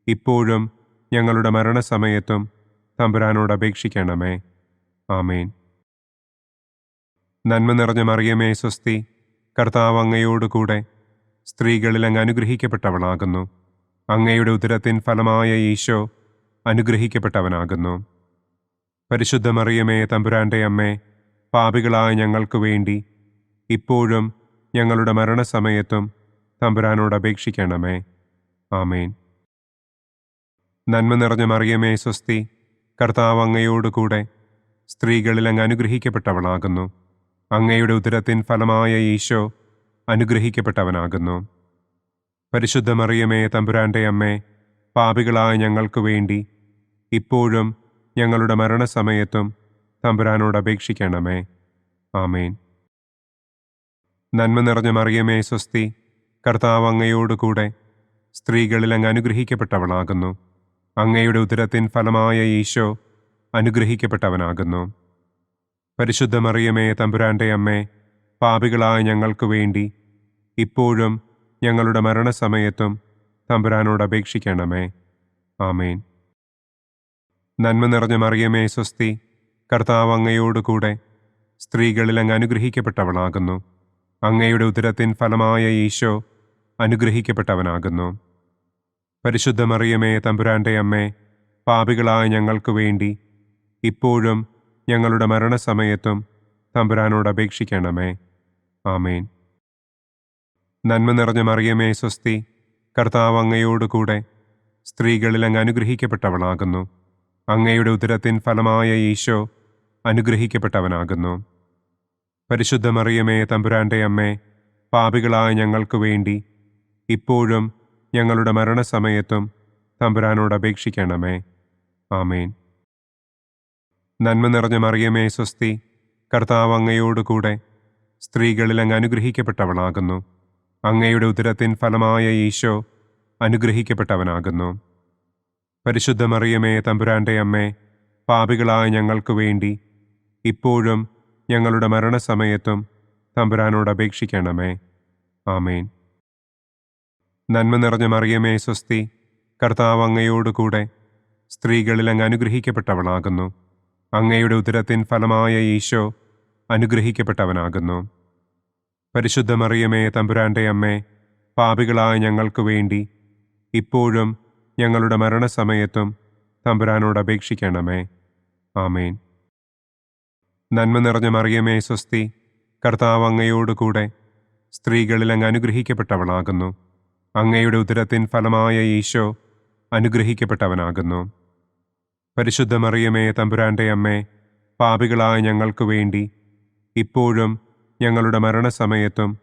B: ഇപ്പോഴും ഞങ്ങളുടെ മരണസമയത്തും തമ്പുരാനോട് അപേക്ഷിക്കണമേ. ആമേൻ. നന്മ നിറഞ്ഞ മറിയമേ, സ്വസ്തി. കർത്താവ് അങ്ങയോടുകൂടെ സ്ത്രീകളിൽ അങ്ങ് അനുഗ്രഹിക്കപ്പെട്ടവളാകുന്നു. അങ്ങയുടെ ഉദരത്തിൻ ഫലമായ ഈശോ അനുഗ്രഹിക്കപ്പെട്ടവനാകുന്നു. പരിശുദ്ധ മറിയമേ, തമ്പുരാന്റെ അമ്മേ, പാപികളായ ഞങ്ങൾക്ക് വേണ്ടി ഇപ്പോഴും ഞങ്ങളുടെ മരണസമയത്തും തമ്പുരാനോട് അപേക്ഷിക്കണമേ. ആമേൻ. നന്മ നിറഞ്ഞ മറിയമേ, സ്വസ്തി. കർത്താവ് അങ്ങയോടുകൂടെ സ്ത്രീകളിൽ അങ്ങ് അനുഗ്രഹിക്കപ്പെട്ടവളാകുന്നു. അങ്ങയുടെ ഉദരത്തിൻ ഫലമായ ഈശോ അനുഗ്രഹിക്കപ്പെട്ടവനാകുന്നു. പരിശുദ്ധ മറിയമേ, തമ്പുരാന്റെ അമ്മേ, പാപികളായ ഞങ്ങൾക്ക് വേണ്ടി ഇപ്പോഴും ഞങ്ങളുടെ മരണസമയത്തും തമ്പുരാനോട് അപേക്ഷിക്കണമേ. ആമേൻ. നന്മ നിറഞ്ഞ മറിയമേ സ്വസ്തി, കർത്താവ് അങ്ങയോടുകൂടെ സ്ത്രീകളിൽ അങ്ങ് അനുഗ്രഹിക്കപ്പെട്ടവളാകുന്നു. അങ്ങയുടെ ഉദരത്തിൻ ഫലമായ ഈശോ അനുഗ്രഹിക്കപ്പെട്ടവനാകുന്നു. പരിശുദ്ധ മറിയമേ തമ്പുരാന്റെ അമ്മേ, പാപികളായ ഞങ്ങൾക്ക് വേണ്ടി ഇപ്പോഴും ഞങ്ങളുടെ മരണസമയത്തും തമ്പുരാനോട് അപേക്ഷിക്കണമേ. ആമേൻ. നന്മ നിറഞ്ഞ മറിയമേ സ്വസ്തി, കർത്താവ് അങ്ങയോടുകൂടെ സ്ത്രീകളിൽ അങ്ങ് അനുഗ്രഹിക്കപ്പെട്ടവളാകുന്നു. അങ്ങയുടെ ഉദരത്തിൻ ഫലമായ ഈശോ അനുഗ്രഹിക്കപ്പെട്ടവനാകുന്നു. പരിശുദ്ധ മറിയമേ തമ്പുരാന്റെ അമ്മേ, പാപികളായ ഞങ്ങൾക്ക് വേണ്ടി ഇപ്പോഴും ഞങ്ങളുടെ മരണസമയത്തും തമ്പുരാനോട് അപേക്ഷിക്കണമേ. ആമേൻ. നന്മ നിറഞ്ഞ മറിയമേ സ്വസ്തി, കർത്താവ് അങ്ങയോടുകൂടെ സ്ത്രീകളിൽ അങ്ങ് അനുഗ്രഹിക്കപ്പെട്ടവളാകുന്നു. അങ്ങയുടെ ഉദരത്തിൻ ഫലമായ ഈശോ അനുഗ്രഹിക്കപ്പെട്ടവനാകുന്നു. പരിശുദ്ധ മറിയമേ തമ്പുരാന്റെ അമ്മേ, പാപികളായ ഞങ്ങൾക്ക് വേണ്ടി ഇപ്പോഴും ഞങ്ങളുടെ മരണസമയത്തും തമ്പുരാനോട് അപേക്ഷിക്കണമേ. ആമേൻ. നന്മ നിറഞ്ഞ മറിയമേ സ്വസ്തി, കർത്താവ് അങ്ങയോടുകൂടെ സ്ത്രീകളിൽ അങ്ങ് അനുഗ്രഹിക്കപ്പെട്ടവളാകുന്നു. അങ്ങയുടെ ഉദരത്തിൻ ഫലമായ ഈശോ അനുഗ്രഹിക്കപ്പെട്ടവനാകുന്നു. പരിശുദ്ധ മറിയമേ തമ്പുരാന്റെ അമ്മേ, പാപികളായ ഞങ്ങൾക്ക് വേണ്ടി ഇപ്പോഴും ഞങ്ങളുടെ മരണസമയത്തും തമ്പുരാനോട് അപേക്ഷിക്കണമേ. ആമേൻ. നന്മ നിറഞ്ഞ മറിയമേ സ്വസ്തി, കർത്താവ് അങ്ങയോടുകൂടെ സ്ത്രീകളിൽ അങ്ങ് അനുഗ്രഹിക്കപ്പെട്ടവളാകുന്നു. അങ്ങയുടെ ഉദരത്തിൻ ഫലമായ ഈശോ അനുഗ്രഹിക്കപ്പെട്ടവനാകുന്നു. പരിശുദ്ധ മറിയമേ തമ്പുരാന്റെ അമ്മേ, പാപികളായ ഞങ്ങൾക്ക് വേണ്ടി ഇപ്പോഴും ഞങ്ങളുടെ മരണസമയത്തും തമ്പുരാനോട് അപേക്ഷിക്കണമേ. ആമേൻ. നന്മ നിറഞ്ഞ മറിയമേ സ്വസ്തി, കർത്താവ് അങ്ങയോടുകൂടെ സ്ത്രീകളിൽ അങ്ങ് അനുഗ്രഹിക്കപ്പെട്ടവളാകുന്നു. അങ്ങയുടെ ഉദരത്തിൻ ഫലമായ ഈശോ അനുഗ്രഹിക്കപ്പെട്ടവനാകുന്നു. പരിശുദ്ധ മറിയമേ തമ്പുരാന്റെ അമ്മേ, പാപികളായ ഞങ്ങൾക്ക് വേണ്ടി ഇപ്പോഴും ഞങ്ങളുടെ മരണസമയത്തും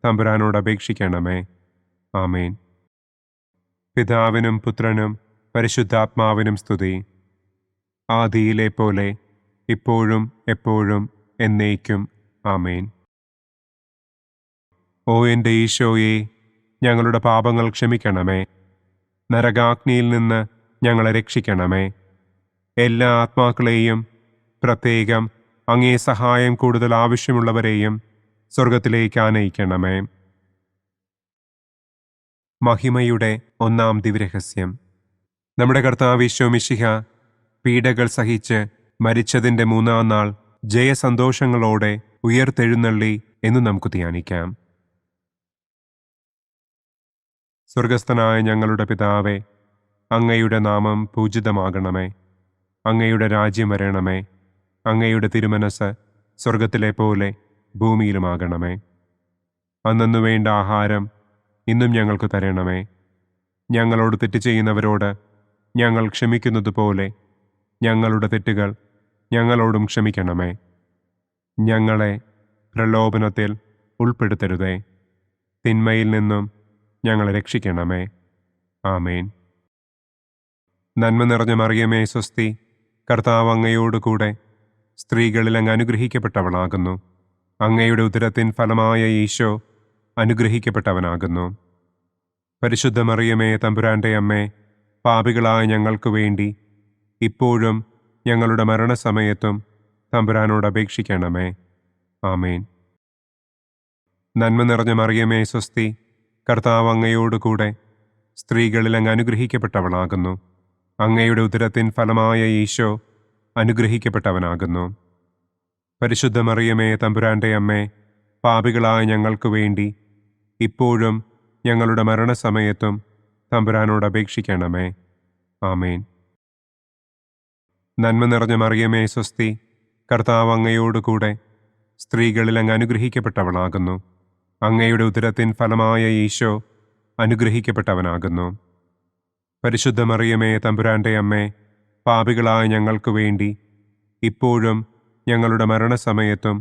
B: തമ്പുരാനോട് അപേക്ഷിക്കണമേ. ആമേൻ. പിതാവിനും പുത്രനും പരിശുദ്ധാത്മാവിനും സ്തുതി. ആദിയിലെ പോലെ ഇപ്പോഴും എപ്പോഴും എന്നേക്കും. ആമേൻ. ഓ എൻ്റെ ഈശോയെ, ഞങ്ങളുടെ പാപങ്ങൾ ക്ഷമിക്കണമേ. നരകാഗ്നിയിൽ നിന്ന് ഞങ്ങളെ രക്ഷിക്കണമേ. എല്ലാ ആത്മാക്കളെയും, പ്രത്യേകം അങ്ങേ സഹായം കൂടുതൽ ആവശ്യമുള്ളവരെയും സ്വർഗത്തിലേക്ക് ആനയിക്കണമേ. മഹിമയുടെ ഒന്നാം ദിവ്യരഹസ്യം. നമ്മുടെ കർത്താവ് ഈശോ മിശിഹ പീഡകൾ സഹിച്ച് മരിച്ചതിൻ്റെ മൂന്നാം നാൾ ജയസന്തോഷങ്ങളോടെ ഉയർത്തെഴുന്നള്ളി എന്ന് നമുക്ക് ധ്യാനിക്കാം. സ്വർഗസ്ഥനായ ഞങ്ങളുടെ പിതാവേ, അങ്ങയുടെ നാമം പൂജിതമാകണമേ. അങ്ങയുടെ രാജ്യം വരണമേ. അങ്ങയുടെ തിരുമനസ് സ്വർഗത്തിലെ പോലെ ഭൂമിയിലുമാകണമേ. അന്നന്നു വേണ്ട ആഹാരം ഇന്നും ഞങ്ങൾക്ക് തരണമേ. ഞങ്ങളോട് തെറ്റ് ചെയ്യുന്നവരോട് ഞങ്ങൾ ക്ഷമിക്കുന്നത് പോലെ ഞങ്ങളുടെ തെറ്റുകൾ ഞങ്ങളോടും ക്ഷമിക്കണമേ. ഞങ്ങളെ പ്രലോഭനത്തിൽ ഉൾപ്പെടുത്തരുതേ. തിന്മയിൽ നിന്നും ഞങ്ങളെ രക്ഷിക്കണമേ. ആമേൻ. നന്മ നിറഞ്ഞ മറിയമേ സ്വസ്തി, കർത്താവ് അങ്ങയോടുകൂടെ സ്ത്രീകളിൽ അങ്ങ് അനുഗ്രഹിക്കപ്പെട്ടവളാകുന്നു. അങ്ങയുടെ ഉദരത്തിൻ ഫലമായ ഈശോ അനുഗ്രഹിക്കപ്പെട്ടവനാകുന്നു. പരിശുദ്ധ മറിയമേ തമ്പുരാന്റെ അമ്മേ, പാപികളായ ഞങ്ങൾക്ക് വേണ്ടി ഇപ്പോഴും ഞങ്ങളുടെ മരണസമയത്തും തമ്പുരാനോട് അപേക്ഷിക്കണമേ. ആമേൻ. നന്മ നിറഞ്ഞ മറിയമേ സ്വസ്തി, കർത്താവ് അങ്ങയോടുകൂടെ സ്ത്രീകളിൽ അങ്ങ് അനുഗ്രഹിക്കപ്പെട്ടവളാകുന്നു. അങ്ങയുടെ ഉദരത്തിൻ ഫലമായ ഈശോ അനുഗ്രഹിക്കപ്പെട്ടവനാകുന്നു. പരിശുദ്ധ മറിയമേ തമ്പുരാന്റെ അമ്മേ, പാപികളായ ഞങ്ങൾക്ക് വേണ്ടി ഇപ്പോഴും ഞങ്ങളുടെ മരണസമയത്തും തമ്പുരാനോട് അപേക്ഷിക്കണമേ. ആമേൻ. നന്മ നിറഞ്ഞ മറിയമേ സ്വസ്തി, കർത്താവ് അങ്ങയോടുകൂടെ സ്ത്രീകളിൽ അങ്ങ് അനുഗ്രഹിക്കപ്പെട്ടവളാകുന്നു. അങ്ങയുടെ ഉദരത്തിൻ ഫലമായ ഈശോ അനുഗ്രഹിക്കപ്പെട്ടവനാകുന്നു. പരിശുദ്ധ മറിയമേ തമ്പുരാന്റെ അമ്മേ, പാപികളായ ഞങ്ങൾക്ക് വേണ്ടി ഇപ്പോഴും ഞങ്ങളുടെ മരണസമയത്തും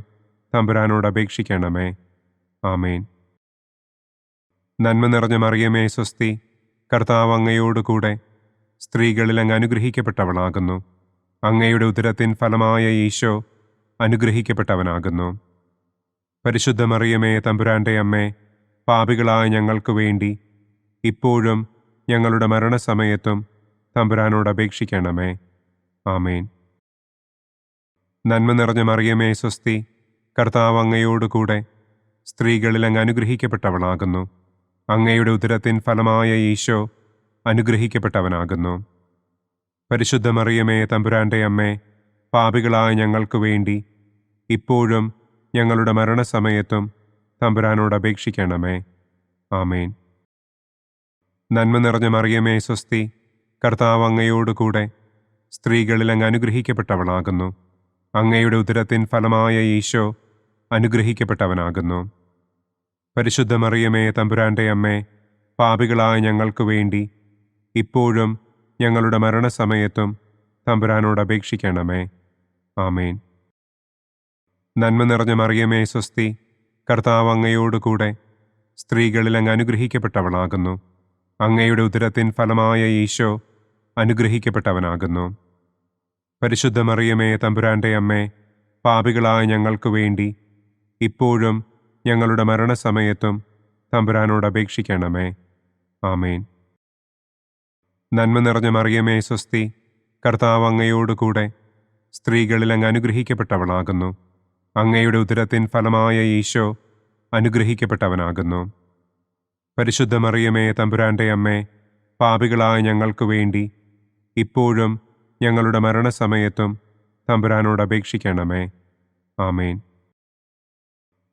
B: തമ്പുരാനോട് അപേക്ഷിക്കണമേ. ആമേൻ. നന്മ നിറഞ്ഞ മറിയമേ സ്വസ്തി, കർത്താവ് അങ്ങയോടുകൂടെ സ്ത്രീകളിൽ അങ്ങ് അനുഗ്രഹിക്കപ്പെട്ടവളാകുന്നു. അങ്ങയുടെ ഉദരത്തിൻ ഫലമായ ഈശോ അനുഗ്രഹിക്കപ്പെട്ടവനാകുന്നു. പരിശുദ്ധ മറിയമേ, തമ്പുരാന്റെ അമ്മേ, പാപികളായ ഞങ്ങൾക്ക് വേണ്ടി ഇപ്പോഴും ഞങ്ങളുടെ മരണസമയത്തും തമ്പുരാനോട് അപേക്ഷിക്കണമേ. ആമേൻ. നന്മ നിറഞ്ഞ മറിയമേ, സ്വസ്തി. കർത്താവ് അങ്ങയോടുകൂടെ സ്ത്രീകളിൽ അങ്ങ് അനുഗ്രഹിക്കപ്പെട്ടവളാകുന്നു. അങ്ങയുടെ ഉദരത്തിൻ ഫലമായ ഈശോ അനുഗ്രഹിക്കപ്പെട്ടവനാകുന്നു. പരിശുദ്ധ മറിയമേ, തമ്പുരാന്റെ അമ്മേ, പാപികളായ ഞങ്ങൾക്ക് വേണ്ടി ഇപ്പോഴും ഞങ്ങളുടെ മരണസമയത്തും തമ്പുരാനോട് അപേക്ഷിക്കണമേ. ആമേൻ. നന്മ നിറഞ്ഞ മറിയമേ, സ്വസ്തി. കർത്താവ് അങ്ങയോടുകൂടെ സ്ത്രീകളിൽ അങ്ങ് അനുഗ്രഹിക്കപ്പെട്ടവളാകുന്നു. അങ്ങയുടെ ഉദരത്തിൻ ഫലമായ ഈശോ അനുഗ്രഹിക്കപ്പെട്ടവനാകുന്നു. പരിശുദ്ധ മറിയമേ, തമ്പുരാന്റെ അമ്മേ, പാപികളായ ഞങ്ങൾക്ക് വേണ്ടി ഇപ്പോഴും ഞങ്ങളുടെ മരണസമയത്തും തമ്പുരാനോട് അപേക്ഷിക്കണമേ. ആമേൻ. നന്മ നിറഞ്ഞ മറിയമേ, സ്വസ്തി. കർത്താവ് അങ്ങയോടുകൂടെ സ്ത്രീകളിൽ അങ്ങ് അനുഗ്രഹിക്കപ്പെട്ടവളാകുന്നു. അങ്ങയുടെ ഉദരത്തിൻ ഫലമായ ഈശോ അനുഗ്രഹിക്കപ്പെട്ടവനാകുന്നു. പരിശുദ്ധ മറിയമേ, തമ്പുരാന്റെ അമ്മേ, പാപികളായ ഞങ്ങൾക്ക് വേണ്ടി ഇപ്പോഴും ഞങ്ങളുടെ മരണസമയത്തും തമ്പുരാനോട് അപേക്ഷിക്കണമേ. ആമേൻ. നന്മ നിറഞ്ഞ മറിയമേ, സ്വസ്തി. കർത്താവ് അങ്ങയോടുകൂടെ സ്ത്രീകളിൽ അങ്ങ് അനുഗ്രഹിക്കപ്പെട്ടവളാകുന്നു. അങ്ങയുടെ ഉദരത്തിൻ ഫലമായ ഈശോ അനുഗ്രഹിക്കപ്പെട്ടവനാകുന്നു. പരിശുദ്ധ മറിയമേ, തമ്പുരാന്റെ അമ്മേ, പാപികളായ ഞങ്ങൾക്ക് വേണ്ടി ഇപ്പോഴും ഞങ്ങളുടെ മരണസമയത്തും തമ്പുരാനോട് അപേക്ഷിക്കണമേ. ആമേൻ.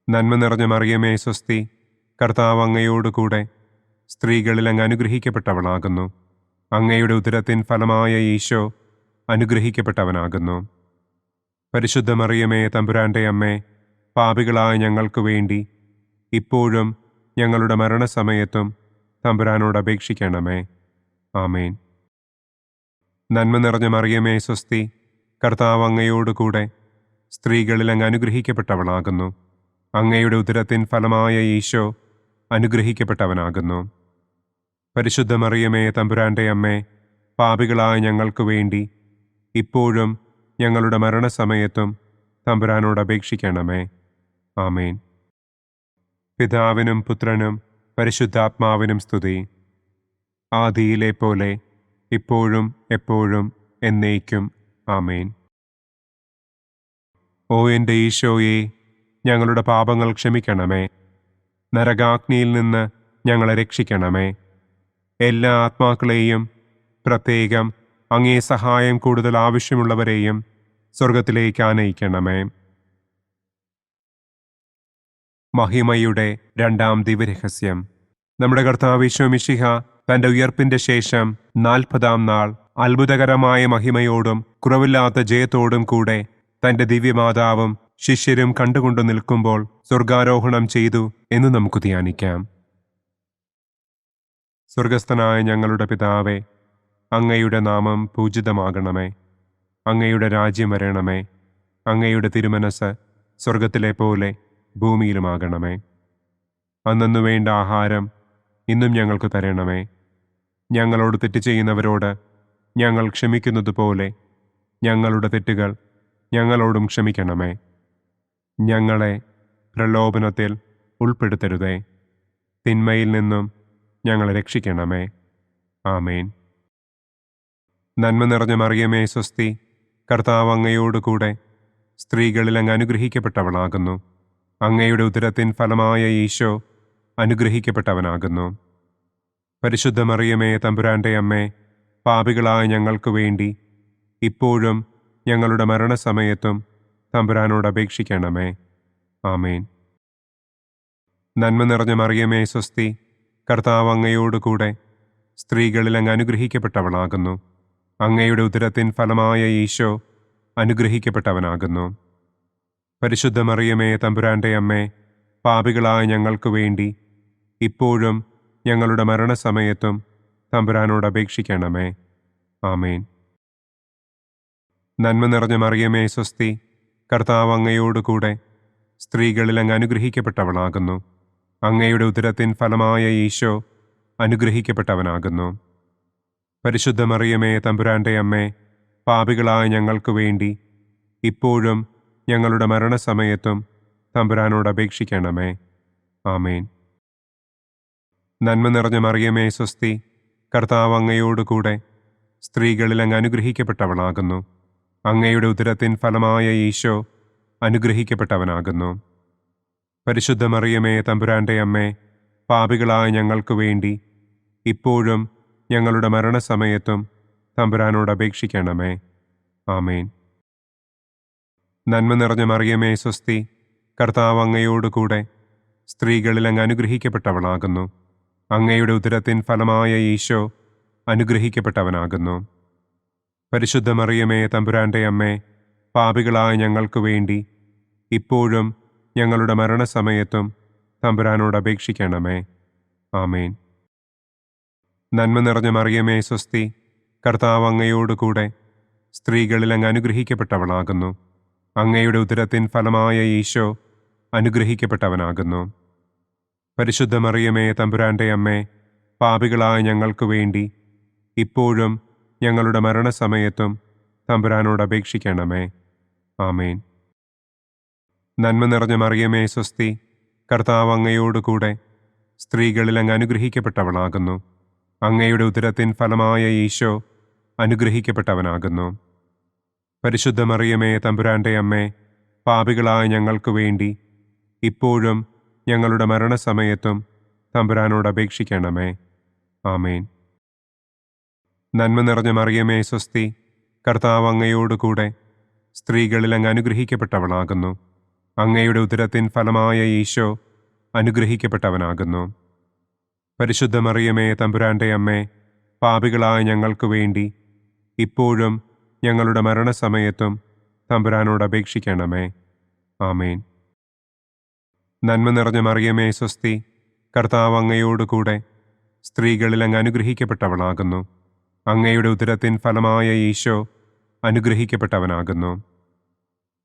B: നന്മ നിറഞ്ഞ മറിയമേ, സ്വസ്തി. കർത്താവ് അങ്ങയോടുകൂടെ സ്ത്രീകളിൽ അങ്ങ് അനുഗ്രഹിക്കപ്പെട്ടവളാകുന്നു. അങ്ങയുടെ ഉദരത്തിൻ ഫലമായ ഈശോ അനുഗ്രഹിക്കപ്പെട്ടവനാകുന്നു. പരിശുദ്ധ മറിയമേ, തമ്പുരാന്റെ അമ്മേ, പാപികളായ ഞങ്ങൾക്ക് വേണ്ടി ഇപ്പോഴും ഞങ്ങളുടെ മരണസമയത്തും തമ്പുരാനോട് അപേക്ഷിക്കണമേ. ആമേൻ. നന്മ നിറഞ്ഞ മറിയമേ, സ്വസ്തി. കർത്താവ് അങ്ങയോടുകൂടെ സ്ത്രീകളിൽ അങ്ങ് അനുഗ്രഹിക്കപ്പെട്ടവളാകുന്നു. അങ്ങയുടെ ഉദരത്തിൻ ഫലമായ ഈശോ അനുഗ്രഹിക്കപ്പെട്ടവനാകുന്നു. പരിശുദ്ധ മറിയമേ, തമ്പുരാന്റെ അമ്മേ, പാപികളായ ഞങ്ങൾക്ക് വേണ്ടി ഇപ്പോഴും ഞങ്ങളുടെ മരണസമയത്തും തമ്പുരാനോട് അപേക്ഷിക്കണമേ. ആമേൻ. പിതാവിനും പുത്രനും പരിശുദ്ധാത്മാവിനും സ്തുതി. ആദിയിലെ പോലെ ഇപ്പോഴും എപ്പോഴും എന്നേക്കും. ആമേൻ. ഓ എൻ്റെ ഈശോയെ, ഞങ്ങളുടെ പാപങ്ങൾ ക്ഷമിക്കണമേ. നരകാഗ്നിയിൽ നിന്ന് ഞങ്ങളെ രക്ഷിക്കണമേ. എല്ലാ ആത്മാക്കളെയും, പ്രത്യേകം അങ്ങേ സഹായം കൂടുതൽ ആവശ്യമുള്ളവരെയും സ്വർഗത്തിലേക്ക് ആനയിക്കണമേ. മഹിമയുടെ രണ്ടാം ദിവ്യരഹസ്യം. നമ്മുടെ കർത്താവ് ഈശോ മിശിഹ തന്റെ ഉയർപ്പിന്റെ ശേഷം 40-ാം നാൾ അത്ഭുതകരമായ മഹിമയോടും കുറവില്ലാത്ത ജയത്തോടും കൂടെ തന്റെ ദിവ്യമാതാവും ശിഷ്യരും കണ്ടുകൊണ്ടു നിൽക്കുമ്പോൾ സ്വർഗാരോഹണം ചെയ്തു എന്ന് നമുക്ക് ധ്യാനിക്കാം. സ്വർഗസ്ഥനായ ഞങ്ങളുടെ പിതാവേ, അങ്ങയുടെ നാമം പൂജിതമാകണമേ. അങ്ങയുടെ രാജ്യം വരണമേ. അങ്ങയുടെ തിരുമനസ് സ്വർഗത്തിലെ പോലെ ഭൂമിയിലുമാകണമേ. അന്നു വേണ്ട ആഹാരം ഇന്നും ഞങ്ങൾക്ക് തരണമേ. ഞങ്ങളോട് തെറ്റ് ചെയ്യുന്നവരോട് ഞങ്ങൾ ക്ഷമിക്കുന്നത് പോലെ ഞങ്ങളുടെ തെറ്റുകൾ ഞങ്ങളോടും ക്ഷമിക്കണമേ. ഞങ്ങളെ പ്രലോഭനത്തിൽ ഉൾപ്പെടുത്തരുതേ. തിന്മയിൽ നിന്നും ഞങ്ങളെ രക്ഷിക്കണമേ. ആമേൻ. നന്മ നിറഞ്ഞ മറിയമേ, സ്വസ്തി. കർത്താവ് അങ്ങയോടുകൂടെ സ്ത്രീകളിൽ അങ്ങ് അനുഗ്രഹിക്കപ്പെട്ടവളാകുന്നു. അങ്ങയുടെ ഉദരത്തിൻ ഫലമായ ഈശോ അനുഗ്രഹിക്കപ്പെട്ടവനാകുന്നു. പരിശുദ്ധ മറിയമേ, തമ്പുരാന്റെ അമ്മേ, പാപികളായ ഞങ്ങൾക്ക് വേണ്ടി ഇപ്പോഴും ഞങ്ങളുടെ മരണസമയത്തും തമ്പുരാനോട് അപേക്ഷിക്കണമേ. ആമേൻ. നന്മ നിറഞ്ഞ മറിയമേ, സ്വസ്തി. കർത്താവ് അങ്ങയോടുകൂടെ സ്ത്രീകളിൽ അങ്ങ് അനുഗ്രഹിക്കപ്പെട്ടവളാകുന്നു. അങ്ങയുടെ ഉദരത്തിൻ ഫലമായ ഈശോ അനുഗ്രഹിക്കപ്പെട്ടവനാകുന്നു. പരിശുദ്ധ മറിയമേ, തമ്പുരാന്റെ അമ്മേ, പാപികളായ ഞങ്ങൾക്ക് വേണ്ടി ഇപ്പോഴും ഞങ്ങളുടെ മരണസമയത്തും തമ്പുരാനോട് അപേക്ഷിക്കണമേ. ആമേൻ. നന്മ നിറഞ്ഞ മറിയമേ, സ്വസ്തി. കർത്താവ് അങ്ങയോടുകൂടെ സ്ത്രീകളിൽ അങ്ങ് അനുഗ്രഹിക്കപ്പെട്ടവളാകുന്നു. അങ്ങയുടെ ഉദരത്തിൻ ഫലമായ ഈശോ അനുഗ്രഹിക്കപ്പെട്ടവനാകുന്നു. പരിശുദ്ധ മറിയമേ തമ്പുരാന്റെ അമ്മേ, പാപികളായ ഞങ്ങൾക്ക് വേണ്ടി ഇപ്പോഴും ഞങ്ങളുടെ മരണസമയത്തും തമ്പുരാനോട് അപേക്ഷിക്കണമേ. ആമേൻ. നന്മ നിറഞ്ഞ മറിയമേ സ്വസ്തി, കർത്താവ് അങ്ങയോടുകൂടെ സ്ത്രീകളിൽ അങ്ങ് അനുഗ്രഹിക്കപ്പെട്ടവളാകുന്നു. അങ്ങയുടെ ഉദരത്തിൻ ഫലമായ ഈശോ അനുഗ്രഹിക്കപ്പെട്ടവനാകുന്നു. പരിശുദ്ധ മറിയമേ തമ്പുരാന്റെ അമ്മേ, പാപികളായ ഞങ്ങൾക്ക് വേണ്ടി ഇപ്പോഴും ഞങ്ങളുടെ മരണസമയത്തും തമ്പുരാനോട് അപേക്ഷിക്കണമേ. ആമേൻ. നന്മ നിറഞ്ഞ മറിയമേ സ്വസ്തി, കർത്താവ് അങ്ങയോടുകൂടെ സ്ത്രീകളിൽ അങ്ങ് അനുഗ്രഹിക്കപ്പെട്ടവളാകുന്നു. അങ്ങയുടെ ഉദരത്തിൻ ഫലമായ ഈശോ അനുഗ്രഹിക്കപ്പെട്ടവനാകുന്നു. പരിശുദ്ധ മറിയമേ തമ്പുരാന്റെ അമ്മേ, പാപികളായ ഞങ്ങൾക്ക് വേണ്ടി ഇപ്പോഴും ഞങ്ങളുടെ മരണസമയത്തും തമ്പുരാനോട് അപേക്ഷിക്കണമേ. ആമേൻ. നന്മ നിറഞ്ഞ മറിയമേ സ്വസ്തി, കർത്താവ് അങ്ങയോടുകൂടെ സ്ത്രീകളിൽ അങ്ങ് അനുഗ്രഹിക്കപ്പെട്ടവളാകുന്നു. അങ്ങയുടെ ഉദരത്തിൻ ഫലമായ ഈശോ അനുഗ്രഹിക്കപ്പെട്ടവനാകുന്നു. പരിശുദ്ധ മറിയമേ തമ്പുരാന്റെ അമ്മേ, പാപികളായ ഞങ്ങൾക്ക് വേണ്ടി ഇപ്പോഴും ഞങ്ങളുടെ മരണസമയത്തും തമ്പുരാനോട് അപേക്ഷിക്കണമേ. ആമേൻ. നന്മ നിറഞ്ഞ മറിയമേ സ്വസ്തി, കർത്താവ് അങ്ങയോടുകൂടെ സ്ത്രീകളിൽ അങ്ങ് അനുഗ്രഹിക്കപ്പെട്ടവളാകുന്നു. അങ്ങയുടെ ഉദരത്തിൻ ഫലമായ ഈശോ അനുഗ്രഹിക്കപ്പെട്ടവനാകുന്നു. പരിശുദ്ധ മറിയമേ തമ്പുരാന്റെ അമ്മേ, പാപികളായ ഞങ്ങൾക്ക് വേണ്ടി ഇപ്പോഴും ഞങ്ങളുടെ മരണസമയത്തും തമ്പുരാനോട് അപേക്ഷിക്കണമേ. ആമേൻ. നന്മ നിറഞ്ഞ മറിയമേ സ്വസ്തി, കർത്താവ് അങ്ങയോടുകൂടെ സ്ത്രീകളിൽ അങ്ങ് അനുഗ്രഹിക്കപ്പെട്ടവളാകുന്നു. അങ്ങയുടെ ഉദരത്തിൻ ഫലമായ ഈശോ അനുഗ്രഹിക്കപ്പെട്ടവനാകുന്നു. പരിശുദ്ധ മറിയമേ തമ്പുരാന്റെ അമ്മേ, പാപികളായ ഞങ്ങൾക്ക് വേണ്ടി ഇപ്പോഴും ഞങ്ങളുടെ മരണസമയത്തും തമ്പുരാനോട് അപേക്ഷിക്കണമേ. ആമേൻ. നന്മ നിറഞ്ഞ മറിയമേ സ്വസ്തി, കർത്താവ് അങ്ങയോടുകൂടെ സ്ത്രീകളിൽ അങ്ങ് അനുഗ്രഹിക്കപ്പെട്ടവളാകുന്നു. അങ്ങയുടെ ഉദരത്തിൻ ഫലമായ ഈശോ അനുഗ്രഹിക്കപ്പെട്ടവനാകുന്നു.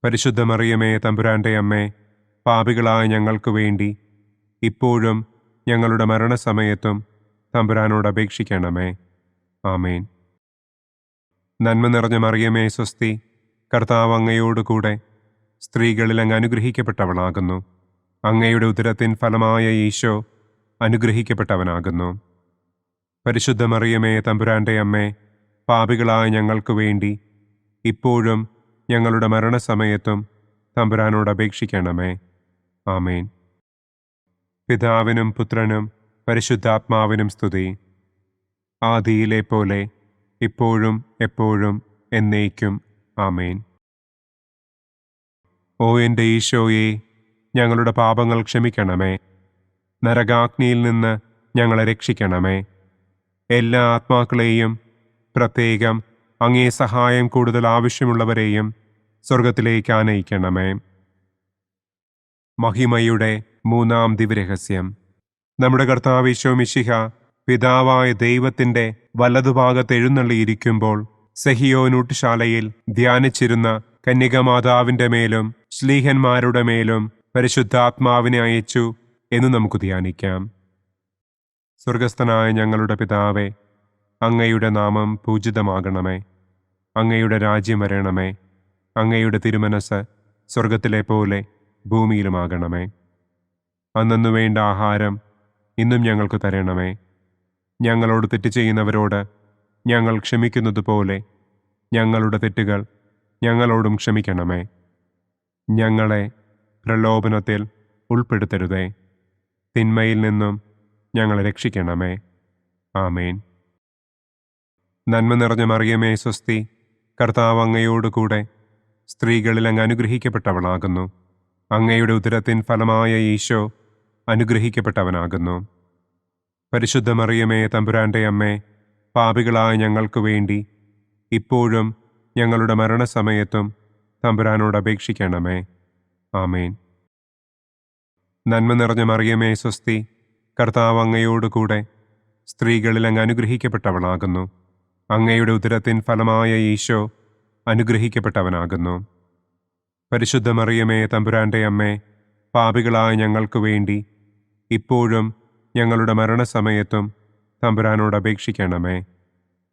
B: പരിശുദ്ധ മറിയമേ തമ്പുരാന്റെ അമ്മേ, പാപികളായ ഞങ്ങൾക്ക് വേണ്ടി ഇപ്പോഴും ഞങ്ങളുടെ മരണസമയത്തും തമ്പുരാനോട് അപേക്ഷിക്കണമേ. ആമേൻ. നന്മ നിറഞ്ഞ മറിയമേ സ്വസ്തി, കർത്താവ് അങ്ങയോടുകൂടെ സ്ത്രീകളിൽ അങ്ങ് അനുഗ്രഹിക്കപ്പെട്ടവളാകുന്നു. അങ്ങയുടെ ഉദരത്തിൻ ഫലമായ ഈശോ അനുഗ്രഹിക്കപ്പെട്ടവനാകുന്നു. പരിശുദ്ധ മറിയമേ തമ്പുരാന്റെ അമ്മേ, പാപികളായ ഞങ്ങൾക്ക് വേണ്ടി ഇപ്പോഴും ഞങ്ങളുടെ മരണസമയത്തും തമ്പുരാനോട് അപേക്ഷിക്കണമേ. ആമേൻ. പിതാവിനും പുത്രനും പരിശുദ്ധാത്മാവിനും സ്തുതി. ആദിയിലെ പോലെ ഇപ്പോഴും എപ്പോഴും എന്നേക്കും. ആമേൻ. ഓ എൻ്റെ ഈശോയെ, ഞങ്ങളുടെ പാപങ്ങൾ ക്ഷമിക്കണമേ. നരകാഗ്നിയിൽ നിന്ന് ഞങ്ങളെ രക്ഷിക്കണമേ. എല്ലാ ആത്മാക്കളെയും, പ്രത്യേകം അങ്ങേ സഹായം കൂടുതൽ ആവശ്യമുള്ളവരെയും സ്വർഗത്തിലേക്ക് ആനയിക്കണമേ. മഹിമയുടെ മൂന്നാം ദിവ്യരഹസ്യം. നമ്മുടെ കർത്താവ് ഈശോ മിശിഹ പിതാവായ ദൈവത്തിൻ്റെ വലതുഭാഗത്ത് എഴുന്നള്ളിയിരിക്കുമ്പോൾ സെഹിയോനൂട്ടുശാലയിൽ ധ്യാനിച്ചിരുന്ന കന്യകമാതാവിൻ്റെ മേലും ശ്ലീഹന്മാരുടെ മേലും പരിശുദ്ധാത്മാവിനെ അയച്ചു എന്ന് നമുക്ക് ധ്യാനിക്കാം. സ്വർഗസ്ഥനായ ഞങ്ങളുടെ പിതാവേ, അങ്ങയുടെ നാമം പൂജിതമാകണമേ. അങ്ങയുടെ രാജ്യം വരണമേ. അങ്ങയുടെ തിരുമനസ് സ്വർഗത്തിലെ പോലെ ഭൂമിയിലുമാകണമേ. അന്നു വേണ്ട ആഹാരം ഇന്നും ഞങ്ങൾക്ക് തരണമേ. ഞങ്ങളോട് തെറ്റ് ചെയ്യുന്നവരോട് ഞങ്ങൾ ക്ഷമിക്കുന്നത് പോലെ ഞങ്ങളുടെ തെറ്റുകൾ ഞങ്ങളോടും ക്ഷമിക്കണമേ. ഞങ്ങളെ പ്രലോഭനത്തിൽ ഉൾപ്പെടുത്തരുതേ. തിന്മയിൽ നിന്നും ഞങ്ങളെ രക്ഷിക്കണമേ. ആമേൻ. നന്മ നിറഞ്ഞ മറിയമേ സ്വസ്തി, കർത്താവ് അങ്ങയോടുകൂടെ സ്ത്രീകളിൽ അങ്ങ് അനുഗ്രഹിക്കപ്പെട്ടവളാകുന്നു. അങ്ങയുടെ ഉദരത്തിൻ ഫലമായ ഈശോ അനുഗ്രഹിക്കപ്പെട്ടവനാകുന്നു. പരിശുദ്ധ മറിയമേ തമ്പുരാന്റെ അമ്മേ, പാപികളായ ഞങ്ങൾക്ക് വേണ്ടി ഇപ്പോഴും ഞങ്ങളുടെ മരണസമയത്തും തമ്പുരാനോട് അപേക്ഷിക്കണമേ. ആമേൻ. നന്മ നിറഞ്ഞ മറിയമേ സ്വസ്തി, കർത്താവ് അങ്ങയോടുകൂടെ സ്ത്രീകളിൽ അങ്ങ് അനുഗ്രഹിക്കപ്പെട്ടവളാകുന്നു. അങ്ങയുടെ ഉദരത്തിൻ ഫലമായ ഈശോ അനുഗ്രഹിക്കപ്പെട്ടവനാകുന്നു. പരിശുദ്ധ മറിയമേ തമ്പുരാന്റെ അമ്മേ, പാപികളായ ഞങ്ങൾക്ക് വേണ്ടി ഇപ്പോഴും ഞങ്ങളുടെ മരണസമയത്തും തമ്പുരാനോട് അപേക്ഷിക്കണമേ.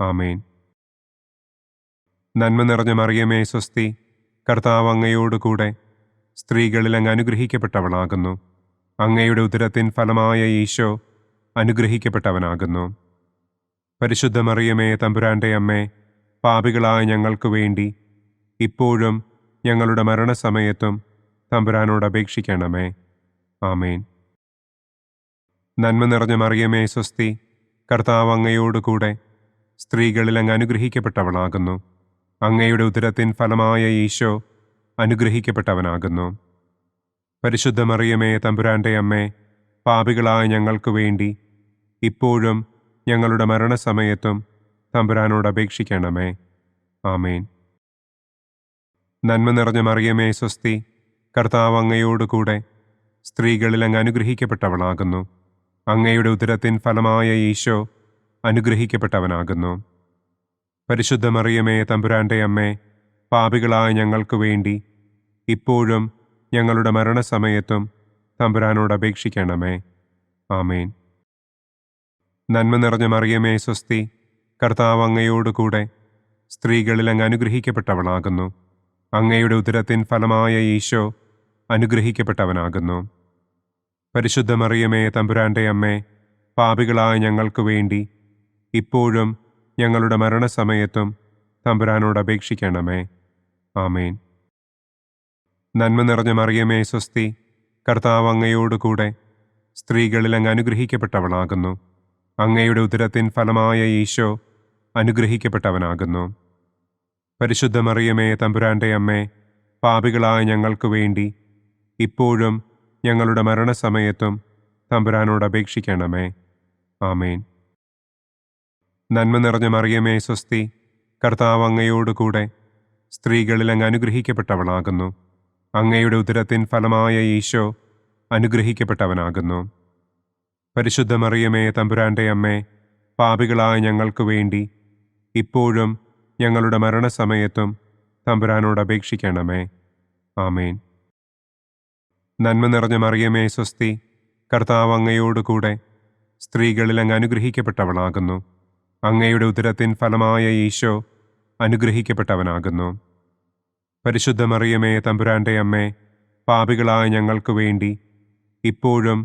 B: ആമേൻ. നന്മ നിറഞ്ഞ മറിയമേ സ്വസ്തി, കർത്താവ് അങ്ങയോടുകൂടെ സ്ത്രീകളിൽ അങ്ങ് അനുഗ്രഹിക്കപ്പെട്ടവളാകുന്നു. അങ്ങയുടെ ഉദരത്തിൻ ഫലമായ ഈശോ അനുഗ്രഹിക്കപ്പെട്ടവനാകുന്നു. പരിശുദ്ധ മറിയമേ തമ്പുരാന്റെ അമ്മേ, പാപികളായ ഞങ്ങൾക്ക് വേണ്ടി ഇപ്പോഴും ഞങ്ങളുടെ മരണസമയത്തും തമ്പുരാനോട് അപേക്ഷിക്കണമേ. ആമേൻ. നന്മ നിറഞ്ഞ മറിയമേ സ്വസ്തി, കർത്താവ് അങ്ങയോടുകൂടെ സ്ത്രീകളിൽ അങ്ങ് അനുഗ്രഹിക്കപ്പെട്ടവളാകുന്നു. അങ്ങയുടെ ഉദരത്തിൻ ഫലമായ ഈശോ അനുഗ്രഹിക്കപ്പെട്ടവനാകുന്നു. പരിശുദ്ധ മറിയമേ തമ്പുരാന്റെ അമ്മേ, പാപികളായ ഞങ്ങൾക്ക് വേണ്ടി ഇപ്പോഴും ഞങ്ങളുടെ മരണസമയത്തും തമ്പുരാനോട് അപേക്ഷിക്കണമേ. ആമേൻ. നന്മ നിറഞ്ഞ മറിയമേ സ്വസ്തി, കർത്താവ് അങ്ങയോടുകൂടെ സ്ത്രീകളിൽ അങ്ങ് അനുഗ്രഹിക്കപ്പെട്ടവളാകുന്നു. അങ്ങയുടെ ഉദരത്തിൻ ഫലമായ ഈശോ അനുഗ്രഹിക്കപ്പെട്ടവനാകുന്നു. പരിശുദ്ധ മറിയമേ തമ്പുരാന്റെ അമ്മേ, പാപികളായ ഞങ്ങൾക്ക് വേണ്ടി ഇപ്പോഴും ഞങ്ങളുടെ മരണസമയത്തും തമ്പുരാനോട് അപേക്ഷിക്കണമേ. ആമേൻ. നന്മ നിറഞ്ഞ മറിയമേ സ്വസ്തി, കർത്താവ് അങ്ങയോടുകൂടെ സ്ത്രീകളിൽ അങ്ങ് അനുഗ്രഹിക്കപ്പെട്ടവളാകുന്നു. അങ്ങയുടെ ഉദരത്തിൻ ഫലമായ ഈശോ അനുഗ്രഹിക്കപ്പെട്ടവനാകുന്നു. പരിശുദ്ധ മറിയമേ തമ്പുരാന്റെ അമ്മേ, പാപികളായ ഞങ്ങൾക്ക് വേണ്ടി ഇപ്പോഴും ഞങ്ങളുടെ മരണസമയത്തും തമ്പുരാനോട് അപേക്ഷിക്കണമേ. ആമേൻ. നന്മ നിറഞ്ഞ മറിയമേ സ്വസ്തി, കർത്താവ് അങ്ങയോടുകൂടെ സ്ത്രീകളിൽ അങ്ങ് അനുഗ്രഹിക്കപ്പെട്ടവളാകുന്നു. അങ്ങയുടെ ഉദരത്തിൻ ഫലമായ ഈശോ അനുഗ്രഹിക്കപ്പെട്ടവനാകുന്നു. പരിശുദ്ധ മറിയമേ തമ്പുരാന്റെ അമ്മേ, പാപികളായ ഞങ്ങൾക്ക് വേണ്ടി ഇപ്പോഴും ഞങ്ങളുടെ മരണസമയത്തും തമ്പുരാനോട് അപേക്ഷിക്കണമേ. ആമേൻ. നന്മ നിറഞ്ഞ മറിയമേ സ്വസ്തി, കർത്താവ് അങ്ങയോടുകൂടെ സ്ത്രീകളിൽ അങ്ങ് അനുഗ്രഹിക്കപ്പെട്ടവളാകുന്നു. അങ്ങയുടെ ഉദരത്തിൻ ഫലമായ ഈശോ അനുഗ്രഹിക്കപ്പെട്ടവനാകുന്നു. പരിശുദ്ധ മറിയമേ തമ്പുരാന്റെ അമ്മേ, പാപികളായ ഞങ്ങൾക്ക് വേണ്ടി ഇപ്പോഴും ഞങ്ങളുടെ മരണസമയത്തും തമ്പുരാനോട് അപേക്ഷിക്കണമേ. ആമേൻ. നന്മ നിറഞ്ഞ മറിയമേ സ്വസ്തി, കർത്താവ് അങ്ങയോടുകൂടെ സ്ത്രീകളിൽ അങ്ങ് അനുഗ്രഹിക്കപ്പെട്ടവളാകുന്നു. അങ്ങയുടെ ഉദരത്തിൻ ഫലമായ ഈശോ അനുഗ്രഹിക്കപ്പെട്ടവനാകുന്നു. പരിശുദ്ധ മറിയമേ തമ്പുരാന്റെ അമ്മേ, പാപികളായ ഞങ്ങൾക്ക് വേണ്ടി ഇപ്പോഴും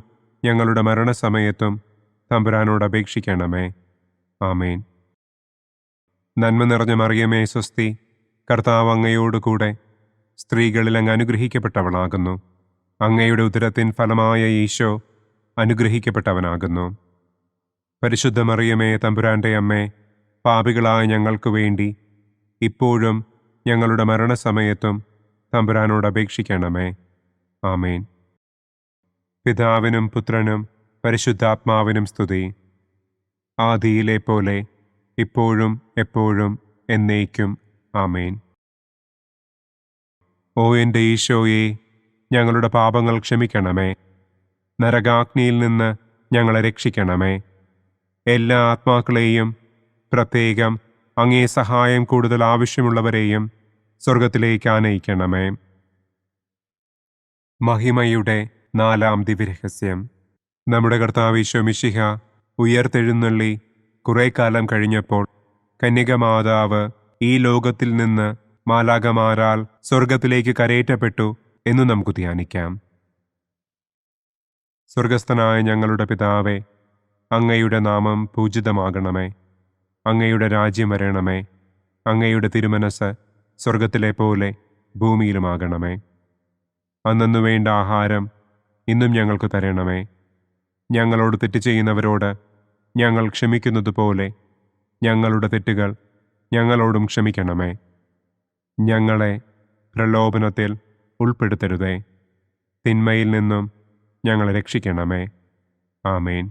B: ഞങ്ങളുടെ മരണസമയത്തും തമ്പുരാനോട് അപേക്ഷിക്കണമേ. ആമേൻ. നന്മ നിറഞ്ഞ മറിയമേ സ്വസ്തി, കർത്താവ് അങ്ങയോടുകൂടെ സ്ത്രീകളിൽ അങ്ങ് അനുഗ്രഹിക്കപ്പെട്ടവളാകുന്നു. അങ്ങയുടെ ഉദരത്തിൻ ഫലമായ ഈശോ അനുഗ്രഹിക്കപ്പെട്ടവനാകുന്നു. പരിശുദ്ധ മറിയമേ തമ്പുരാന്റെ അമ്മേ, പാപികളായ ഞങ്ങൾക്ക് വേണ്ടി ഇപ്പോഴും ഞങ്ങളുടെ മരണസമയത്തും തമ്പുരാനോട് അപേക്ഷിക്കണമേ. ആമേൻ. പിതാവിനും പുത്രനും പരിശുദ്ധാത്മാവിനും സ്തുതി. ആദിയിലെ പോലെ ഇപ്പോഴും എപ്പോഴും എന്നേക്കും. ആമേൻ. ഓ എൻ്റെ ഈശോയെ, ഞങ്ങളുടെ പാപങ്ങൾ ക്ഷമിക്കണമേ. നരകാഗ്നിയിൽ നിന്ന് ഞങ്ങളെ രക്ഷിക്കണമേ. എല്ലാ ആത്മാക്കളെയും, പ്രത്യേകം അങ്ങേ സഹായം കൂടുതൽ ആവശ്യമുള്ളവരെയും സ്വർഗത്തിലേക്ക് ആനയിക്കണമേ. മഹിമയുടെ 4-ാം ദിവ്യരഹസ്യം. നമ്മുടെ കർത്താവ് ഈശോ മിശിഹ ഉയർത്തെഴുന്നള്ളി കുറെ കാലം കഴിഞ്ഞപ്പോൾ കന്യകമാതാവ് ഈ ലോകത്തിൽ നിന്ന് മാലാഖമാരാൽ സ്വർഗത്തിലേക്ക് കരയേറ്റപ്പെട്ടു എന്നു നമുക്ക് ധ്യാനിക്കാം. സ്വർഗസ്ഥനായ ഞങ്ങളുടെ പിതാവേ, അങ്ങയുടെ നാമം പൂജിതമാകണമേ. അങ്ങയുടെ രാജ്യം വരണമേ. അങ്ങയുടെ തിരുമനസ് സ്വർഗത്തിലെ പോലെ ഭൂമിയിലുമാകണമേ. അന്നന്നു വേണ്ട ആഹാരം ഇന്നും ഞങ്ങൾക്ക് തരണമേ. ഞങ്ങളോട് തെറ്റ് ചെയ്യുന്നവരോട് ഞങ്ങൾ ക്ഷമിക്കുന്നത് പോലെ ഞങ്ങളുടെ തെറ്റുകൾ ഞങ്ങളോടും ക്ഷമിക്കണമേ. ഞങ്ങളെ പ്രലോഭനത്തിൽ ഉൾപ്പെടുത്തരുതേ. തിന്മയിൽ നിന്നും ഞങ്ങളെ രക്ഷിക്കണമേ. ആമേൻ.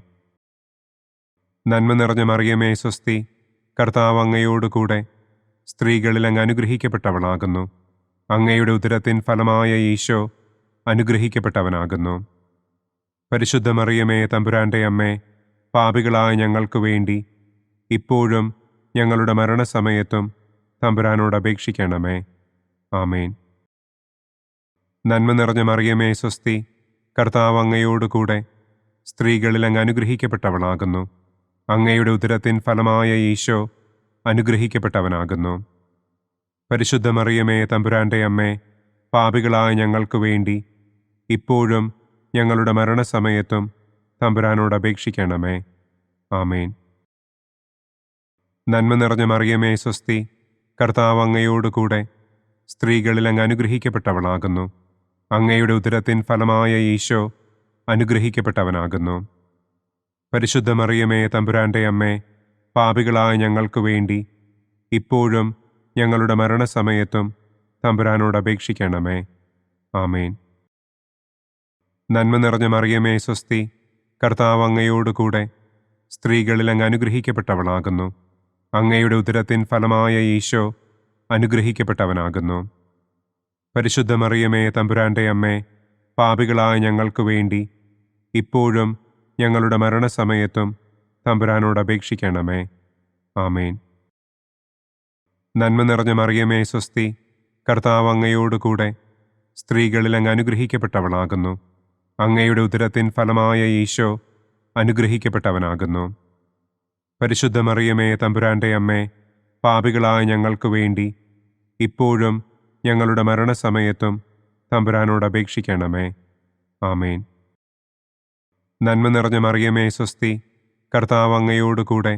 B: നന്മ നിറഞ്ഞ മറിയമേ സ്വസ്തി, കർത്താവ് അങ്ങയോടുകൂടെ സ്ത്രീകളിൽ അങ്ങ് അനുഗ്രഹിക്കപ്പെട്ടവളാകുന്നു. അങ്ങയുടെ ഉദരത്തിൻ ഫലമായ ഈശോ അനുഗ്രഹിക്കപ്പെട്ടവനാകുന്നു. പരിശുദ്ധ മറിയമേ തമ്പുരാന്റെ അമ്മേ, പാപികളായ ഞങ്ങൾക്ക് വേണ്ടി ഇപ്പോഴും ഞങ്ങളുടെ മരണസമയത്തും തമ്പുരാനോട് അപേക്ഷിക്കണമേ. ആമേൻ. നന്മ നിറഞ്ഞ മറിയമേ സ്വസ്തി, കർത്താവ് അങ്ങയോടുകൂടെ സ്ത്രീകളിൽ അങ്ങ് അനുഗ്രഹിക്കപ്പെട്ടവളാകുന്നു. അങ്ങയുടെ ഉദരത്തിൻ ഫലമായ ഈശോ അനുഗ്രഹിക്കപ്പെട്ടവനാകുന്നു. പരിശുദ്ധ മറിയമേ, തമ്പുരാന്റെ അമ്മേ, പാപികളായ ഞങ്ങൾക്ക് വേണ്ടി ഇപ്പോഴും ഞങ്ങളുടെ മരണസമയത്തും തമ്പുരാനോട് അപേക്ഷിക്കണമേ. ആമേൻ. നന്മ നിറഞ്ഞ മറിയമേ, സ്വസ്തി, കർത്താവ് അങ്ങയോടുകൂടെ സ്ത്രീകളിൽ അങ്ങ് അനുഗ്രഹിക്കപ്പെട്ടവളാകുന്നു. അങ്ങയുടെ ഉദരത്തിൻ ഫലമായ ഈശോ അനുഗ്രഹിക്കപ്പെട്ടവനാകുന്നു. പരിശുദ്ധ മറിയമേ, തമ്പുരാന്റെ അമ്മേ, പാപികളായ ഞങ്ങൾക്ക് വേണ്ടി ഇപ്പോഴും ഞങ്ങളുടെ മരണസമയത്തും തമ്പുരാനോട് അപേക്ഷിക്കണമേ. ആമേൻ. നന്മ നിറഞ്ഞ മറിയമേ, സ്വസ്തി, കർത്താവ് അങ്ങയോടുകൂടെ സ്ത്രീകളിൽ അങ്ങ് അനുഗ്രഹിക്കപ്പെട്ടവളാകുന്നു. അങ്ങയുടെ ഉദരത്തിൻ ഫലമായ ഈശോ അനുഗ്രഹിക്കപ്പെട്ടവനാകുന്നു. പരിശുദ്ധ മറിയമേ, തമ്പുരാന്റെ അമ്മേ, പാപികളായ ഞങ്ങൾക്ക് വേണ്ടി ഇപ്പോഴും ഞങ്ങളുടെ മരണസമയത്തും തമ്പുരാനോട് അപേക്ഷിക്കണമേ. ആമേൻ. നന്മ നിറഞ്ഞ മറിയമേ, സ്വസ്തി, കർത്താവ് അങ്ങയോടുകൂടെ സ്ത്രീകളിൽ അങ്ങ് അനുഗ്രഹിക്കപ്പെട്ടവളാകുന്നു. അങ്ങയുടെ ഉദരത്തിൻ ഫലമായ ഈശോ അനുഗ്രഹിക്കപ്പെട്ടവനാകുന്നു. പരിശുദ്ധ മറിയമേ, തമ്പുരാന്റെ അമ്മേ, പാപികളായ ഞങ്ങൾക്ക് വേണ്ടി ഇപ്പോഴും ഞങ്ങളുടെ മരണസമയത്തും തമ്പുരാനോട് അപേക്ഷിക്കണമേ. ആമേൻ. നന്മ നിറഞ്ഞ മറിയമേ, സ്വസ്തി, കർത്താവ് അങ്ങയോടുകൂടെ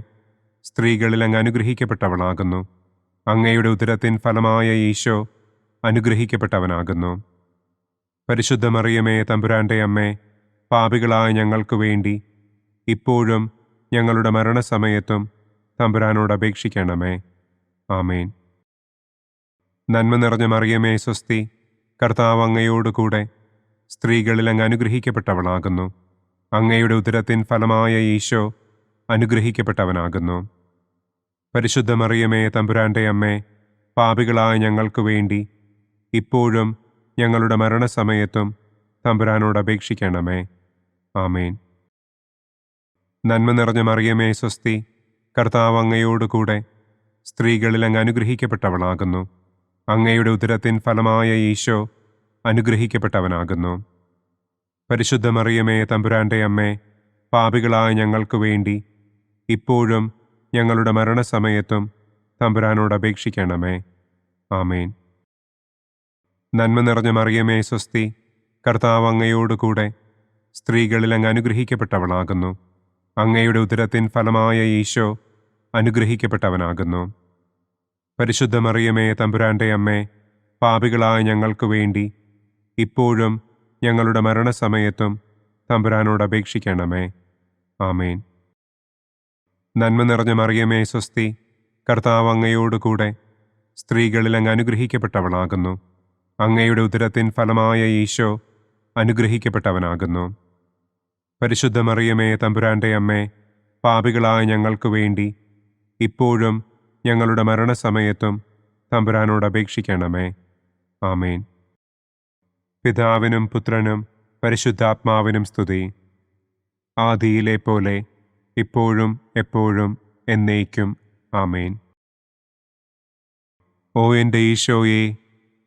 B: സ്ത്രീകളിൽ അങ്ങ് അനുഗ്രഹിക്കപ്പെട്ടവളാകുന്നു. അങ്ങയുടെ ഉദരത്തിൻ ഫലമായ ഈശോ അനുഗ്രഹിക്കപ്പെട്ടവനാകുന്നു. പരിശുദ്ധ മറിയമേ, തമ്പുരാന്റെ അമ്മേ, പാപികളായ ഞങ്ങൾക്ക് വേണ്ടി ഇപ്പോഴും ഞങ്ങളുടെ മരണസമയത്തും തമ്പുരാനോട് അപേക്ഷിക്കണമേ. ആമേൻ. നന്മ നിറഞ്ഞ മറിയമേ, സ്വസ്തി, കർത്താവ് അങ്ങയോടുകൂടെ സ്ത്രീകളിൽ അങ്ങ് അനുഗ്രഹിക്കപ്പെട്ടവളാകുന്നു. അങ്ങയുടെ ഉദരത്തിൻ ഫലമായ ഈശോ അനുഗ്രഹിക്കപ്പെട്ടവനാകുന്നു. പരിശുദ്ധ മറിയമേ, തമ്പുരാന്റെ അമ്മേ, പാപികളായ ഞങ്ങൾക്ക് വേണ്ടി ഇപ്പോഴും ഞങ്ങളുടെ മരണസമയത്തും തമ്പുരാനോട് അപേക്ഷിക്കണമേ. ആമേൻ. നന്മ നിറഞ്ഞ മറിയമേ, സ്വസ്തി, കർത്താവ് അങ്ങയോടുകൂടെ സ്ത്രീകളിൽ അങ്ങ് അനുഗ്രഹിക്കപ്പെട്ടവളാകുന്നു. അങ്ങയുടെ ഉദരത്തിൻ ഫലമായ ഈശോ അനുഗ്രഹിക്കപ്പെട്ടവനാകുന്നു. പരിശുദ്ധ മറിയമേ, തമ്പുരാന്റെ അമ്മേ, പാപികളായ ഞങ്ങൾക്ക് വേണ്ടി ഇപ്പോഴും ഞങ്ങളുടെ മരണസമയത്തും തമ്പുരാനോട് അപേക്ഷിക്കണമേ. ആമേൻ. നന്മ നിറഞ്ഞ മറിയമേ, സ്വസ്തി, കർത്താവ് അങ്ങയോടുകൂടെ സ്ത്രീകളിൽ അങ്ങ് അനുഗ്രഹിക്കപ്പെട്ടവളാകുന്നു. അങ്ങയുടെ ഉദരത്തിൻ ഫലമായ ഈശോ അനുഗ്രഹിക്കപ്പെട്ടവനാകുന്നു. പരിശുദ്ധ മറിയമേ, തമ്പുരാന്റെ അമ്മേ, പാപികളായ ഞങ്ങൾക്ക് വേണ്ടി ഇപ്പോഴും ഞങ്ങളുടെ മരണസമയത്തും തമ്പുരാനോട് അപേക്ഷിക്കണമേ. ആമേൻ. നന്മ നിറഞ്ഞ മറിയമേ, സ്വസ്തി, കർത്താവ് അങ്ങയോടുകൂടെ സ്ത്രീകളിൽ അങ്ങ് അനുഗ്രഹിക്കപ്പെട്ടവളാകുന്നു. അങ്ങയുടെ ഉദരത്തിൻ ഫലമായ ഈശോ അനുഗ്രഹിക്കപ്പെട്ടവനാകുന്നു. പരിശുദ്ധ മറിയമേ, തമ്പുരാന്റെ അമ്മേ, പാപികളായ ഞങ്ങൾക്ക് വേണ്ടി ഇപ്പോഴും ഞങ്ങളുടെ മരണസമയത്തും തമ്പുരാനോട് അപേക്ഷിക്കണമേ. ആമേൻ. പിതാവിനും പുത്രനും പരിശുദ്ധാത്മാവിനും സ്തുതി. ആദിയിലെ പോലെ ഇപ്പോഴും എപ്പോഴും എന്നേക്കും. ആമേൻ. ഓ എൻ്റെ ഈശോയെ,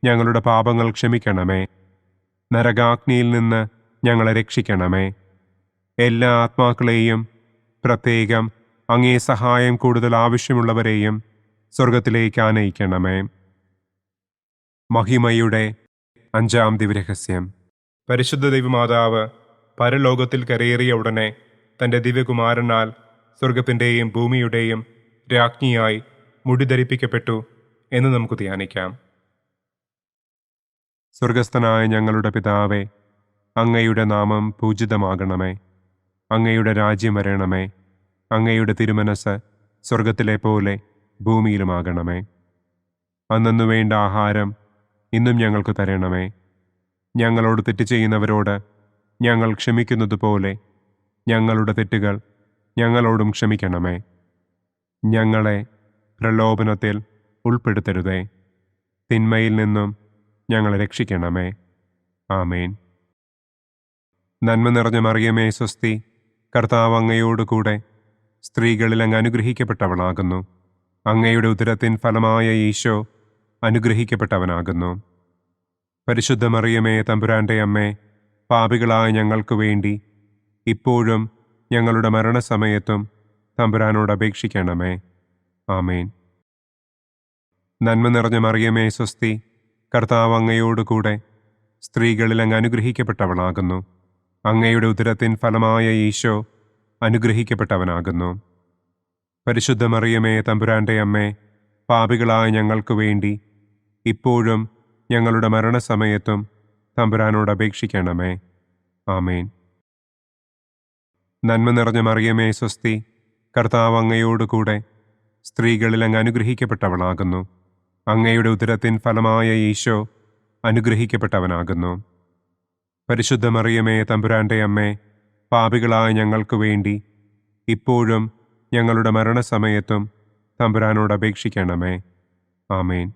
B: ഞങ്ങളുടെ പാപങ്ങൾ ക്ഷമിക്കണമേ. നരകാഗ്നിയിൽ നിന്ന് ഞങ്ങളെ രക്ഷിക്കണമേ. എല്ലാ ആത്മാക്കളെയും, പ്രത്യേകം അങ്ങേ സഹായം കൂടുതൽ ആവശ്യമുള്ളവരെയും സ്വർഗത്തിലേക്ക് ആനയിക്കണമേ. മഹിമയുടെ 5-ാം ദിവ്യരഹസ്യം. പരിശുദ്ധ ദൈവമാതാവ് പരലോകത്തിൽ കരയേറിയ ഉടനെ തൻ്റെ ദിവ്യകുമാരനാൽ സ്വർഗത്തിൻ്റെയും ഭൂമിയുടെയും രാജ്ഞിയായി മുടിധരിപ്പിക്കപ്പെട്ടു എന്ന് നമുക്ക് ധ്യാനിക്കാം. സ്വർഗസ്ഥനായ ഞങ്ങളുടെ പിതാവേ, അങ്ങയുടെ നാമം പൂജിതമാകണമേ. അങ്ങയുടെ രാജ്യം വരണമേ. അങ്ങയുടെ തിരുമനസ് സ്വർഗത്തിലെ പോലെ ഭൂമിയിലുമാകണമേ. അന്നു വേണ്ട ആഹാരം ഇന്നും ഞങ്ങൾക്ക് തരണമേ. ഞങ്ങളോട് തെറ്റ് ചെയ്യുന്നവരോട് ഞങ്ങൾ ക്ഷമിക്കുന്നത് പോലെ ഞങ്ങളുടെ തെറ്റുകൾ ഞങ്ങളോടും ക്ഷമിക്കണമേ. ഞങ്ങളെ പ്രലോഭനത്തിൽ ഉൾപ്പെടുത്തരുതേ. തിന്മയിൽ നിന്നും ഞങ്ങളെ രക്ഷിക്കണമേ. ആമേൻ. നന്മ നിറഞ്ഞ മറിയമേ, സ്വസ്തി, കർത്താവ് അങ്ങയോടുകൂടെ സ്ത്രീകളിൽ അങ്ങ് അനുഗ്രഹിക്കപ്പെട്ടവളാകുന്നു. അങ്ങയുടെ ഉദരത്തിൻ ഫലമായ ഈശോ അനുഗ്രഹിക്കപ്പെട്ടവനാകുന്നു. പരിശുദ്ധ മറിയമേ, തമ്പുരാന്റെ അമ്മേ, പാപികളായ ഞങ്ങൾക്ക് വേണ്ടി ഇപ്പോഴും ഞങ്ങളുടെ മരണസമയത്തും തമ്പുരാനോട് അപേക്ഷിക്കണമേ. ആമേൻ. നന്മ നിറഞ്ഞ മറിയമേ സ്വസ്തി, കർത്താവ് അങ്ങയോടുകൂടെ സ്ത്രീകളിൽ അങ്ങ് അനുഗ്രഹിക്കപ്പെട്ടവളാകുന്നു. അങ്ങയുടെ ഉദരത്തിൻ ഫലമായ ഈശോ അനുഗ്രഹിക്കപ്പെട്ടവനാകുന്നു. പരിശുദ്ധ മറിയമേ തമ്പുരാന്റെ അമ്മേ, പാപികളായ ഞങ്ങൾക്ക് വേണ്ടി ഇപ്പോഴും ഞങ്ങളുടെ മരണസമയത്തും തമ്പുരാനോട് അപേക്ഷിക്കണമേ. ആമേൻ. നന്മ നിറഞ്ഞ മറിയമേ സ്വസ്തി, കർത്താവ് അങ്ങയോടുകൂടെ സ്ത്രീകളിൽ അങ്ങ് അനുഗ്രഹിക്കപ്പെട്ടവളാകുന്നു. അങ്ങയുടെ ഉദരത്തിൻ ഫലമായ ഈശോ അനുഗ്രഹിക്കപ്പെട്ടവനാകുന്നു. പരിശുദ്ധ മറിയമേ തമ്പുരാന്റെ അമ്മേ, പാപികളായ ഞങ്ങൾക്ക് വേണ്ടി ഇപ്പോഴും ഞങ്ങളുടെ മരണസമയത്തും തമ്പുരാനോട് അപേക്ഷിക്കണമേ. ആമേൻ.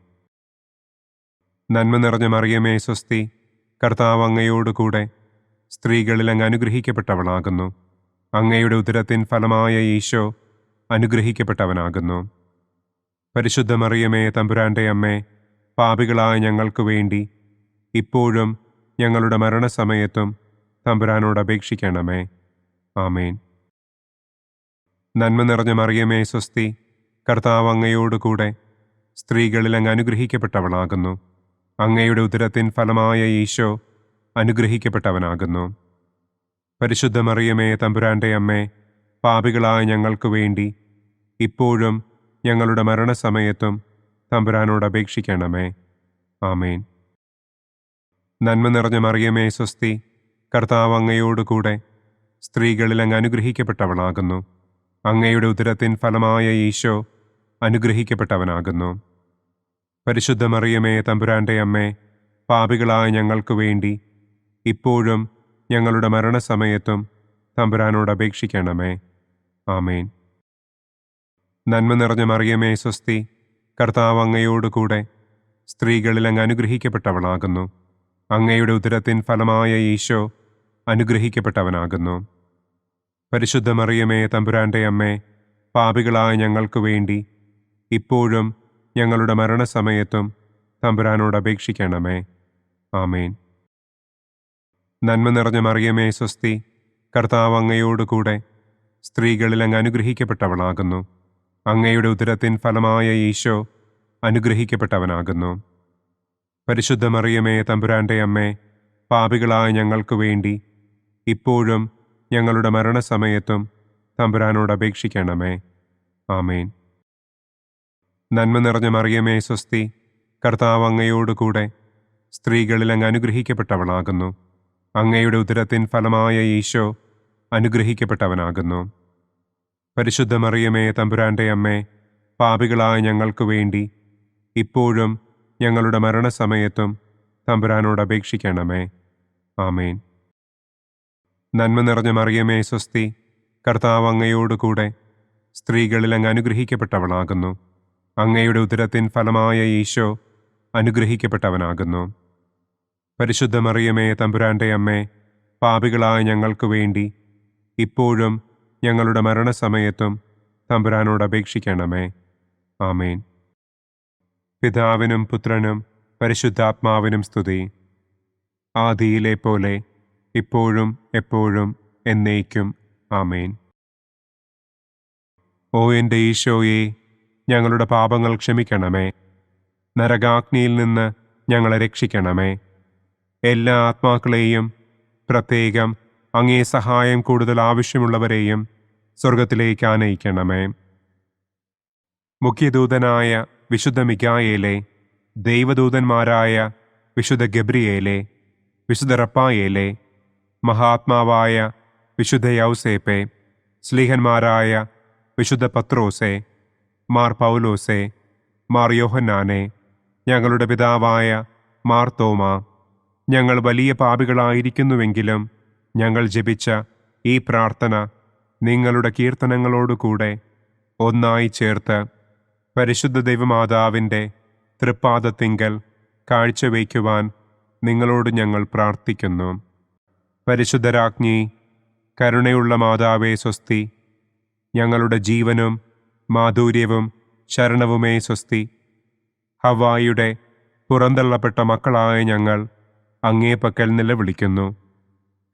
B: നന്മ നിറഞ്ഞ മറിയമേ സ്വസ്തി, കർത്താവ് അങ്ങയോടുകൂടെ സ്ത്രീകളിൽ അങ്ങ് അനുഗ്രഹിക്കപ്പെട്ടവളാകുന്നു. അങ്ങയുടെ ഉദരത്തിൻ ഫലമായ ഈശോ അനുഗ്രഹിക്കപ്പെട്ടവനാകുന്നു. പരിശുദ്ധ മറിയമേ തമ്പുരാന്റെ അമ്മേ, പാപികളായ ഞങ്ങൾക്ക് വേണ്ടി ഇപ്പോഴും ഞങ്ങളുടെ മരണസമയത്തും തമ്പുരാനോട് അപേക്ഷിക്കണമേ. ആമേൻ. നന്മ നിറഞ്ഞ മറിയമേ സ്വസ്തി, കർത്താവ് അങ്ങയോടുകൂടെ സ്ത്രീകളിൽ അങ്ങ് അനുഗ്രഹിക്കപ്പെട്ടവളാകുന്നു. അങ്ങയുടെ ഉദരത്തിൻ ഫലമായ ഈശോ അനുഗ്രഹിക്കപ്പെട്ടവനാകുന്നു. പരിശുദ്ധ മറിയമേ തമ്പുരാന്റെ അമ്മേ, പാപികളായ ഞങ്ങൾക്ക് വേണ്ടി ഇപ്പോഴും ഞങ്ങളുടെ മരണസമയത്തും തമ്പുരാനോട് അപേക്ഷിക്കണമേ. ആമേൻ. നന്മ നിറഞ്ഞ മറിയമേ സ്വസ്തി, കർത്താവ് അങ്ങയോടുകൂടെ സ്ത്രീകളിൽ അങ്ങ് അനുഗ്രഹിക്കപ്പെട്ടവളാകുന്നു. അങ്ങയുടെ ഉദരത്തിൻ ഫലമായ ഈശോ അനുഗ്രഹിക്കപ്പെട്ടവനാകുന്നു. പരിശുദ്ധ മറിയമേ തമ്പുരാന്റെ അമ്മേ, പാപികളായ ഞങ്ങൾക്ക് വേണ്ടി ഇപ്പോഴും ഞങ്ങളുടെ മരണസമയത്തും തമ്പുരാനോട് അപേക്ഷിക്കണമേ. ആമേൻ. നന്മ നിറഞ്ഞ മറിയമേ സ്വസ്തി, കർത്താവ് അങ്ങയോടുകൂടെ സ്ത്രീകളിൽ അങ്ങ് അനുഗ്രഹിക്കപ്പെട്ടവളാകുന്നു. അങ്ങയുടെ ഉദരത്തിൻ ഫലമായ ഈശോ അനുഗ്രഹിക്കപ്പെട്ടവനാകുന്നു. പരിശുദ്ധ മറിയമേ തമ്പുരാന്റെ അമ്മേ, പാപികളായ ഞങ്ങൾക്ക് വേണ്ടി ഇപ്പോഴും ഞങ്ങളുടെ മരണസമയത്തും തമ്പുരാനോട് അപേക്ഷിക്കണമേ. ആമേൻ. നന്മ നിറഞ്ഞ മറിയമേ സ്വസ്തി, കർത്താവ് അങ്ങയോടുകൂടെ സ്ത്രീകളിൽ അങ്ങ് അനുഗ്രഹിക്കപ്പെട്ടവളാകുന്നു. അങ്ങയുടെ ഉദരത്തിൻ ഫലമായ ഈശോ അനുഗ്രഹിക്കപ്പെട്ടവനാകുന്നു. പരിശുദ്ധ മറിയമേ തമ്പുരാന്റെ അമ്മേ, പാപികളായ ഞങ്ങൾക്ക് വേണ്ടി ഇപ്പോഴും ഞങ്ങളുടെ മരണസമയത്തും തമ്പുരാനോട് അപേക്ഷിക്കണമേ. ആമേൻ. നന്മ നിറഞ്ഞ മറിയമേ സ്വസ്തി, കർത്താവ് അങ്ങയോടുകൂടെ സ്ത്രീകളിൽ അങ്ങ് അനുഗ്രഹിക്കപ്പെട്ടവളാകുന്നു. അങ്ങയുടെ ഉദരത്തിൻ ഫലമായ ഈശോ അനുഗ്രഹിക്കപ്പെട്ടവനാകുന്നു. പരിശുദ്ധ മറിയമേ തമ്പുരാന്റെ അമ്മേ, പാപികളായ ഞങ്ങൾക്ക് വേണ്ടി ഇപ്പോഴും ഞങ്ങളുടെ മരണസമയത്തും തമ്പുരാനോട് അപേക്ഷിക്കണമേ. ആമേൻ. നന്മ നിറഞ്ഞ മറിയമേ സ്വസ്തി, കർത്താവ് അങ്ങയോടുകൂടെ സ്ത്രീകളിൽ അങ്ങ് അനുഗ്രഹിക്കപ്പെട്ടവളാകുന്നു. അങ്ങയുടെ ഉദരത്തിൻ ഫലമായ ഈശോ അനുഗ്രഹിക്കപ്പെട്ടവനാകുന്നു. പരിശുദ്ധ മറിയമേ തമ്പുരാന്റെ അമ്മേ, പാപികളായ ഞങ്ങൾക്ക് വേണ്ടി ഇപ്പോഴും ഞങ്ങളുടെ മരണസമയത്തും തമ്പുരാനോട് അപേക്ഷിക്കണമേ. ആമേൻ. പിതാവിനും പുത്രനും പരിശുദ്ധാത്മാവിനും സ്തുതി. ആദിയിലെ പോലെ ഇപ്പോഴും എപ്പോഴും എന്നേക്കും. ആമേൻ. ഓ എൻ്റെ ഈശോയെ, ഞങ്ങളുടെ പാപങ്ങൾ ക്ഷമിക്കണമേ. നരകാഗ്നിയിൽ നിന്ന് ഞങ്ങളെ രക്ഷിക്കണമേ. എല്ലാ ആത്മാക്കളെയും, പ്രത്യേകം അങ്ങേ സഹായം കൂടുതൽ ആവശ്യമുള്ളവരെയും സ്വർഗത്തിലേക്ക് ആനയിക്കണമേ. മുഖ്യദൂതനായ വിശുദ്ധ മിഖായേലേ, ദൈവദൂതന്മാരായ വിശുദ്ധ ഗബ്രിയേലേ, വിശുദ്ധ റപ്പായേലേ, മഹാത്മാവായ വിശുദ്ധ യൗസേപ്പേ, സ്ലീഹന്മാരായ വിശുദ്ധ പത്രോസേ, മാർ പൗലോസേ, മാർ യോഹന്നാനെ, ഞങ്ങളുടെ പിതാവായ മാർ തോമാ, ഞങ്ങൾ വലിയ പാപികളായിരിക്കുന്നുവെങ്കിലും ഞങ്ങൾ ജപിച്ച ഈ പ്രാർത്ഥന നിങ്ങളുടെ കീർത്തനങ്ങളോടുകൂടെ ഒന്നായി ചേർത്ത് പരിശുദ്ധ ദൈവമാതാവിൻ്റെ തൃപ്പാദത്തിങ്കൽ കാഴ്ചവയ്ക്കുവാൻ നിങ്ങളോട് ഞങ്ങൾ പ്രാർത്ഥിക്കുന്നു. പരിശുദ്ധരാജ്ഞി, കരുണയുള്ള മാതാവേ സ്വസ്തി. ഞങ്ങളുടെ ജീവനും മാധുര്യവും ശരണവുമേ സ്വസ്തി. ഹവ്വായുടെ പുറന്തള്ളപ്പെട്ട മക്കളായ ഞങ്ങൾ അങ്ങേപ്പക്കൽ നിലവിളിക്കുന്നു.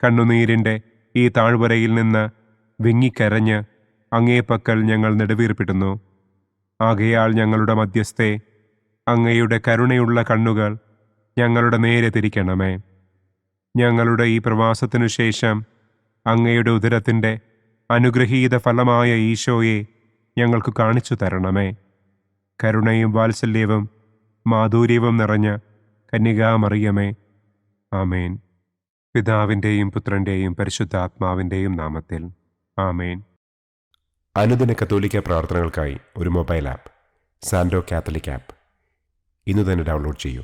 B: കണ്ണുനീരിൻ്റെ ഈ താഴ്വരയിൽ നിന്ന് വിങ്ങിക്കരഞ്ഞ് അങ്ങേപ്പക്കൽ ഞങ്ങൾ നെടുവീർപ്പിടുന്നു. ആകയാൽ ഞങ്ങളുടെ മധ്യസ്ഥെ, അങ്ങയുടെ കരുണയുള്ള കണ്ണുകൾ ഞങ്ങളുടെ നേരെ തിരിക്കണമേ. ഞങ്ങളുടെ ഈ പ്രവാസത്തിനു ശേഷം അങ്ങയുടെ ഉദരത്തിൻ്റെ അനുഗ്രഹീത ഫലമായ ഈശോയെ ഞങ്ങൾക്ക് കാണിച്ചു തരണമേ. കരുണയും വാത്സല്യവും മാധുര്യവും നിറഞ്ഞ കന്യകാമറിയമേ, ആമേൻ. പിതാവിൻ്റെയും പുത്രൻ്റെയും പരിശുദ്ധാത്മാവിൻ്റെയും നാമത്തിൽ, ആമേൻ.
A: അനുദിന കത്തോലിക്ക പ്രാർത്ഥനകൾക്കായി ഒരു മൊബൈൽ ആപ്പ്, സാൻഡോ കാത്തലിക് ആപ്പ്, ഇന്ന് തന്നെ ഡൗൺലോഡ് ചെയ്യൂ.